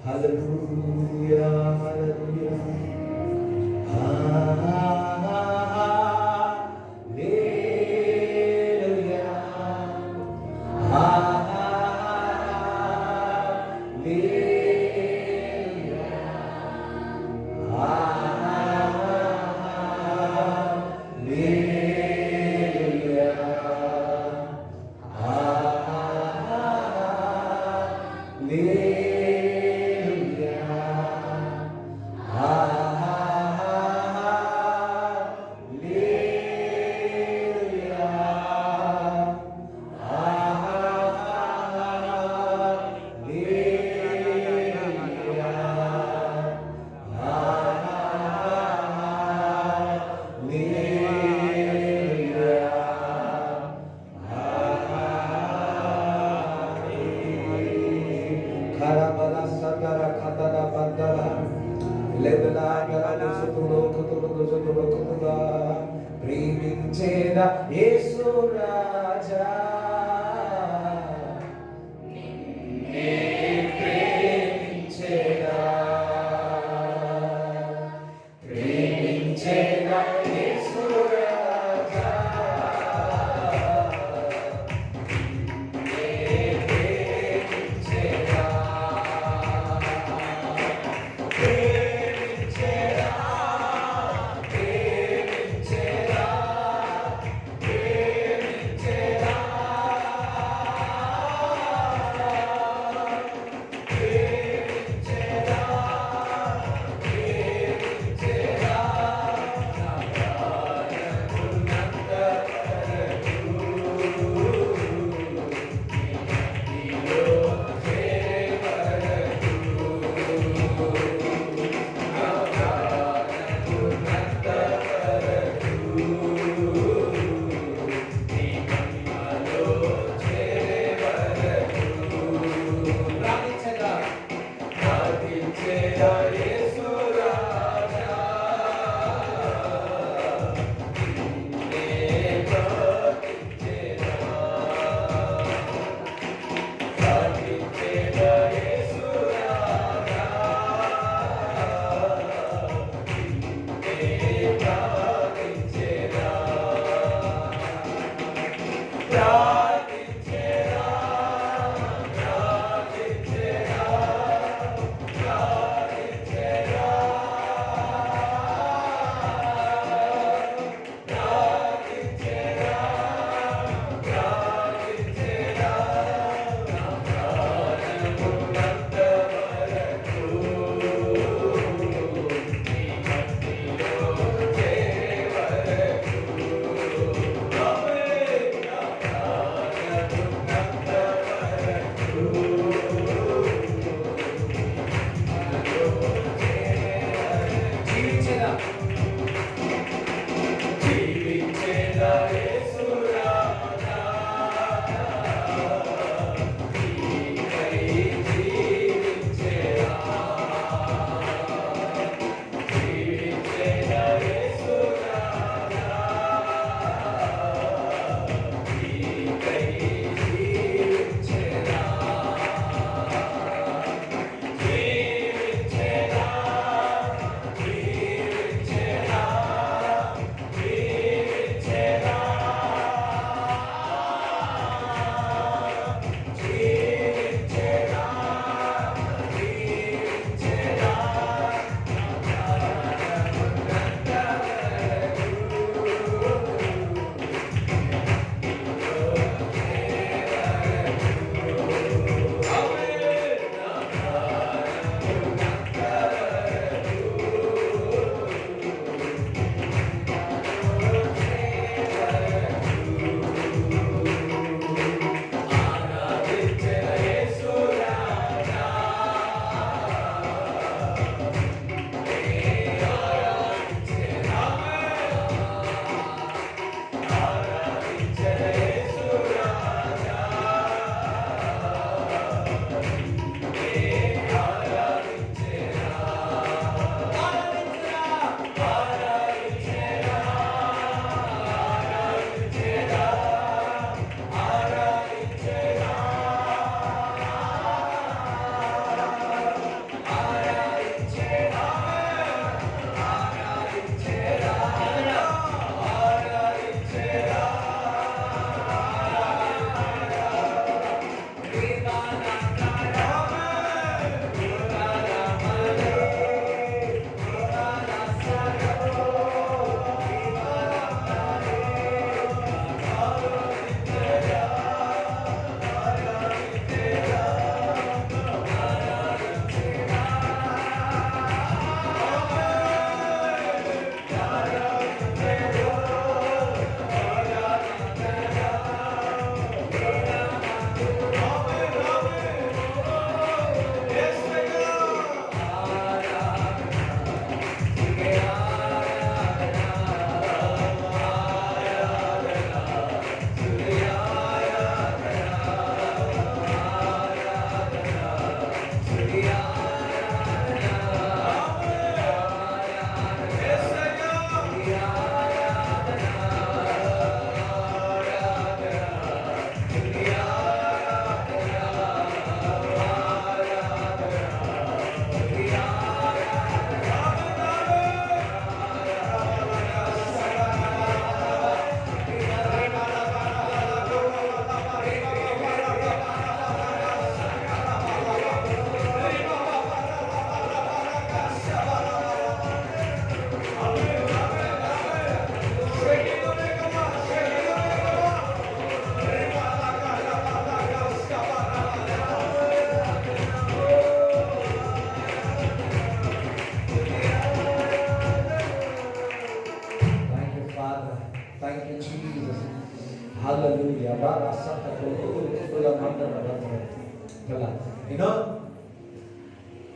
Hallelujah hallelujah ప్రేమించేదా యేసు రాజా, ప్రేమించేదా యేసు రాజా, ప్రేమించేదా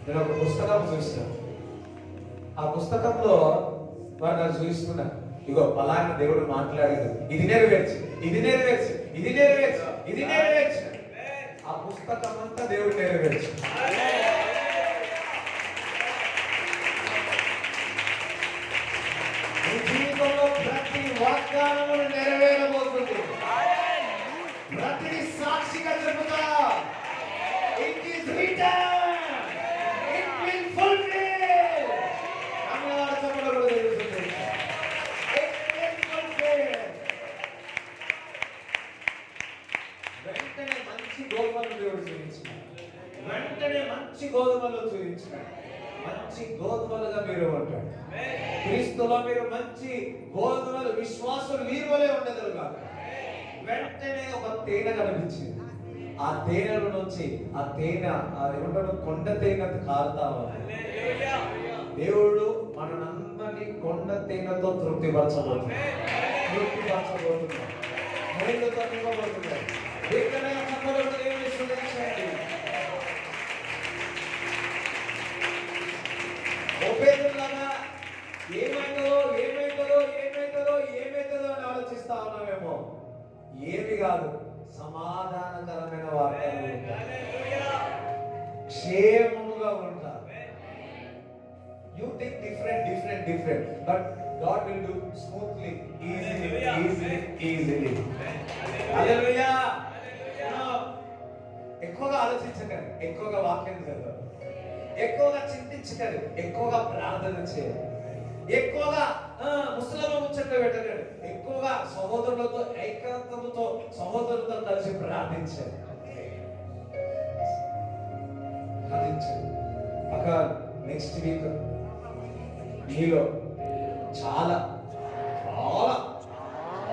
నేను ఒక పుస్తకం చూసిన. ఆ పుస్తకంలో వారు నాకు చూపిస్తున్నా, ఇగో పలానా దేవుడు మాట్లాడాడు, ఇది నెరవేర్చి, ఇది నెరవేర్చి, ఇది నెరవేర్చి, ఇది నెరవేర్చి. ఆ పుస్తకం అంతా దేవుడు నెరవేర్చి. నీ జీవితంలో ప్రతి వాగ్దానము నెరవేరబోతుంది. ప్రతి సాక్షిగా చెబుతా, it is return, it will fulfil. అన్నవారు చెప్పడం కూడా జరుగుతుంది. It will fulfil. వెంటనే మంచి గోధుమలు దేవుడు చూపించినాడు. వెంటనే మంచి గోధుమలు చూపించినాడు. మంచి గోధుమలుగా మీరు ఉంటాడు. క్రీస్తులో మీరు మంచి గోధుమలు, విశ్వాసులు వీరువలే ఉండగలరు కాదు. వెంటనే ఒక తేనె కనిపించింది. ఆ తేనెల నుంచి ఆ తేనె ఏమంటారు, కొండ తేనె కారుతా ఉంది. దేవుడు మనందరినీ కొండ తేనెతో తృప్తిపరచబోతున్నాడు. తృప్తిపరచబోతున్నాడు. నీళ్ళతో నింపబోతున్నాడు. ఏమైతుందో ఏమైతుందో ఏమైతుందో ఏమైతుందో అని ఆలోచిస్తా ఉన్నామేమో. ఏమి కాదు, సమాధానకరమైన వార్తలు ఉంటాయి. క్షేమముగా ఉంటారు. You think different, but God will do smoothly, easily. Hallelujah. ఎక్కువగా ఆలోచించకండి, ఎక్కువగా వాక్యం చదవండి, ఎక్కువగా చింతించకండి, ఎక్కువగా ప్రార్థన చేయండి, ఎక్కువగా ముసలమ్మ ముచ్చట్లు పెట్టకండి, ఎక్కువగా సహోదరులతో ఏకాంతముతో సహోదరులతో కలిసి ప్రార్థించండి. ఒక నెక్స్ట్ వీక్ మీలో చాలా చాలా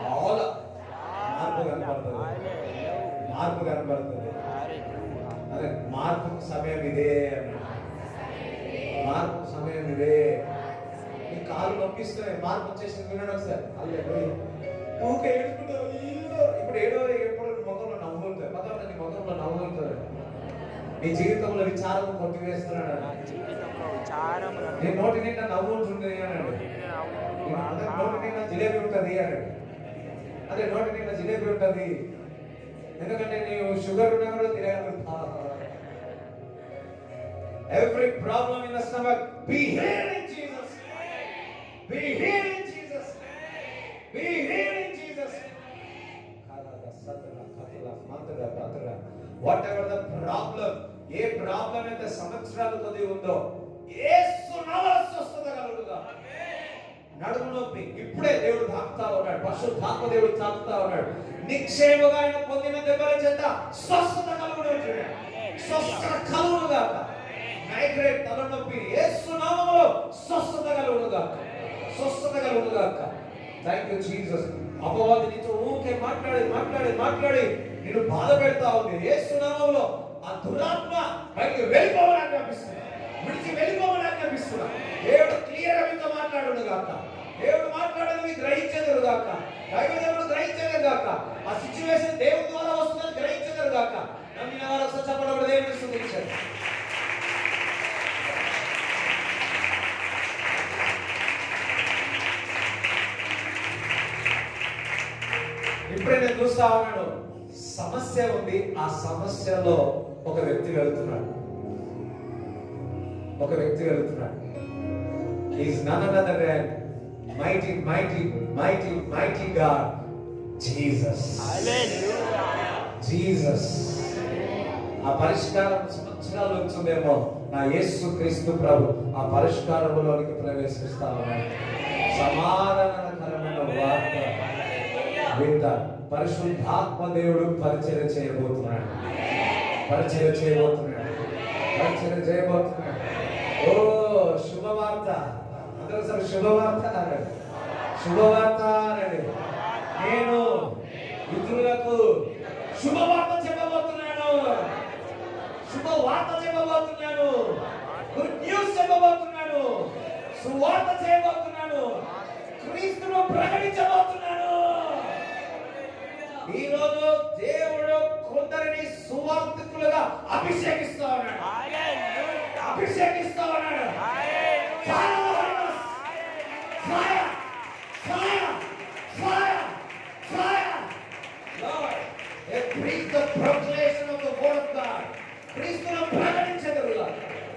చాలా మార్పు కనబడుతుంది. అదే మార్పుకు సమయం ఇదే అన్నాడు. మార్పుకు సమయం ఇదే. మీ కాలు నొప్పిస్తున్నాయి, మార్పు వచ్చేసింది. వినండి ఒకసారి. ఓకే ఏడుకుంటారు. ఇప్పుడు ఎప్పుడు ముఖంలో నవ్వు ఉంటుంది. నీ ముఖంలో నవ్వు ఉంటుంది. నీ జీవితంలో విచారం కొట్టివేస్తున్నాడు. నీ నోటి నిండా నవ్వు ఉంటుంది అన్నాడు. నోటి నిండా జిలేబీ ఉంటుంది అన్నాడు. అదే నోటి నిండా జిలేబీ ఉంటుంది. ఎందుకంటే నీవు షుగర్ ఉన్నా కూడా తినగలుగుతావు. Every problem in the stomach, be healed in Jesus. Be healed in Jesus. Be healed in Jesus. Whatever the problem, A problem అయితే సంవత్సరాలు కొద్ది ఉందో, యేసు నామములో స్వస్థత కలుగుగా. నడుము నొప్పి ఇప్పుడే దేవుడు తాకుతా ఉన్నాడు. పరిశుద్ధాత్మ దేవుడు తాకుతా ఉన్నాడు. నిక్షేమగా ఆయన పొందిన దెబ్బల చేత స్వస్థత కలుగును. స్వస్థత కలుగునుగా. మైగ్రేట్ తలనొప్పి యేసు నామములో స్వస్థత కలుగునుగా. స్వస్థత కలుగునుగా. Thank you Jesus. అపవాది నీతో ఊకే మాట్లాడి నిన్ను బాధ పెడతా ఉంది. యేసు నామములో ఆ దురాత్మ బయటికి వెళ్ళిపోవాలని అనిపిస్తుంది. విడిచి వెళ్ళిపోవాలని అనిపిస్తున్నా. దేవుడు క్లియర్ మీతో మాట్లాడును గాక. దేవుడు మాట్లాడేది గ్రహించేదరు గాక. దైవజనుడు గ్రహించేదరు గాక. ఆ సిచ్యువేషన్ దేవుడి ద్వారా వస్తుందని గ్రహించేదరు గాక. నమ్మిన వారు ఒకసారి చెప్పడం దేవుడిని స్తుతించండి. ఇప్పుడే నేను చూస్తా ఉన్నాను, సమస్య ఉంది. ఆ సమస్యలో ఒక వ్యక్తి వెళ్తున్నాడు. He's none other than mighty God, Jesus. Jesus. ఆ పరిష్కారం సంవత్సరాలు వచ్చిందేమో. నా యేసు క్రీస్తు ప్రభు ఆ పరిష్కారంలోనికి ప్రవేశిస్తా ఉన్నాడు. సమాధానకరమైన వార్త వింటా. పరిశుద్ధాత్మ దేవుడు పరిచయం చేయబోతున్నాడు. ఓ శుభవార్త. అందరూ సార్ శుభవార్త అన్నాడు. శుభవార్త అన్నాడు. నేను ఇతరులకు శుభవార్త చెప్పబోతున్నాను. గుడ్ న్యూస్ చెప్పబోతున్నాను. సువార్త చేయబోతున్నాను. క్రీస్తును ప్రకటించబోతున్నాను. ఈ రోజు దేవుడు కొందరిని సువార్తికులుగా అభిషేకిస్తా ఉన్నాడు. అభిషేకిస్తా ఉన్నాడు. Fire! Fire! Fire! Fire! Lord, preach the proclamation of the word of God. క్రీస్తును ప్రకటించగలరు.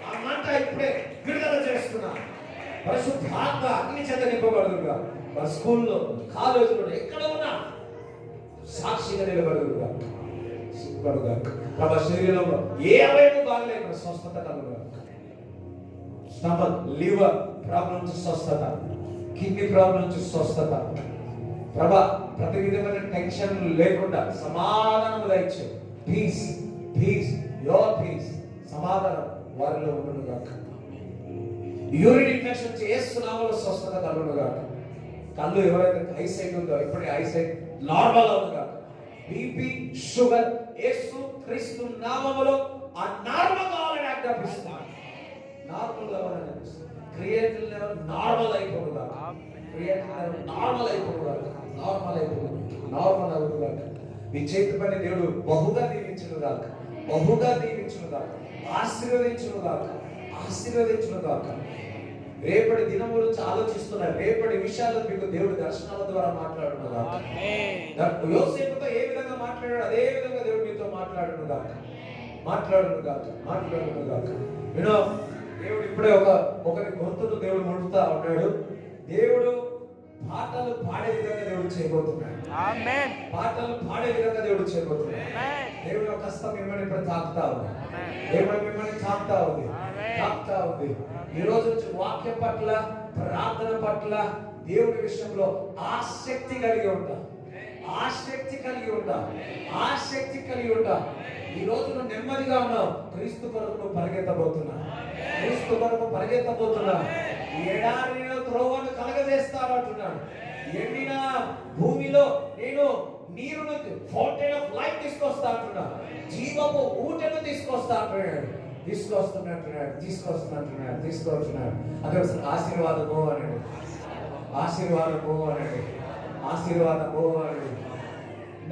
ఆ మాట ఇప్పుడే విడుదల చేస్తున్నా. పరిశుద్ధాత్మ అగ్ని చేత నింపబడుదురుగా. మా స్కూల్లో, కాలేజీలో, ఎక్కడ ఉన్నా సాక్షిగా నిలబడుదురుగా. ప్రభు శరీరంలో ఏ అవయవం బాగలేకుండా స్వస్థత కలుగుగా. స్టమక్, లివర్ ప్రాబ్లం నుంచి స్వస్థత, కిడ్నీ ప్రాబ్లం నుంచి స్వస్థత. ప్రభా ప్రతి విధమైన టెన్షన్ లేకుండా సమాధానం దయచే. పీస్, పీస్, యువర్ పీస్, సమాధానం వారిలో ఉండును గాక. యూరిన్ ఇన్ఫెక్షన్ చేస్తున్నామో స్వస్థత కలుగును గాక. కళ్ళు ఎవరైతే ఐసైట్ ఉందో ఇప్పుడే ఐసైట్ నార్మల్ అవును గాక. బీపీ, షుగర్ యేసు క్రీస్తు నామములో ఆ నార్మల్ కావాలని ఆజ్ఞాపిస్తున్నాను. నార్మల్ కావాలని ఆజ్ఞాపిస్తున్నాను. క్రియేటివ్ లెవెల్ నార్మల్ అయిపోను గాక. క్రియేటివ్ లెవెల్ నార్మల్ అయిపోను గాక. నార్మల్ అయిపోను, నార్మల్ అవును గాక. మీ చేతి పని దేవుడు బహుగా దీవించును గాక. బహుగా దీవించును గాక. ఆశీర్వదించును గాక. ఆశీర్వదించును గాక. రేపటి దినం గురించి ఆలోచిస్తున్నారు. రేపటి విషయాలు మీకు దేవుడు దర్శనాల ద్వారా మాట్లాడును గాక. యోసేపుతో ఏ విధంగా మాట్లాడాడు అదే విధంగా దేవుడు మీతో మాట్లాడును గాక. మాట్లాడును గాక. మాట్లాడును గాక. యూనో దేవుడు ఇప్పుడే ఒకరి గొంతును దేవుడు ముడుతా ఉన్నాడు. దేవుడు పాటలు పాడే విధంగా దేవుడు చేయబోతున్నాడు. ఆమేన్. పాటలు పాడే విధంగా దేవుడు చేయబోతున్నాడు. ఆమేన్. దేవుడు యొక్క హస్తం మిమ్మల్ని ఇప్పుడు తాకుతా ఉంది. దేవుడు మిమ్మల్ని తాకుతా ఉంది. తాకుతా ఉంది. ఈ రోజు నుంచి వాక్యం పట్ల, ప్రార్థన పట్ల, దేవుడి విషయంలో ఆసక్తి కలిగి ఉంటా. ఆసక్తి కలిగి ఉంటా. ఆసక్తి కలిగి ఉంటా. ఈ రోజు నువ్వు నెమ్మదిగా ఉన్నావు. క్రీస్తు కొరకు నువ్వు పరిగెత్తబోతున్నా. క్రీస్తు కొరకు పరిగెత్తబోతున్నా. ఎడారి త్రోవను కలగజేస్తాను అంటున్నాడు. ఎండిన భూమిలో నేను నీరును, ఫౌంటైన్ ఆఫ్ లైఫ్ తీసుకొస్తా అంటున్నా. జీవపు ఊటను తీసుకొస్తా అంటున్నాడు. తీసుకొస్తున్నట్టున్నాడు. తీసుకొస్తున్నట్టున్నాడు. తీసుకొస్తున్నాడు. అదే ఆశీర్వాదము అన్నాడు. ఆశీర్వాదము అన్నాడు. ఆశీర్వాదము అన్నాడు.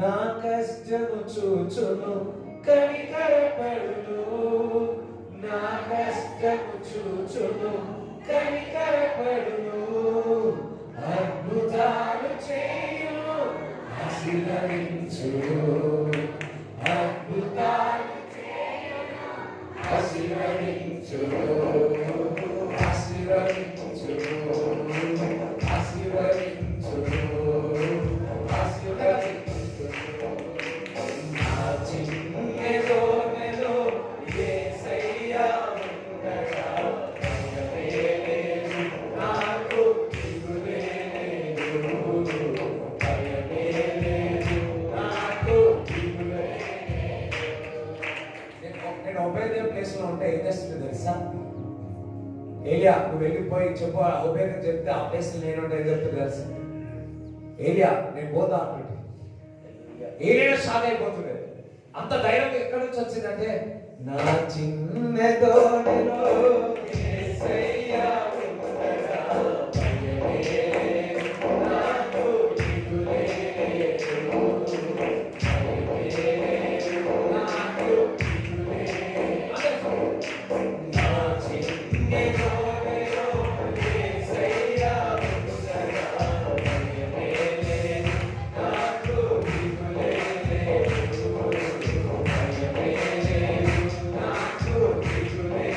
నా కష్టము చూచును కనికరపడును. నా కష్టము చూచును కనికరపడును. అద్భుతాలు చేయును ఆశీర్వదించును. అద్భుతాలు చేయును ఆశీర్వదించును. ఆశీర్వదించును. ఆశీర్వదించును. ఆశీర్వదించును. నా చిన్నదో నెలో యేసయ్యా ఉండగా భయమేలేదు నాకు, దిగులేలేదు. భయమేలేదు నాకు, దిగులేలేదు. నేను ఒబేదే ప్లేస్ లో ఉంటే ఏం చేస్తుంది తెలుసా? ఏలియా నువ్వు వెళ్ళిపోయి చెప్పు, ఒబేదే చెప్తే ఆ ప్లేస్ నేను ఉంటే ఏం చెప్తుంది తెలుసా? ఏలియా నేను పోతా అంటుంది. ఏలియా షాక్ అయిపోతుంది. అంత ధైర్యం ఎక్కడి నుంచి వచ్చిందంటే, నా చిన్న దోణిలో యేసయ్యా ఉండగా భయమేలేదు నాకు, దిగులేలేదు. భయమేలేదు నాకు, దిగులేలేదు. నా చిన్న దోణిలో యేసయ్యా ఉండగా భయమేలేదు నాకు, దిగులేలేదు. భయమేలేదు నాకు, దిగులేలేదు.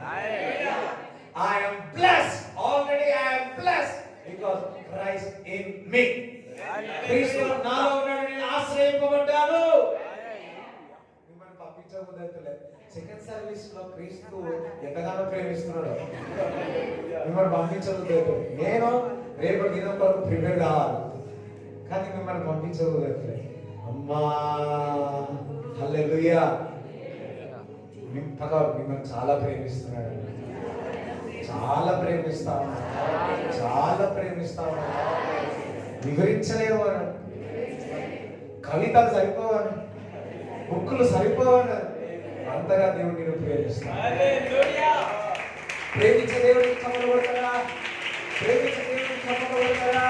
I am blessed. Already I am blessed because Christ in me. క్రీస్తు నాలో ఉన్నాడు, నేను ఆశ్రయింపబడ్డాను. మిమ్మల్ని పంపించబోదైతే సెకండ్ సర్వీస్ లో క్రీస్తు ఎంతగానో ప్రేమిస్తున్నాడు. మిమ్మల్ని పంపించబోదైతే నేను రేపటి దినం వరకు ప్రిపేర్ కావాలి, కానీ మిమ్మల్ని పంపించబోదైతే అమ్మా హల్లెలూయా. మిమ్మల్ని చాలా ప్రేమిస్తున్నాడు, చాలా ప్రేమిస్తా ఉన్నాడు, చాలా ప్రేమిస్తా ఉన్నాడు. వివరించలేవు, కవితలు సరిపోవాలి, బుక్కులు సరిపోవాలి, అంతగా దేవుడు నేను ప్రేమిస్తాను. ప్రేమించే దేవుడికి చప్పట్లు కొడతారా? ప్రేమించే దేవుడికి చప్పట్లు కొడతారా?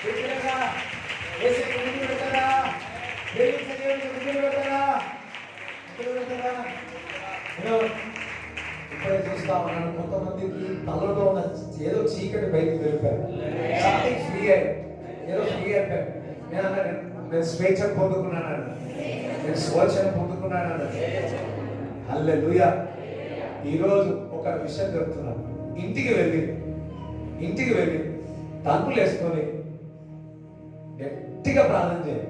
గట్టిగా యేసుకి ముందు పెడతారా? ప్రేమించే దేవుడికి ముందు పెడతారా? ఇప్పుడే చూస్తా ఉన్నాను, కొంతమందికి తలలో ఉన్న ఏదో చీకటి బయటికి వెళ్ళిపోయారు, ఫ్రీ అయ్యి ఏదో ఫ్రీ అయిపోయారు. నేను అన్నాను, నేను స్వేచ్ఛ పొందుకున్నాను, నేను స్వేచ్ఛ పొందుకున్నాను. హల్లెలూయా. ఈరోజు ఒక విషయం చెప్తున్నాను. ఇంటికి వెళ్ళి తలుపులు వేసుకొని గట్టిగా ప్రార్థన చేయండి.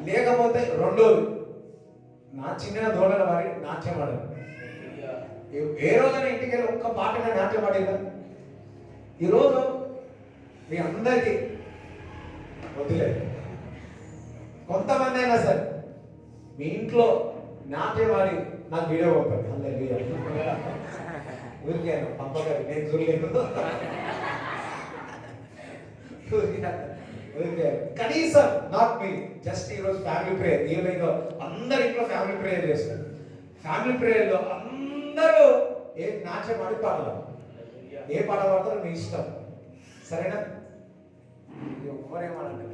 లేకపోతే రెండోది నా చిన్న దూడల వారి నాట్యం ఆడారు. ఏ రోజైనా ఇంటికి వెళ్ళి ఒక్క పాటగా నాట్యం ఆడిందా? ఈరోజు మీ అందరికీ వదిలేదు, కొంతమంది అయినా సరే మీ ఇంట్లో నాట్యం ఆడి నాకు వీడియో పంపండి. హల్లెలూయా. ఊరికేను పంపగలి, నేను చూడలేదు. కనీసం నాట్ మీ, జస్ట్ ఈరోజు ఫ్యామిలీ ప్రేయర్. ఈవినింగ్ అందరు ఇంట్లో ఫ్యామిలీ ప్రేయర్ చేస్తారు. ఫ్యామిలీ ప్రేయర్ లో అందరూ ఏ నాట్యం ఆడి పాడతారు, ఏ పాట పాడతారో మీ ఇష్టం, సరేనా? ఎవరేమనంటే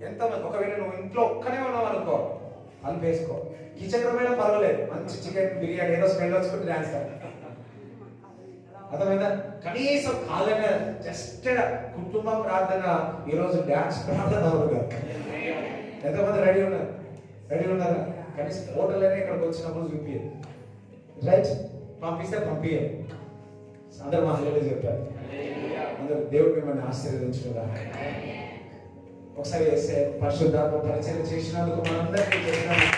ఎంతమంది, ఒకవేళ నువ్వు ఇంట్లో ఒక్కనే ఉన్నావు అనుకో, అని వేసుకో. కిచెన్ రూమ్ అయినా పర్వాలేదు, మంచి చికెన్ బిర్యానీ ఏదో స్మెల్ వచ్చుకుంటే డాన్స్ అర్థమైందా? కనీసం కాలనే జస్ట్ కుటుంబ ప్రార్థన, ఈరోజు డాన్స్ ప్రార్థన అవుతుంది. ఎంతమంది రెడీ ఉన్నారా? కనీసం హోటల్ అయినా ఇక్కడికి వచ్చినప్పుడు చూపించారు, రైట్? పంపిస్తే పంపించారు. అందరు మా హల్లెలూయా చెప్పారు. అందరు దేవుడు మిమ్మల్ని ఆశీర్వదించుగా. ఒకసారి వేస్తే పరిశుద్ధాత్మ పరిచయం చేసినందుకు మనందరికీ చేసినాము.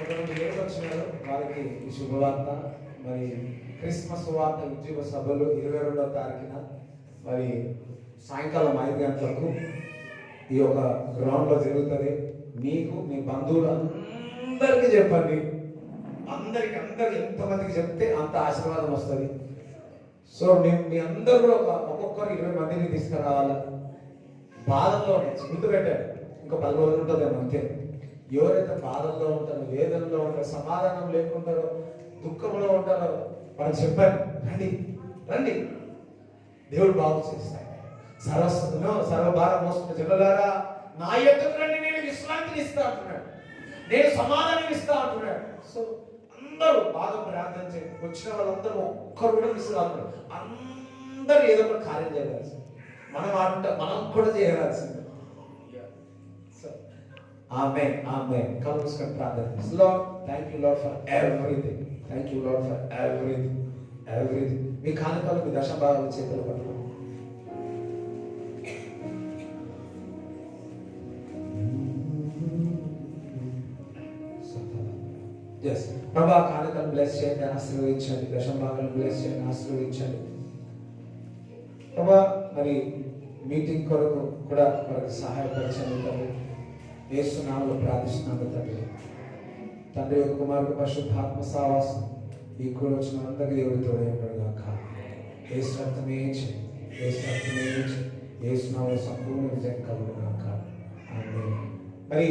కొంతమంది వచ్చినారు, వారికి ఈ శుభవార్త. మరి క్రిస్మస్ వార్త ఉద్యోగ సభలు 22వ తారీఖున మరి సాయంకాలం 5 గంటలకు ఈ యొక్క గ్రౌండ్ లో జరుగుతుంది. మీకు మీ బంధువులు అందరికీ చెప్పండి. అందరికి ఎంతమందికి చెప్తే అంత ఆశీర్వాదం వస్తుంది. సో మీ అందరూ కూడా ఒక్కొక్కరు 20 మందిని తీసుకురావాలి. బాధల్లో గుర్తుపెట్టారు, ఇంకా 10 రోజులు ఉంటుందేమో అంతే. ఎవరైతే బాధల్లో ఉంటారో, వేదనలో ఉంటారో, సమాధానం లేకుంటారో, దుఃఖంలో ఉంటారో వాళ్ళు చెప్పండి, రండి దేవుడు బాగు చేస్తాడు. సర్వభారం మోసుకున్న జనులారా నా యొద్దకు రండి, నేను విశ్రాంతిని ఇస్తా అంటున్నాడు, నేను సమాధానం ఇస్తా అంటున్నాడు. సో అందరూ బాగా ప్రార్థన చేయండి. వచ్చిన వాళ్ళందరూ ఒక్కరు కూడా మిస్ కాదు. అందరూ ఏదో ఒక కార్యం చేయాల్సింది, మనం కూడా చేయాల్సింది. Amen. Amen. Come on, let's pray. Lord, thank you, Lord, for everything. Thank you, Lord, for everything. Everything. మీ కానుకలు మీ దశభాగాలు చేతులు పట్టుకోండి. Yes. ప్రభా, కానుకలు బ్లెస్ చేయండి, ఆశీర్వదించండి. దశభాగాలను బ్లెస్ చేయండి, ఆశీర్వదించండి. ప్రభా, మరి మీటింగ్ కొరకు కూడా మనకు సహాయపరచండి తండ్రి. యేసు నామములో ప్రార్థిస్తున్నాను తండ్రి. తండ్రి యొక్క కుమారుడు పరిశుద్ధాత్మ సహవాసం ఈ కూడా వచ్చిన అందరికీ దేవుడి తోడైనడు గాక. యేసు రక్తమే యేసు నామములో సంపూర్ణ విజయం కలుగును గాక. ఆమేన్. మరి